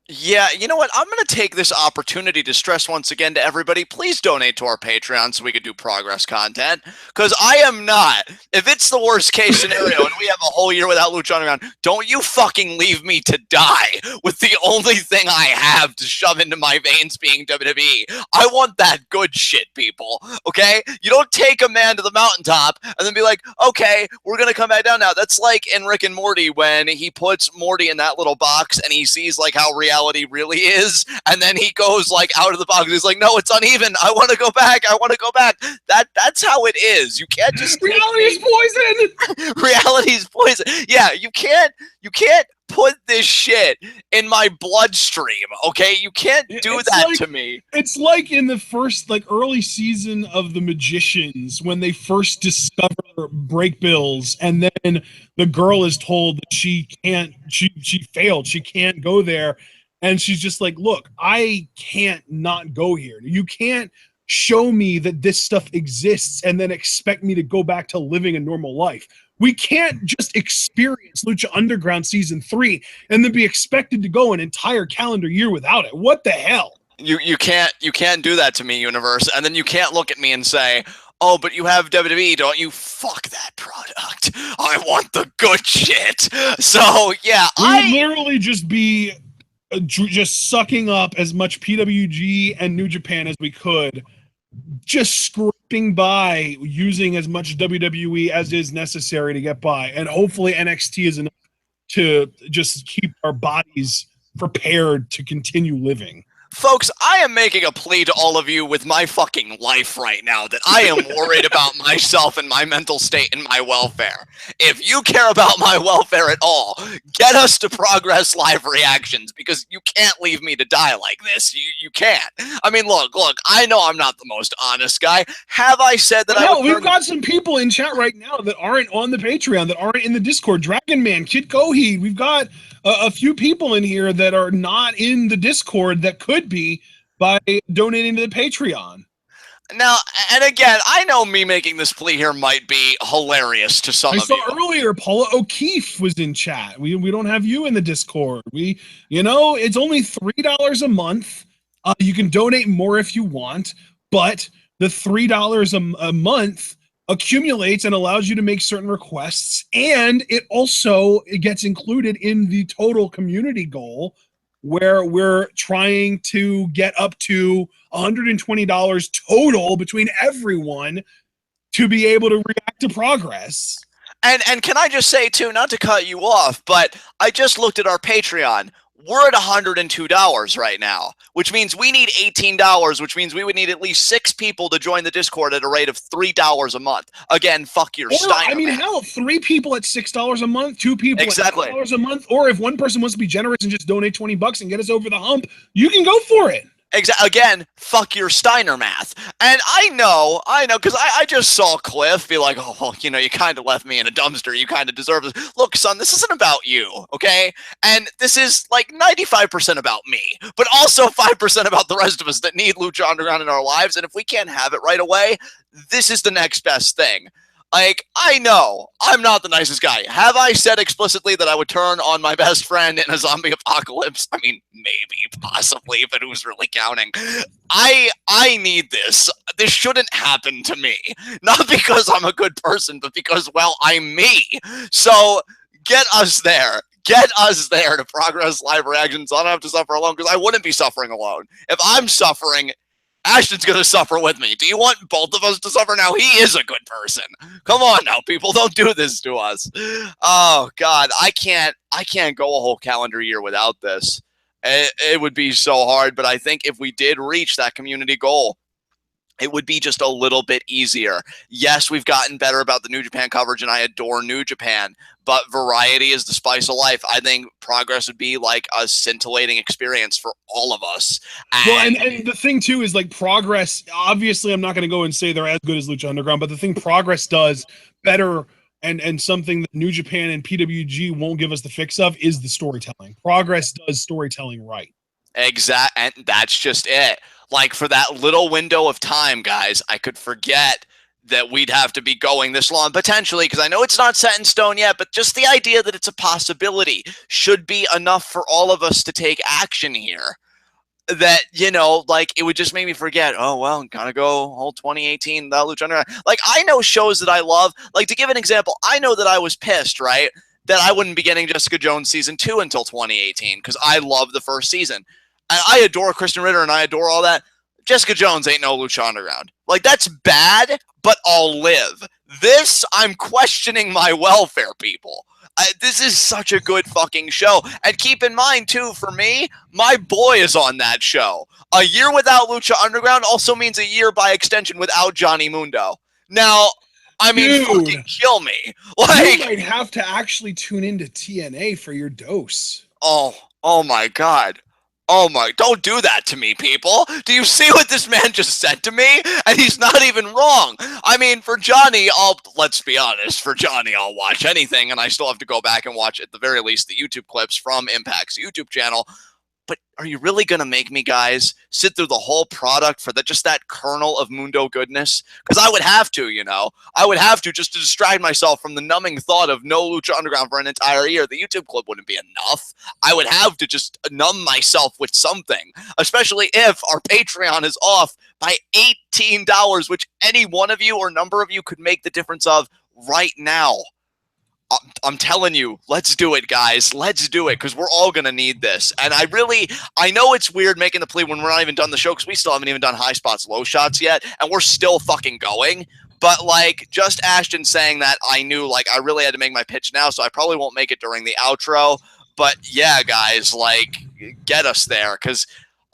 Yeah, you know what? I'm going to take this opportunity to stress once again to everybody, please donate to our Patreon so we can do progress content, because I am not. If it's the worst case scenario and we have a whole year without Lucha Underground, don't you fucking leave me to die with the only thing I have to shove into my veins being WWE. I want that good shit, people, okay? You don't take a man to the mountaintop and then be like, okay, we're going to come back down now. That's like in Rick and Morty when he puts Morty in that little box and he sees like how reality really is, and then he goes like out of the box. He's like, no, it's uneven. I want to go back. I want to go back. That's how it is. You can't just reality is poison. Reality is poison. Yeah, you can't put this shit in my bloodstream. Okay, you can't do that to me. It's like in the first like early season of The Magicians when they first discover break bills, and then the girl is told that she failed. She can't go there. And she's just like, look, I can't not go here. You can't show me that this stuff exists and then expect me to go back to living a normal life. We can't just experience Lucha Underground season 3 and then be expected to go an entire calendar year without it. What the hell? You can't do that to me, universe. And then you can't look at me and say, oh, but you have WWE, don't you? Fuck that product. I want the good shit. So yeah, we would literally just be just sucking up as much PWG and New Japan as we could, just scraping by, using as much WWE as is necessary to get by, and hopefully NXT is enough to just keep our bodies prepared to continue living. Folks, I am making a plea to all of you with my fucking life right now that I am worried about myself and my mental state and my welfare. If you care about my welfare at all, get us to Progress Live reactions, because you can't leave me to die like this. You can't. I mean, look, I know I'm not the most honest guy. Have I said that I would we've got some people in chat right now that aren't on the Patreon, that aren't in the Discord. Dragon Man, Kid Gohi, we've got a few people in here that are not in the Discord that could be by donating to the Patreon. Now, and again, I know me making this plea here might be hilarious to some of you. I saw earlier Paula O'Keefe was in chat. We don't have you in the Discord. It's only $3 a month. You can donate more if you want, but the $3 a month accumulates and allows you to make certain requests, and it gets included in the total community goal, where we're trying to get up to $120 total between everyone to be able to react to Progress. And can I just say too, not to cut you off, but I just looked at our Patreon. We're at $102 right now, which means we need $18, which means we would need at least 6 people to join the Discord at a rate of $3 a month. Again, fuck your Steiner. I mean, hell, 3 people at $6 a month, 2 people at $6 a month, or if one person wants to be generous and just donate $20 and get us over the hump, you can go for it. Again, fuck your Steiner math. And I know, because I just saw Cliff be like, oh, well, you kind of left me in a dumpster. You kind of deserve this. Look, son, this isn't about you, okay? And this is like 95% about me, but also 5% about the rest of us that need Lucha Underground in our lives. And if we can't have it right away, this is the next best thing. Like, I know I'm not the nicest guy. Have I said explicitly that I would turn on my best friend in a zombie apocalypse? I mean, maybe, possibly, but who's really counting? I need this. This shouldn't happen to me. Not because I'm a good person, but because, well, I'm me. So get us there. Get us there to Progress Live reactions. I don't have to suffer alone, because I wouldn't be suffering alone. If I'm suffering, Ashton's going to suffer with me. Do you want both of us to suffer now? He is a good person. Come on now, people. Don't do this to us. Oh, God. I can't go a whole calendar year without this. It would be so hard, but I think if we did reach that community goal, it would be just a little bit easier. Yes, we've gotten better about the New Japan coverage, and I adore New Japan, but variety is the spice of life. I think Progress would be like a scintillating experience for all of us. And the thing, too, is like Progress, obviously I'm not going to go and say they're as good as Lucha Underground, but the thing Progress does better, and something that New Japan and PWG won't give us the fix of, is the storytelling. Progress does storytelling right. Exactly, and that's just it. Like, for that little window of time, guys, I could forget that we'd have to be going this long, potentially, because I know it's not set in stone yet, but just the idea that it's a possibility should be enough for all of us to take action here. That, like, it would just make me forget, oh, well, gotta go whole 2018 without Lucha Underground. Like, I know shows that I love. Like, to give an example, I know that I was pissed, right, that I wouldn't be getting Jessica Jones Season 2 until 2018, because I love the first season. And I adore Kristen Ritter, and I adore all that. Jessica Jones ain't no Lucha Underground. Like, that's bad, but I'll live. This, I'm questioning my welfare, people. This is such a good fucking show. And keep in mind, too, for me, my boy is on that show. A year without Lucha Underground also means a year, by extension, without Johnny Mundo. Now, I mean, fucking kill me. Like, you might have to actually tune into TNA for your dose. Oh my God. Oh my, don't do that to me, people. Do you see what this man just said to me? And he's not even wrong. I mean, for Johnny, let's be honest, for Johnny, I'll watch anything, and I still have to go back and watch, at the very least, the YouTube clips from Impact's YouTube channel. But are you really going to make me, guys, sit through the whole product for just that kernel of Mundo goodness? Because I would have to, I would have to, just to distract myself from the numbing thought of no Lucha Underground for an entire year. The YouTube clip wouldn't be enough. I would have to just numb myself with something, especially if our Patreon is off by $18, which any one of you or number of you could make the difference of right now. I'm telling you, let's do it, guys. Let's do it, because we're all going to need this. And I know it's weird making the plea when we're not even done the show, because we still haven't even done high spots, low shots yet, and we're still fucking going. But, like, just Ashton saying that, I knew, like, I really had to make my pitch now, so I probably won't make it during the outro. But, yeah, guys, like, get us there, because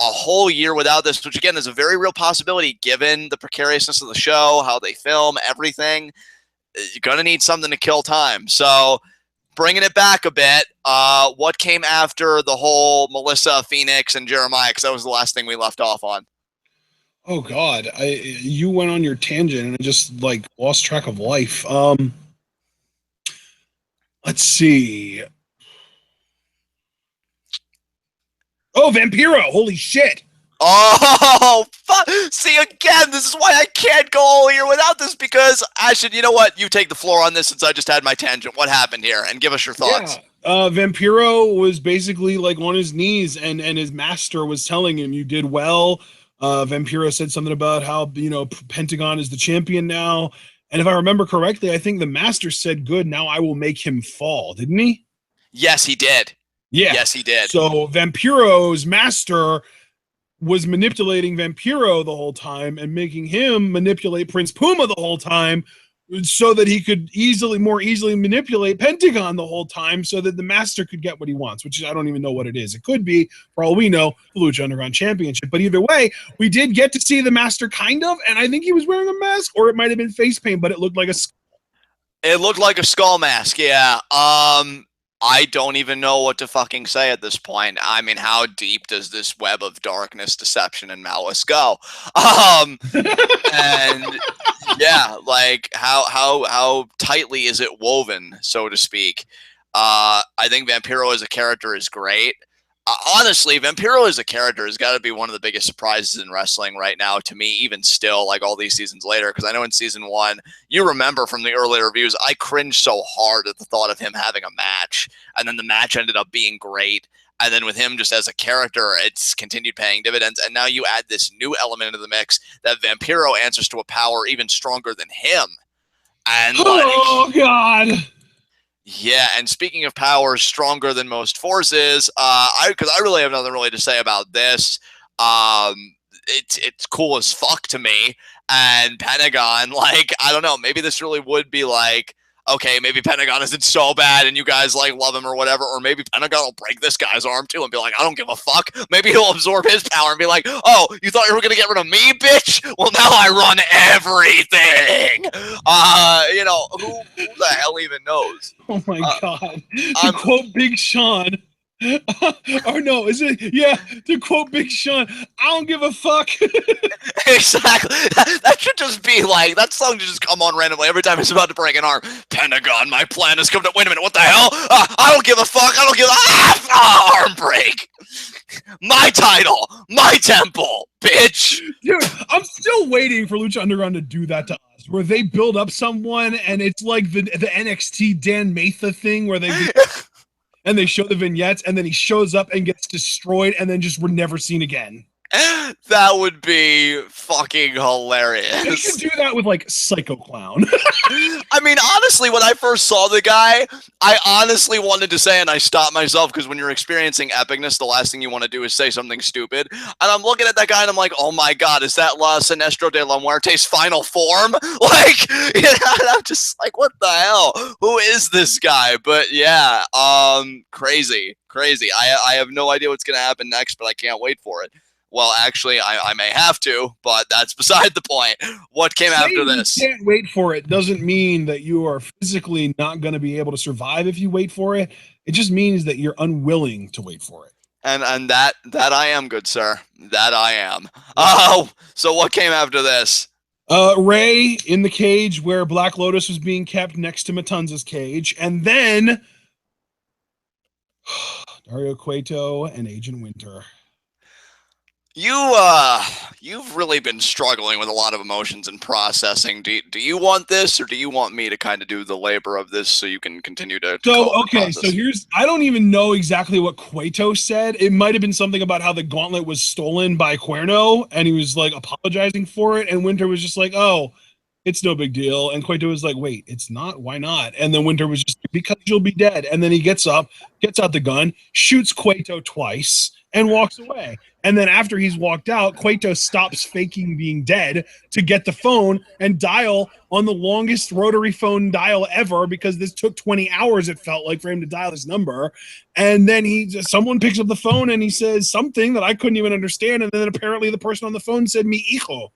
whole year without this, which again is a very real possibility given the precariousness of the show, how they film, everything. You're going to need something to kill time. So bringing it back a bit, what came after the whole Melissa, Phoenix, and Jeremiah? Because that was the last thing we left off on. Oh God, you went on your tangent and I just like lost track of life. Let's see. Oh, Vampiro! Holy shit! Oh, see, again, this is why I can't go all year without this, because, Ashton, you know what? You take the floor on this since I just had my tangent. What happened here? And give us your thoughts. Yeah. Vampiro was basically like on his knees, and his master was telling him, you did well. Vampiro said something about how, you know, Pentagon is the champion now. And if I remember correctly, I think the master said, good, now I will make him fall, didn't he? Yes, he did. Yeah. Yes, he did. So Vampiro's master was manipulating Vampiro the whole time and making him manipulate Prince Puma the whole time so that he could more easily manipulate Pentagon the whole time so that the master could get what he wants, which I don't even know what it is. It could be, for all we know, the Lucha Underground Championship. But either way, we did get to see the master kind of, and I think he was wearing a mask, or it might have been face paint, but it looked like a skull. It looked like a skull mask, yeah. I don't even know what to fucking say at this point. I mean, how deep does this web of darkness, deception, and malice go? And yeah, like how tightly is it woven, so to speak? I think Vampiro as a character is great. Honestly, Vampiro as a character has got to be one of the biggest surprises in wrestling right now to me, even still, like all these seasons later. Because I know in season 1, you remember from the earlier reviews, I cringed so hard at the thought of him having a match. And then the match ended up being great. And then with him just as a character, it's continued paying dividends. And now you add this new element into the mix that Vampiro answers to a power even stronger than him. And oh, God. Yeah, and speaking of powers stronger than most forces, because I really have nothing really to say about this. It's cool as fuck to me. And Pentagon, like, I don't know, maybe this really would be like, okay, maybe Pentagon isn't so bad and you guys like love him or whatever, or maybe Pentagon will break this guy's arm too and be like, I don't give a fuck. Maybe he'll absorb his power and be like, oh, you thought you were gonna get rid of me, bitch? Well, now I run everything. You know, who the hell even knows? Oh my God. To quote Big Sean, or no, is it? Yeah, to quote Big Sean, I don't give a fuck. Exactly. That should just be like, that song should just come on randomly every time he's about to break an arm. Pentagon, my plan has come to. Wait a minute, what the hell? I don't give a fuck. I don't give a. Arm break. My title, my temple, bitch. Dude, I'm still waiting for Lucha Underground to do that to us, where they build up someone and it's like the NXT Dan Matha thing where and they show the vignettes and then he shows up and gets destroyed and then just we're never seen again. That would be fucking hilarious. They should do that with like Psycho Clown. I mean, honestly, when I first saw the guy, I honestly wanted to say, and I stopped myself because when you're experiencing epicness, the last thing you want to do is say something stupid. And I'm looking at that guy and I'm like, oh my God, is that La Sinestro de la Muerte's final form? Like, you know, I'm just like, what the hell? Who is this guy? But yeah, crazy. I have no idea what's going to happen next, but I can't wait for it. Well, actually, I may have to, but that's beside the point. What came after this? You can't wait for it doesn't mean that you are physically not going to be able to survive if you wait for it. It just means that you're unwilling to wait for it. And that I am, good sir. That I am. Oh, so what came after this? Ray in the cage where Black Lotus was being kept next to Matanza's cage, and then Dario Cueto and Agent Winter. You've really been struggling with a lot of emotions and processing. Do you want this, or do you want me to kind of do the labor of this so you can continue to? So okay, so I don't even know exactly what Cueto said. It might have been something about how the gauntlet was stolen by Cuerno, and he was like apologizing for it, and Winter was just like, "Oh, it's no big deal," and Cueto was like, "Wait, it's not? Why not?" And then Winter was just like, because you'll be dead, and then he gets up, gets out the gun, shoots Cueto twice. and walks away. And then after he's walked out, Cueto stops faking being dead to get the phone and dial on the longest rotary phone dial ever, because this took 20 hours, it felt like, for him to dial this number. And then someone picks up the phone and he says something that I couldn't even understand. And then apparently the person on the phone said, "Mi hijo."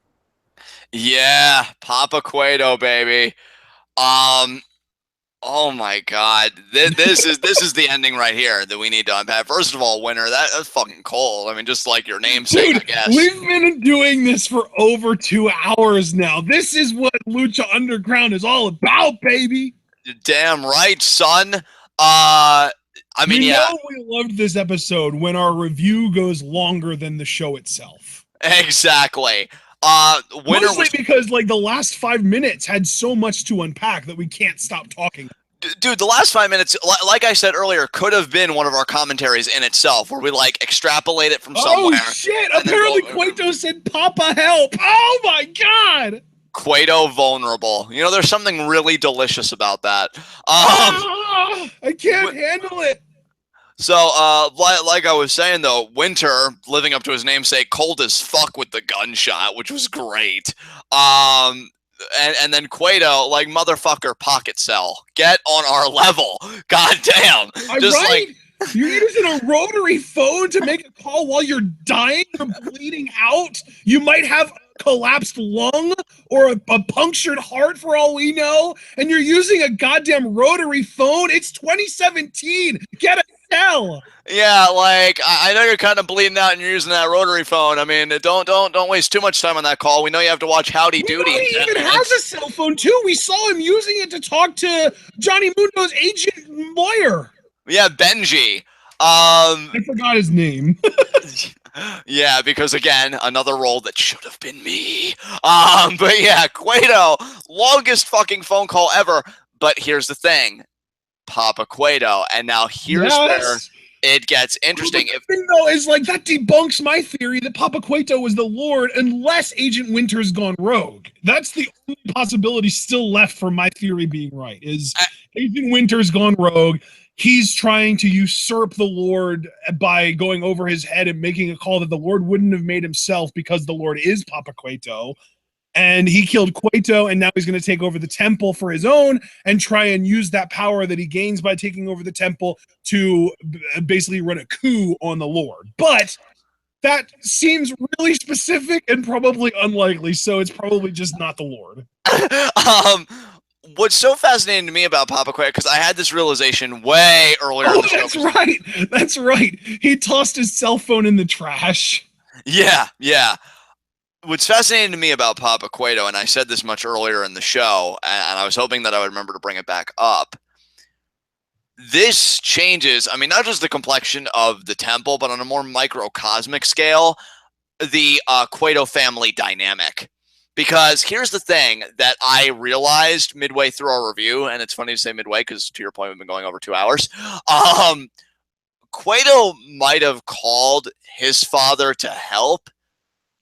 Yeah, Papa Cueto, baby. Oh my God, this is the ending right here that we need to unpack. First of all, Winter, that's fucking cold. I mean, just like your namesake, Dude, I guess. we've been doing this for over 2 hours now. This is what Lucha Underground is all about, baby. You're damn right, son. I mean, you yeah, know we loved this episode when our review goes longer than the show itself. exactly. Winter Mostly because like the last 5 minutes had so much to unpack that we can't stop talking. Dude, the last 5 minutes, like I said earlier, could have been one of our commentaries in itself, where we like extrapolate it from somewhere. Oh shit! Apparently, Cueto said, "Papa, help!" Oh my God! Cueto vulnerable. You know, there's something really delicious about that. I can't handle it. So, like I was saying though, Winter, living up to his namesake, cold as fuck with the gunshot, which was great. And then Cueto, like, motherfucker, pocket cell, get on our level. God damn. Just right? like you're using a rotary phone to make a call while you're dying or bleeding out. You might have a collapsed lung or a punctured heart for all we know, and you're using a goddamn rotary phone. It's 2017. Get a cell. Yeah, like I know you're kind of bleeding out and you're using that rotary phone. I mean, don't waste too much time on that call. We know you have to watch Howdy Doody. He even has a cell phone too. We saw him using it to talk to Johnny Mundo's agent lawyer. Yeah, Benji. I forgot his name. Yeah, because again, another role that should have been me. But yeah, Cueto, longest fucking phone call ever. But here's the thing, Papa Cueto, and now here's where it gets interesting. The thing though is like that debunks my theory that Papa Cueto was the Lord, unless Agent Winter's gone rogue. That's the only possibility still left for my theory being right. Is Agent Winter's gone rogue? He's trying to usurp the Lord by going over his head and making a call that the Lord wouldn't have made himself, because the Lord is Papa Cueto. And he killed Cueto, and now he's going to take over the temple for his own and try and use that power that he gains by taking over the temple to basically run a coup on the Lord. But that seems really specific and probably unlikely, so it's probably just not the Lord. What's so fascinating to me about Papa Cueto, because I had this realization way earlier in the show. That's right. That's right. He tossed his cell phone in the trash. Yeah. What's fascinating to me about Papa Cueto, and I said this much earlier in the show, and I was hoping that I would remember to bring it back up. This changes, I mean, not just the complexion of the temple, but on a more microcosmic scale, the Cueto family dynamic. Because here's the thing that I realized midway through our review, and it's funny to say midway because, to your point, we've been going over 2 hours. Cueto might have called his father to help.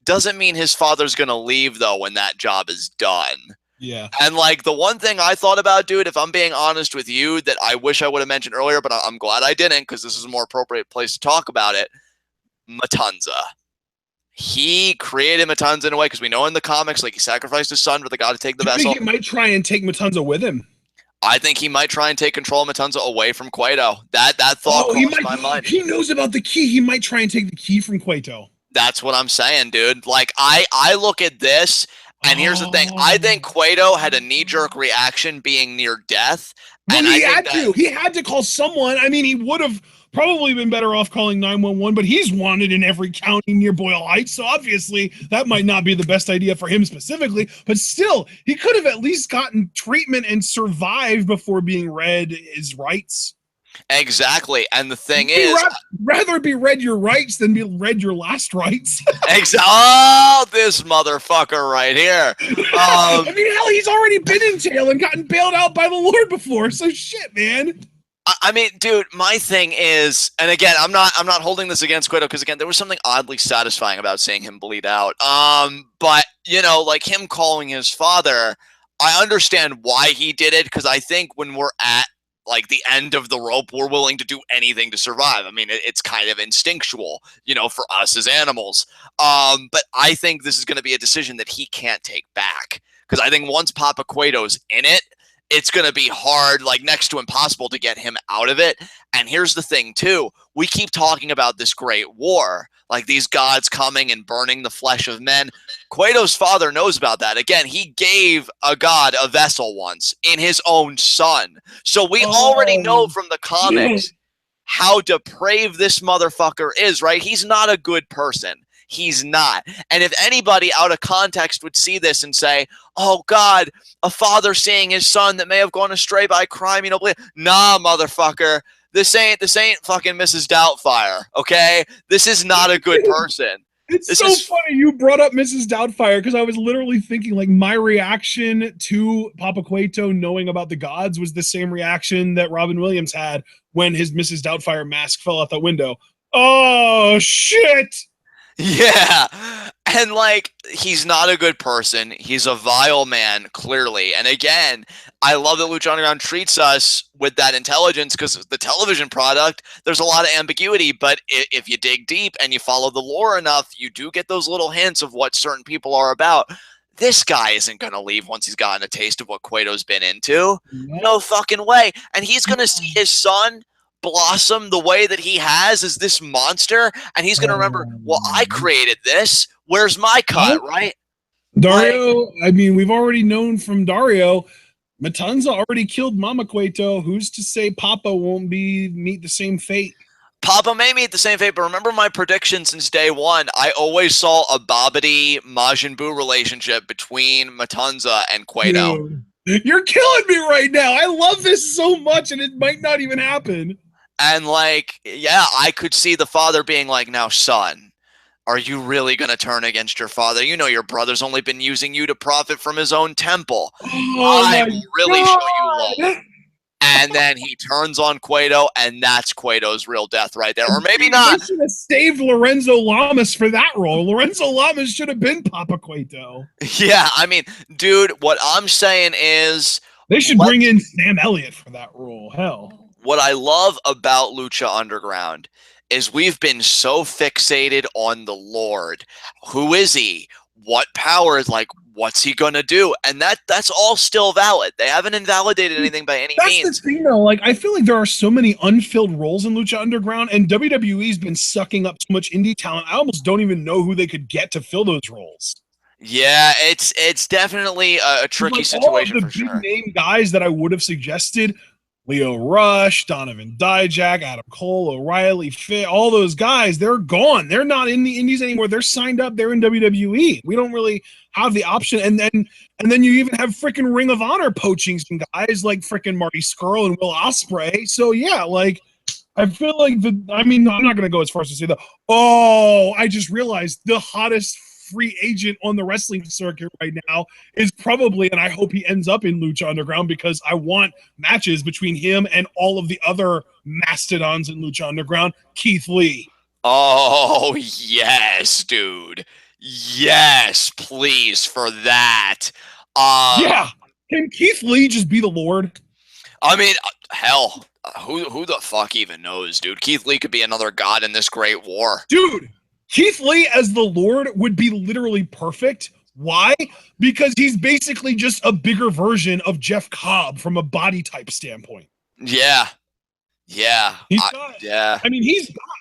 Doesn't mean his father's going to leave, though, when that job is done. Yeah. And, like, the one thing I thought about, dude, if I'm being honest with you, that I wish I would have mentioned earlier, but I'm glad I didn't, because this is a more appropriate place to talk about it, Matanza. He created Matanza in a way, because we know in the comics, like, he sacrificed his son for the god to take the vessel. I think he might try and take Matanza with him. I think he might try and take control of Matanza away from Cueto. That thought crossed my mind. He knows about the key. He might try and take the key from Cueto. That's what I'm saying, dude. Like, I look at this, and here's the thing. I think Cueto had a knee-jerk reaction being near death. And he had to. He had to call someone. I mean, he would have probably been better off calling 911, but he's wanted in every county near Boyle Heights, so obviously that might not be the best idea for him specifically, but still, he could have at least gotten treatment and survived before being read his rights. Exactly, and the thing is, rather be read your rights than be read your last rights. Exactly. Oh, this motherfucker right here. I mean, hell, he's already been in jail and gotten bailed out by the Lord before. So shit, man. I mean, dude, my thing is, and again, I'm not holding this against Cueto, because again, there was something oddly satisfying about seeing him bleed out. But you know, like him calling his father, I understand why he did it, because I think when we're at like the end of the rope. We're willing to do anything to survive. I mean, it's kind of instinctual, for us as animals. But I think this is going to be a decision that he can't take back, because I think once Papa Cueto's in it, it's going to be hard, like next to impossible, to get him out of it. And here's the thing, too. We keep talking about this great war, like these gods coming and burning the flesh of men. Cueto's father knows about that. Again, he gave a god a vessel once in his own son. So we already know from the comics how depraved this motherfucker is, right? He's not a good person. He's not. And if anybody out of context would see this and say, oh, God, a father seeing his son that may have gone astray by crime, nah, motherfucker. This ain't fucking Mrs. Doubtfire, okay? This is not a good person. It's so funny you brought up Mrs. Doubtfire, because I was literally thinking, like, my reaction to Papa Cueto knowing about the gods was the same reaction that Robin Williams had when his Mrs. Doubtfire mask fell out the window. Oh, shit! Yeah. And like, he's not a good person. He's a vile man, clearly. And again, I love that Lucha Underground treats us with that intelligence, because the television product, there's a lot of ambiguity. But if you dig deep and you follow the lore enough, you do get those little hints of what certain people are about. This guy isn't going to leave once he's gotten a taste of what Cueto's been into. No fucking way. And he's going to see his son blossom the way that he has as this monster, and he's going to remember, well, I created this. Where's my cut, right? Dario, I mean, we've already known from Dario, Matanza already killed Mama Cueto. Who's to say Papa won't meet the same fate? Papa may meet the same fate, but remember my prediction since day one. I always saw a Babidi Majin Buu relationship between Matanza and Cueto. Dude, you're killing me right now. I love this so much, and it might not even happen. And like, yeah, I could see the father being like, now, son, are you really going to turn against your father? You know your brother's only been using you to profit from his own temple. I will really show you love. And then he turns on Cueto, and that's Cueto's real death right there. Or maybe not. They should have saved Lorenzo Lamas for that role. Lorenzo Lamas should have been Papa Cueto. Yeah, I mean, dude, what I'm saying is, they should bring in Sam Elliott for that role. Hell. What I love about Lucha Underground is we've been so fixated on the Lord. Who is he? What powers? Like, what's he gonna do? And that's all still valid. They haven't invalidated anything by any means. That's the thing, though. Like, I feel like there are so many unfilled roles in Lucha Underground, and WWE's been sucking up so much indie talent. I almost don't even know who they could get to fill those roles. Yeah, it's definitely a tricky situation for sure. All of the big name guys that I would have suggested, Leo Rush, Donovan Dijak, Adam Cole, O'Reilly, Fit, all those guys, they're gone. They're not in the indies anymore. They're signed up. They're in WWE. We don't really have the option. And then you even have freaking Ring of Honor poaching some guys like freaking Marty Scurll and Will Ospreay. So yeah, like, I feel like I'm not going to go as far as to say I just realized the hottest free agent on the wrestling circuit right now is probably, and I hope he ends up in Lucha Underground, because I want matches between him and all of the other mastodons in Lucha Underground, Keith Lee. Oh, yes, dude. Yes, please, for that. Yeah. Can Keith Lee just be the Lord? I mean, hell, who the fuck even knows, dude? Keith Lee could be another god in this great war. Dude, Keith Lee as the Lord would be literally perfect. Why? Because he's basically just a bigger version of Jeff Cobb from a body type standpoint. Yeah. Yeah. He's got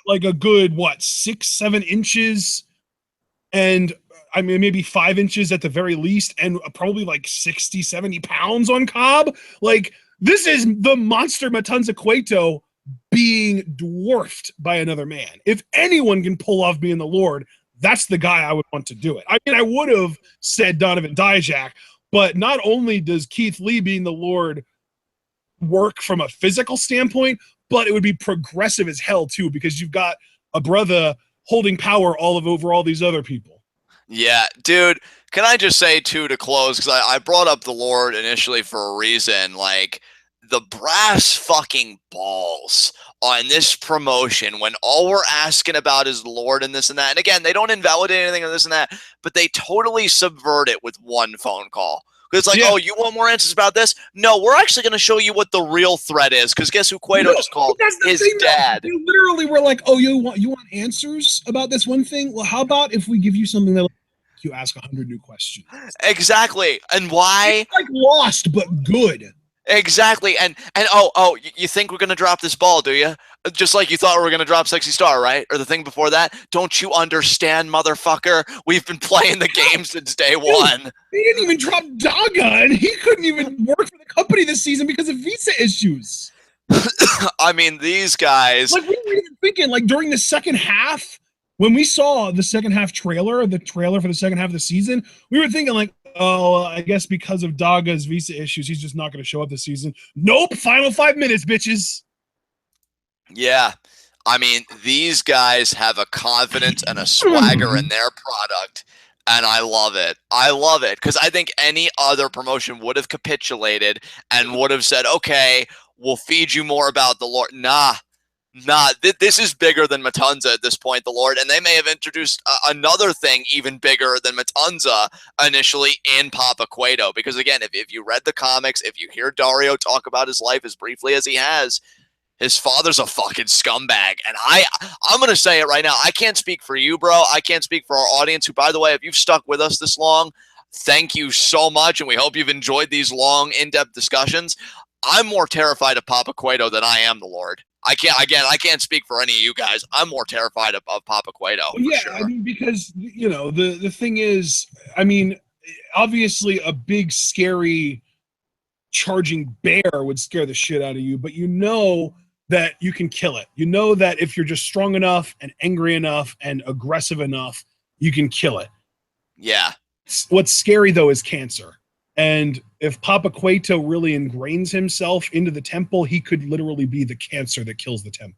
like a good, 6-7 inches, and I mean, maybe 5 inches at the very least, and probably like 60, 70 pounds on Cobb. Like, this is the monster Matanza Cueto being dwarfed by another man. If anyone can pull off being the Lord, that's the guy I would want to do it. I mean, I would have said Donovan Dijak, but not only does Keith Lee being the Lord work from a physical standpoint, but it would be progressive as hell too, because you've got a brother holding power over all these other people. Yeah, dude, can I just say too, to close, because I brought up the Lord initially for a reason, like, the brass fucking balls on this promotion when all we're asking about is Lord and this and that. And again, they don't invalidate anything or this and that, but they totally subvert it with one phone call. Because it's like, oh, you want more answers about this? No, we're actually going to show you what the real threat is. Because guess who Cueto just called his dad? You literally were like, oh, you want answers about this one thing? Well, how about if we give you something that you ask 100 new questions? Exactly. And why? It's like Lost, but good. Exactly. And you think we're going to drop this ball, do you? Just like you thought we were going to drop Sexy Star, right? Or the thing before that? Don't you understand, motherfucker? We've been playing the game since day one. He didn't even drop Daga, and he couldn't even work for the company this season because of visa issues. I mean, these guys... Like, we were even thinking, like, during the second half, when we saw the second half trailer, the trailer for the second half of the season, we were thinking, like, oh, I guess because of Daga's visa issues, he's just not going to show up this season. Nope, final 5 minutes, bitches. Yeah. I mean, these guys have a confidence and a swagger in their product, and I love it. I love it, because I think any other promotion would have capitulated and would have said, okay, we'll feed you more about the Lord. Nah. This is bigger than Matanza at this point, the Lord, and they may have introduced another thing even bigger than Matanza initially in Papa Cueto, because again, if you read the comics, if you hear Dario talk about his life as briefly as he has, his father's a fucking scumbag. And I'm going to say it right now. I can't speak for you, bro. I can't speak for our audience, who, by the way, if you've stuck with us this long, thank you so much. And we hope you've enjoyed these long, in-depth discussions. I'm more terrified of Papa Cueto than I am the Lord. I can't speak for any of you guys. I'm more terrified of Papa Cueto. Yeah, sure. I mean, because, you know, the thing is, I mean, obviously a big, scary, charging bear would scare the shit out of you, but you know that you can kill it. You know that if you're just strong enough and angry enough and aggressive enough, you can kill it. Yeah. What's scary, though, is cancer. And if Papa Cueto really ingrains himself into the temple, he could literally be the cancer that kills the temple.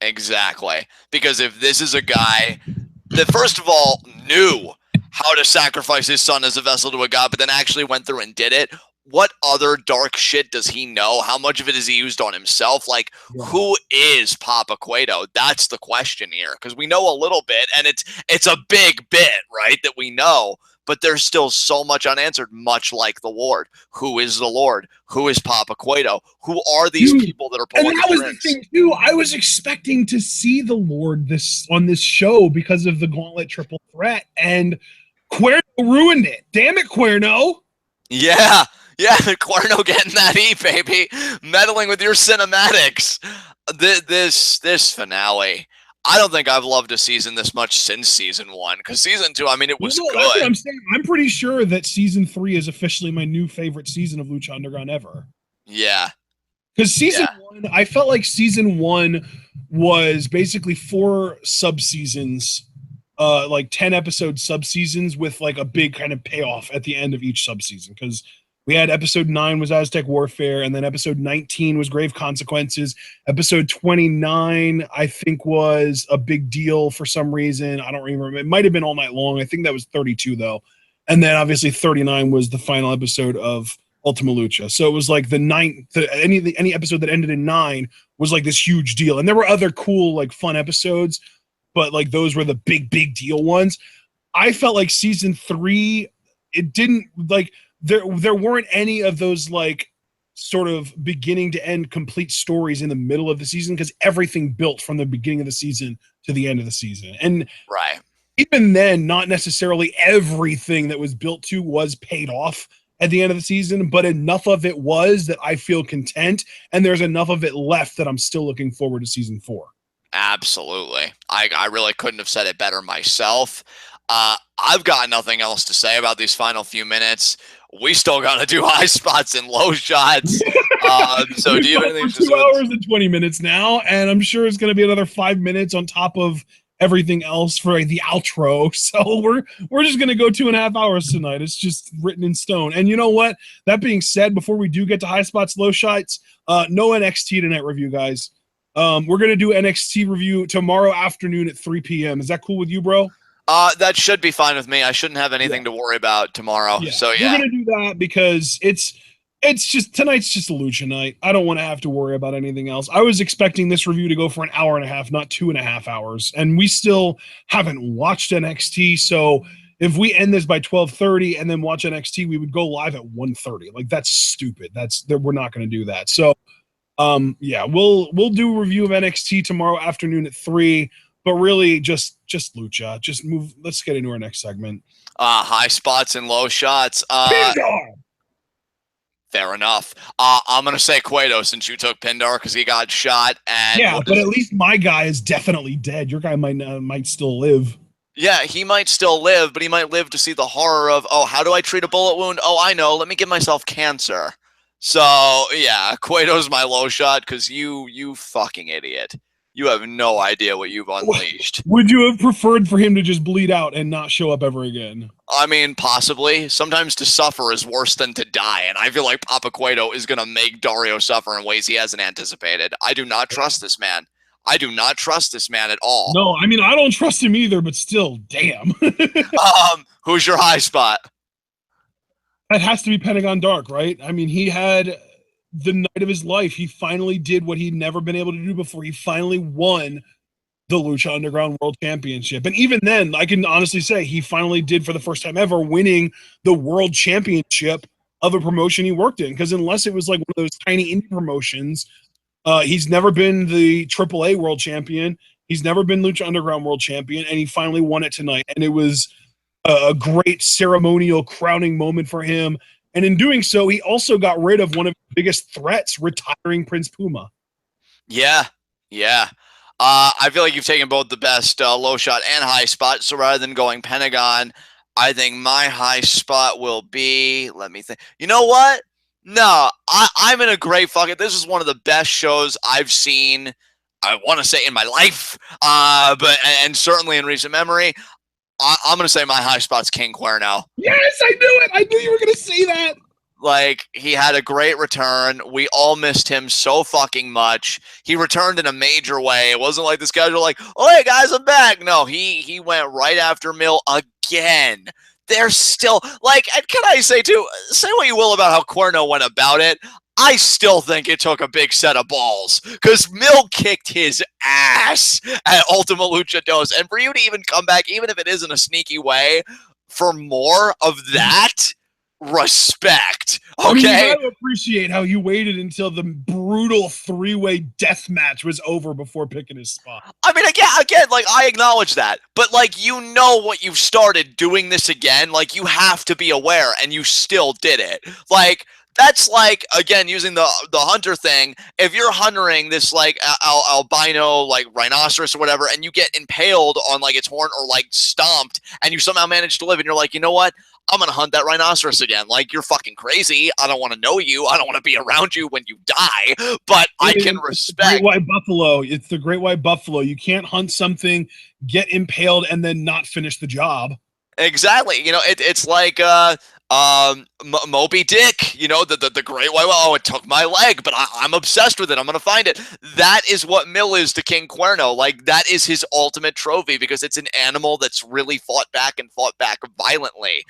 Exactly. Because if this is a guy that, first of all, knew how to sacrifice his son as a vessel to a god, but then actually went through and did it, what other dark shit does he know? How much of it is he used on himself? Like, who is Papa Cueto? That's the question here, because we know a little bit, and it's a big bit, right, that we know, but there's still so much unanswered, much like the Lord. Who is the Lord? Who is Papa Cueto? Who are these people that are pulling and that was the thing, too. I was expecting to see the Lord on this show because of the Gauntlet Triple Threat, and Cuerno ruined it. Damn it, Cuerno. Yeah. Yeah, Cuerno getting that E, baby. Meddling with your cinematics. This finale, I don't think I've loved a season this much since season 1. Because season 2, I mean, it was good. That's what I'm saying. I'm pretty sure that season 3 is officially my new favorite season of Lucha Underground ever. Yeah. Because season 1, I felt like season 1 was basically 4 sub-seasons, like 10 episode sub-seasons with like a big kind of payoff at the end of each sub-season. Because we had episode 9 was Aztec Warfare, and then episode 19 was Grave Consequences. Episode 29, I think, was a big deal for some reason. I don't remember. It might have been All Night Long. I think that was 32, though. And then, obviously, 39 was the final episode of Ultima Lucha. So it was like any episode that ended in 9 was like this huge deal. And there were other cool, like, fun episodes, but, like, those were the big deal ones. I felt like season 3, it didn't, like... There weren't any of those like sort of beginning to end complete stories in the middle of the season, because everything built from the beginning of the season to the end of the season. And right. Even then, not necessarily everything that was built to was paid off at the end of the season, but enough of it was that I feel content, and there's enough of it left that I'm still looking forward to season 4. Absolutely. I really couldn't have said it better myself. I've got nothing else to say about these final few minutes. We still got to do high spots and low shots. So do you have anything to say? 2 hours and 20 minutes now, and I'm sure it's going to be another 5 minutes on top of everything else for the outro. So we're just going to go 2.5 hours tonight. It's just written in stone. And you know what? That being said, before we do get to high spots, low shots, no NXT tonight review, guys. We're going to do NXT review tomorrow afternoon at 3 p.m. Is that cool with you, bro? That should be fine with me. I shouldn't have anything to worry about tomorrow. Yeah. So we're gonna do that because it's just tonight's just a Lucha night. I don't want to have to worry about anything else. I was expecting this review to go for an hour and a half, not 2.5 hours, and we still haven't watched NXT. So if we end this by 12:30 and then watch NXT, we would go live at 1:30. Like that's stupid. We're not going to do that. So yeah, we'll do a review of NXT tomorrow afternoon at 3, but really just Lucha. Just move. Let's get into our next segment. High spots and low shots. Fair enough. I'm gonna say Cueto since you took Pindar because he got shot. And yeah, but at least my guy is definitely dead. Your guy might still live. Yeah, he might still live, but he might live to see the horror of, oh, how do I treat a bullet wound? Oh, I know. Let me give myself cancer. So yeah, Cueto's my low shot because you fucking idiot. You have no idea what you've unleashed. Would you have preferred for him to just bleed out and not show up ever again? I mean, possibly. Sometimes to suffer is worse than to die, and I feel like Papa Cueto is going to make Dario suffer in ways he hasn't anticipated. I do not trust this man. I do not trust this man at all. No, I mean, I don't trust him either, but still, damn. Who's your high spot? That has to be Pentagon Dark, right? I mean, he had the night of his life. He finally did what he'd never been able to do before. He finally won the Lucha Underground World Championship. And even then, I can honestly say he finally did, for the first time ever, winning the World Championship of a promotion he worked in. Because unless it was like one of those tiny indie promotions, he's never been the AAA World Champion. He's never been Lucha Underground World Champion, and he finally won it tonight. And it was a great ceremonial crowning moment for him. And in doing so, he also got rid of one of the biggest threats, retiring Prince Puma. Yeah. I feel like you've taken both the best low shot and high spot. So rather than going Pentagon, I think my high spot will be, let me think. You know what? No, I'm in a great fucking, this is one of the best shows I've seen, I want to say in my life, and certainly in recent memory. I'm going to say my high spot's King Cuerno. Yes, I knew it. I knew you were going to say that. Like, he had a great return. We all missed him so fucking much. He returned in a major way. It wasn't like this guys were like, oh, hey, guys, I'm back. No, he went right after Mill again. They're still, like, and can I say, too, say what you will about how Cuerno went about it. I still think it took a big set of balls because Mill kicked his ass at Ultima Lucha Dos. And for you to even come back, even if it is in a sneaky way, for more of that, respect. Okay. I mean, you gotta appreciate how you waited until the brutal 3-way death match was over before picking his spot. I mean, again, like, I acknowledge that, but like, you know what you've started doing this again. Like, you have to be aware, and you still did it. Like, that's like, again, using the hunter thing. If you're hunting this like albino like rhinoceros or whatever, and you get impaled on like its horn or like stomped, and you somehow manage to live, and you're like, you know what? I'm gonna hunt that rhinoceros again. Like, you're fucking crazy. I don't want to know you. I don't want to be around you when you die. But I can respect. Great white buffalo. It's the great white buffalo. You can't hunt something, get impaled, and then not finish the job. Exactly. You know, it's like Moby Dick, you know, the great white. Oh, it took my leg, but I'm obsessed with it. I'm gonna find it. That is what Mill is to King Cuerno. Like, that is his ultimate trophy because it's an animal that's really fought back violently.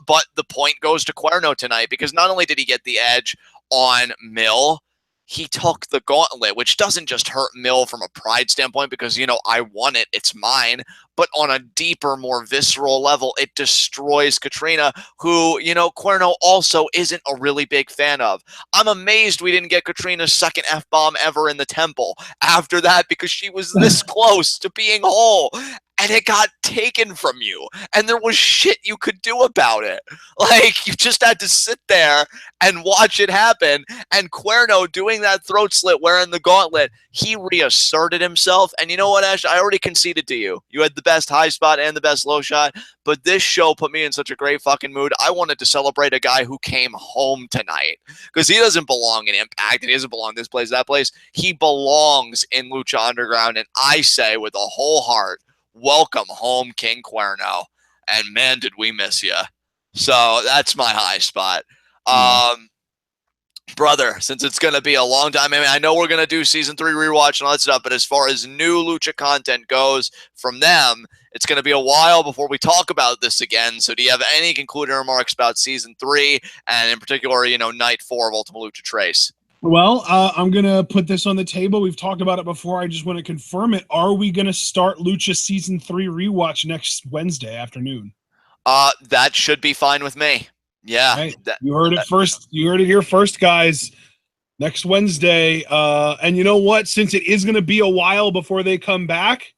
But the point goes to Cuerno tonight because not only did he get the edge on Mill, he took the gauntlet, which doesn't just hurt Mill from a pride standpoint because, you know, I won it, it's mine, but on a deeper, more visceral level, it destroys Katrina, who, you know, Cuerno also isn't a really big fan of. I'm amazed we didn't get Katrina's second F-bomb ever in the temple after that because she was this close to being whole. And it got taken from you. And there was shit you could do about it. Like, you just had to sit there and watch it happen. And Cuerno doing that throat slit wearing the gauntlet, he reasserted himself. And you know what, Ash? I already conceded to you. You had the best high spot and the best low shot. But this show put me in such a great fucking mood. I wanted to celebrate a guy who came home tonight. Because he doesn't belong in Impact. And he doesn't belong this place, that place. He belongs in Lucha Underground. And I say with a whole heart, welcome home, King Cuerno. And man, did we miss you. So that's my high spot. Brother, since it's going to be a long time, I mean, I know we're going to do season 3 rewatch and all that stuff, but as far as new Lucha content goes from them, it's going to be a while before we talk about this again. So do you have any concluding remarks about season 3 and in particular, you know, night 4 of Ultima Lucha Trace? Well, I'm going to put this on the table. We've talked about it before. I just want to confirm it. Are we going to start Lucha Season 3 rewatch next Wednesday afternoon? That should be fine with me. Yeah. Right. You heard it first. You heard it here first, guys. Next Wednesday. And you know what? Since it is going to be a while before they come back,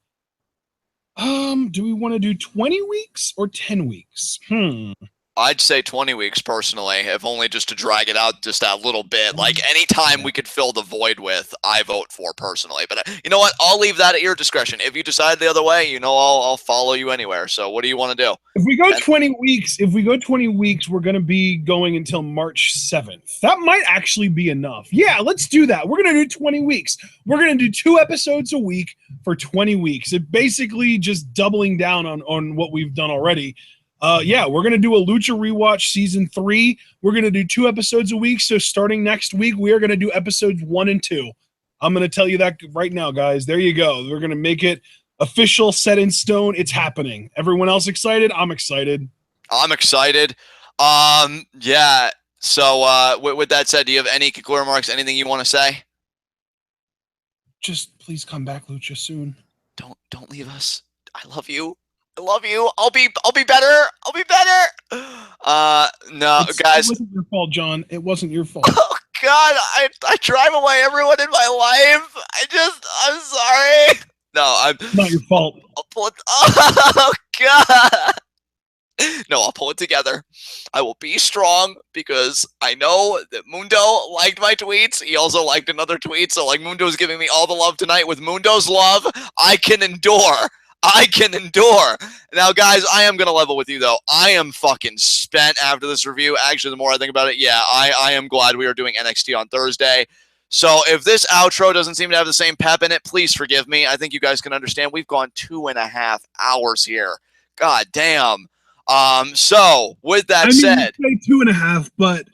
do we want to do 20 weeks or 10 weeks? I'd say 20 weeks personally, if only just to drag it out just a little bit. Like any time we could fill the void with, I vote for personally. But you know what? I'll leave that at your discretion. If you decide the other way, you know, I'll follow you anywhere. So what do you want to do? If we go 20 weeks, we're going to be going until March 7th. That might actually be enough. Yeah, let's do that. We're going to do 20 weeks. We're going to do 2 episodes a week for 20 weeks. It basically just doubling down on what we've done already. Yeah, we're going to do a Lucha Rewatch Season 3. We're going to do 2 episodes a week. So starting next week, we are going to do episodes 1 and 2. I'm going to tell you that right now, guys. There you go. We're going to make it official, set in stone. It's happening. Everyone else excited? I'm excited. I'm excited. Yeah. So with that said, do you have any concluding remarks, anything you want to say? Just please come back, Lucha, soon. Don't leave us. I love you. I love you. I'll be better. I'll be better. No, guys. It wasn't your fault, John. It wasn't your fault. Oh God, I drive away everyone in my life. I'm sorry. No, I'm not your fault. I'll pull it. Oh God. No, I'll pull it together. I will be strong because I know that Mundo liked my tweets. He also liked another tweet. So like Mundo's giving me all the love tonight. With Mundo's love, I can endure. I can endure. Now, guys, I am going to level with you, though. I am fucking spent after this review. Actually, the more I think about it, yeah, I am glad we are doing NXT on Thursday. So if this outro doesn't seem to have the same pep in it, please forgive me. I think you guys can understand. We've gone 2.5 hours here. God damn. So with that said, you say 2.5, but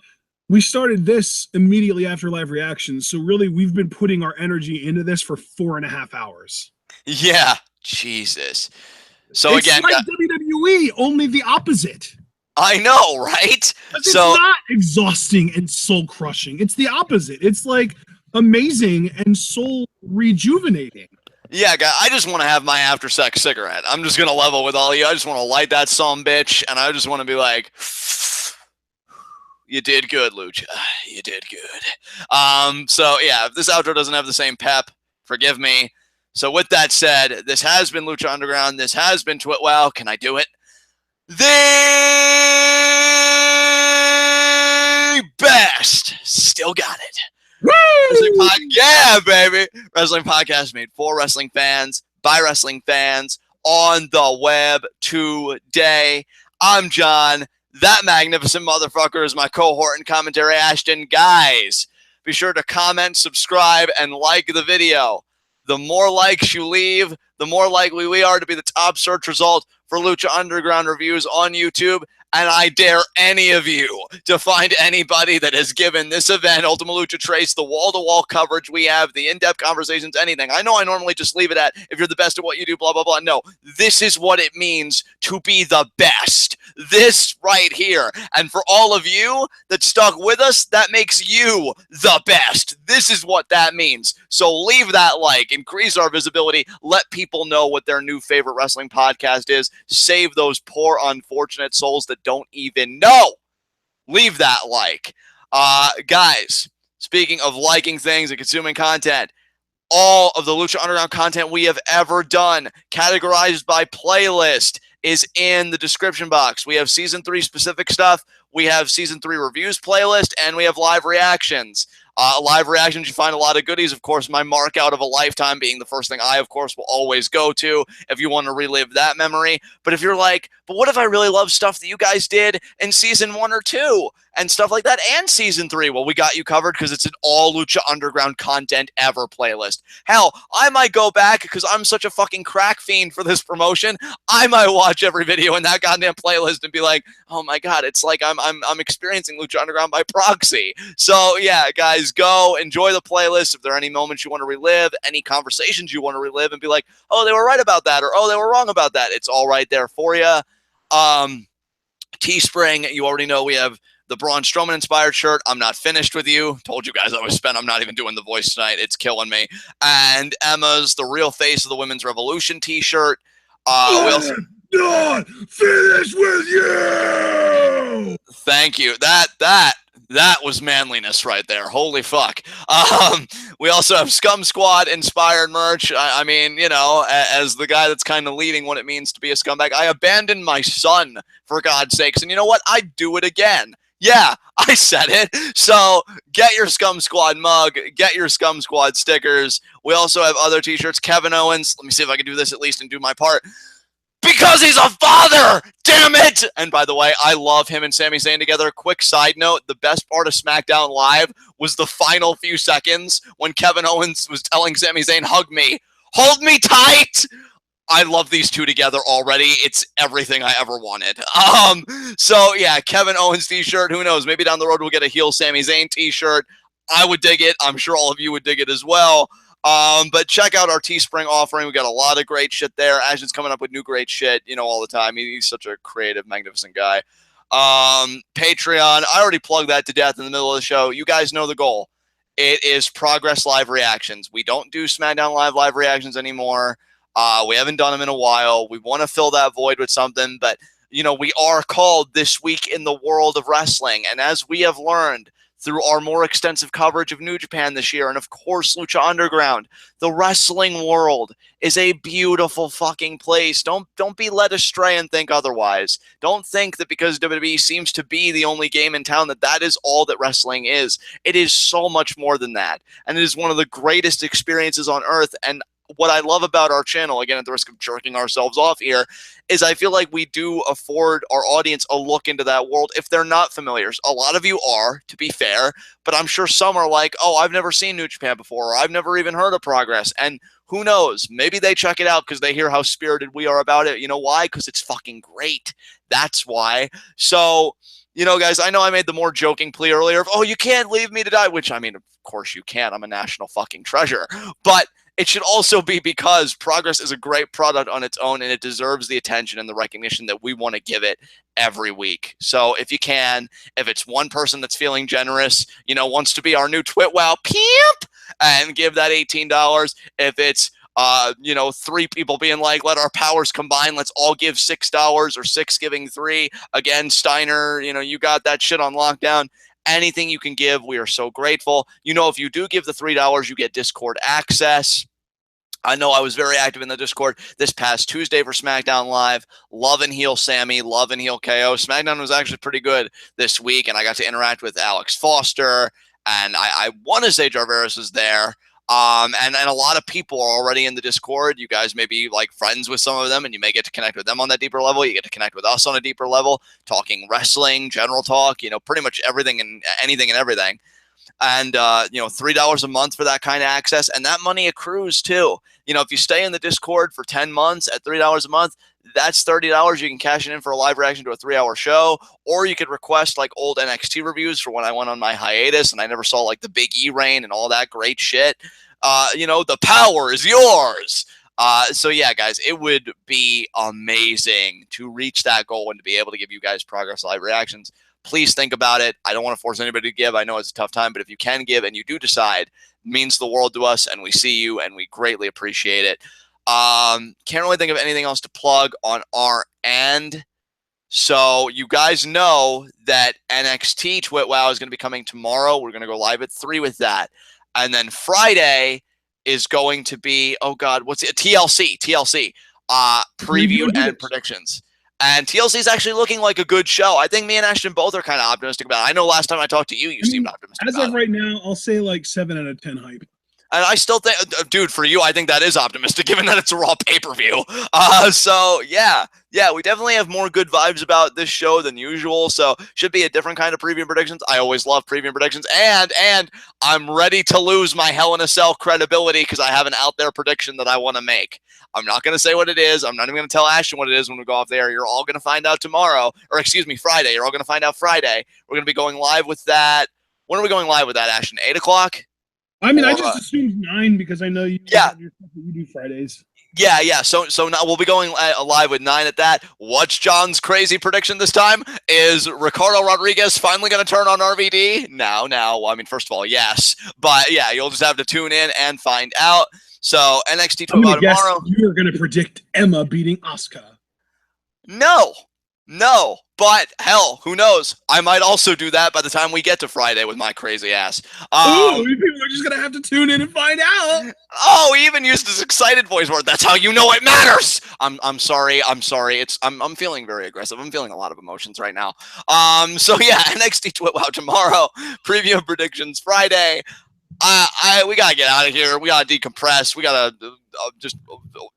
we started this immediately after live reactions. So really, we've been putting our energy into this for 4.5 hours. Yeah. Jesus. So it's again, like WWE, only the opposite. I know, right? It's not exhausting and soul crushing. It's the opposite. It's like amazing and soul rejuvenating. Yeah, guy, I just want to have my after sex cigarette. I'm just gonna level with all of you. I just want to light that bitch, and I just want to be like, you did good, Lucha. You did good. So yeah, if this outro doesn't have the same pep, forgive me. So with that said, this has been Lucha Underground. This has been TWitWoW. Can I do it? The best. Still got it. Yeah, baby. Wrestling podcast made for wrestling fans, by wrestling fans, on the web today. I'm John. That magnificent motherfucker is my cohort and commentary, Ashton. Guys, be sure to comment, subscribe, and like the video. The more likes you leave, the more likely we are to be the top search result for Lucha Underground reviews on YouTube. And I dare any of you to find anybody that has given this event, Ultima Lucha Trace, the wall-to-wall coverage we have, the in-depth conversations, anything. I know I normally just leave it at, if you're the best at what you do, blah, blah, blah. No, this is what it means to be the best. This right here. And for all of you that stuck with us, that makes you the best. This is what that means. So leave that like, increase our visibility, let people know what their new favorite wrestling podcast is, save those poor, unfortunate souls that don't even know. Leave that like. Guys, speaking of liking things and consuming content, all of the Lucha Underground content we have ever done, categorized by playlist, is in the description box. We have Season 3 specific stuff, we have Season 3 reviews playlist, and we have live reactions. Live reactions, you find a lot of goodies. Of course, my mark out of a lifetime being the first thing I, of course, will always go to if you want to relive that memory. But if you're like, but what if I really love stuff that you guys did in Season 1 or 2 and stuff like that, and Season 3? Well, we got you covered because it's an all Lucha Underground content ever playlist. Hell, I might go back because I'm such a fucking crack fiend for this promotion. I might watch every video in that goddamn playlist and be like, oh my God, it's like I'm experiencing Lucha Underground by proxy. So yeah, guys, go enjoy the playlist. If there are any moments you want to relive, any conversations you want to relive and be like, oh, they were right about that, or oh, they were wrong about that, it's all right there for you. Teespring, you already know we have the Braun Strowman inspired shirt. I'm not finished with you. Told you guys I was spent. I'm not even doing the voice tonight. It's killing me. And Emma's the real face of the women's revolution t-shirt. We also not finish with you. Thank you. That was manliness right there. Holy fuck. We also have Scum Squad inspired merch. I mean, you know, as the guy that's kind of leading what it means to be a scumbag, I abandoned my son, for God's sakes. And you know what? I'd do it again. Yeah, I said it. So get your Scum Squad mug, get your Scum Squad stickers. We also have other t-shirts. Kevin Owens. Let me see if I can do this at least and do my part. Because he's a father! Damn it! And by the way, I love him and Sami Zayn together. Quick side note, the best part of SmackDown Live was the final few seconds when Kevin Owens was telling Sami Zayn, hug me. Hold me tight! I love these two together already. It's everything I ever wanted. So yeah, Kevin Owens t-shirt. Who knows? Maybe down the road we'll get a heel Sami Zayn t-shirt. I would dig it. I'm sure all of you would dig it as well. But check out our Teespring offering. We got a lot of great shit there. Ashton's coming up with new great shit, you know, all the time. He's such a creative, magnificent guy. Patreon. I already plugged that to death in the middle of the show. You guys know the goal. It is Progress Live reactions. We don't do SmackDown Live reactions anymore. We haven't done them in a while. We want to fill that void with something, but you know, we are called This Week in the World of Wrestling. And as we have learned through our more extensive coverage of New Japan this year, and of course Lucha Underground, the wrestling world is a beautiful fucking place. Don't be led astray and think otherwise. Don't think that because WWE seems to be the only game in town that is all that wrestling is. It is so much more than that. And it is one of the greatest experiences on earth. And what I love about our channel, again, at the risk of jerking ourselves off here, is I feel like we do afford our audience a look into that world if they're not familiar. A lot of you are, to be fair, but I'm sure some are like, oh, I've never seen New Japan before, or I've never even heard of Progress. And who knows? Maybe they check it out because they hear how spirited we are about it. You know why? Because it's fucking great. That's why. So, you know, guys, I know I made the more joking plea earlier of, oh, you can't leave me to die, which, I mean, of course you can. I'm a national fucking treasure. But it should also be because Progress is a great product on its own, and it deserves the attention and the recognition that we want to give it every week. So if you can, if it's one person that's feeling generous, you know, wants to be our new TWitWoW pimp and give that $18. If it's you know, 3 people being like, let our powers combine, let's all give $6 or 6 giving 3. Again, Steiner, you know, you got that shit on lockdown. Anything you can give, we are so grateful. You know, if you do give the $3, you get Discord access. I know I was very active in the Discord this past Tuesday for SmackDown Live. Love and heel Sammy, love and heel KO. SmackDown was actually pretty good this week, and I got to interact with Alex Foster, and I want to say Jarveris was there. And a lot of people are already in the Discord. You guys may be like friends with some of them, and you may get to connect with them on that deeper level. You get to connect with us on a deeper level, talking wrestling, general talk, you know, pretty much everything and anything and everything. And, you know, $3 a month for that kind of access. And that money accrues too. You know, if you stay in the Discord for 10 months at $3 a month, that's $30. You can cash it in for a live reaction to a 3-hour show, or you could request like old NXT reviews for when I went on my hiatus and I never saw like the Big E reign and all that great shit. You know, the power is yours. So yeah, guys, it would be amazing to reach that goal and to be able to give you guys Progress Live reactions. Please think about it. I don't want to force anybody to give. I know it's a tough time, but if you can give and you do decide, it means the world to us, and we see you, and we greatly appreciate it. Can't really think of anything else to plug on our end. So you guys know that NXT TWitWoW is going to be coming tomorrow. We're going to go live at 3 with that. And then Friday is going to be, oh God, what's it? TLC, preview and predictions. And TLC is actually looking like a good show. I think me and Ashton both are kind of optimistic about it. I know last time I talked to you, you seemed optimistic about it. As of right now, I'll say like 7 out of 10 hype. And I still think, dude, for you, I think that is optimistic, given that it's a Raw pay-per-view. So, yeah, we definitely have more good vibes about this show than usual. So, should be a different kind of preview predictions. I always love preview predictions. And I'm ready to lose my Hell in a Cell credibility because I have an out-there prediction that I want to make. I'm not going to say what it is. I'm not even going to tell Ashton what it is when we go off there. You're all going to find out tomorrow. Or, excuse me, Friday. You're all going to find out Friday. We're going to be going live with that. When are we going live with that, Ashton? 8 o'clock? I mean, I just assumed 9 because I know you do Fridays. Yeah. So now we'll be going live with 9 at that. What's John's crazy prediction this time? Is Ricardo Rodriguez finally going to turn on RVD? No. Well, I mean, first of all, yes. But yeah, you'll just have to tune in and find out. So NXT tomorrow. You're going to predict Emma beating Asuka. No, but hell, who knows? I might also do that by the time we get to Friday with my crazy ass. Ooh, people are just gonna have to tune in and find out. Oh, he even used his excited voice word. That's how you know it matters. I'm sorry. I'm feeling very aggressive. I'm feeling a lot of emotions right now. So yeah, NXT TWitWoW tomorrow. Preview and predictions Friday. We gotta get out of here. We gotta decompress. We gotta just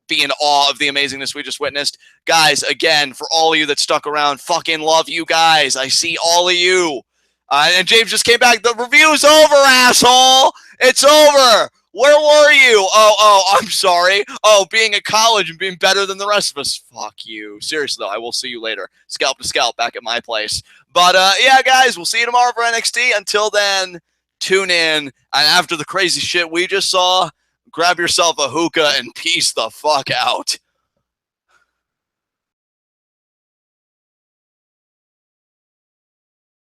be in awe of the amazingness we just witnessed. Guys, again, for all of you that stuck around, fucking love you guys. I see all of you. And James just came back. The review's over, asshole. It's over. Where were you? Oh, I'm sorry. Oh, being at college and being better than the rest of us. Fuck you. Seriously, though, I will see you later. Scalp to scalp back at my place. But yeah, guys, we'll see you tomorrow for NXT. Until then, tune in. And after the crazy shit we just saw, grab yourself a hookah and peace the fuck out.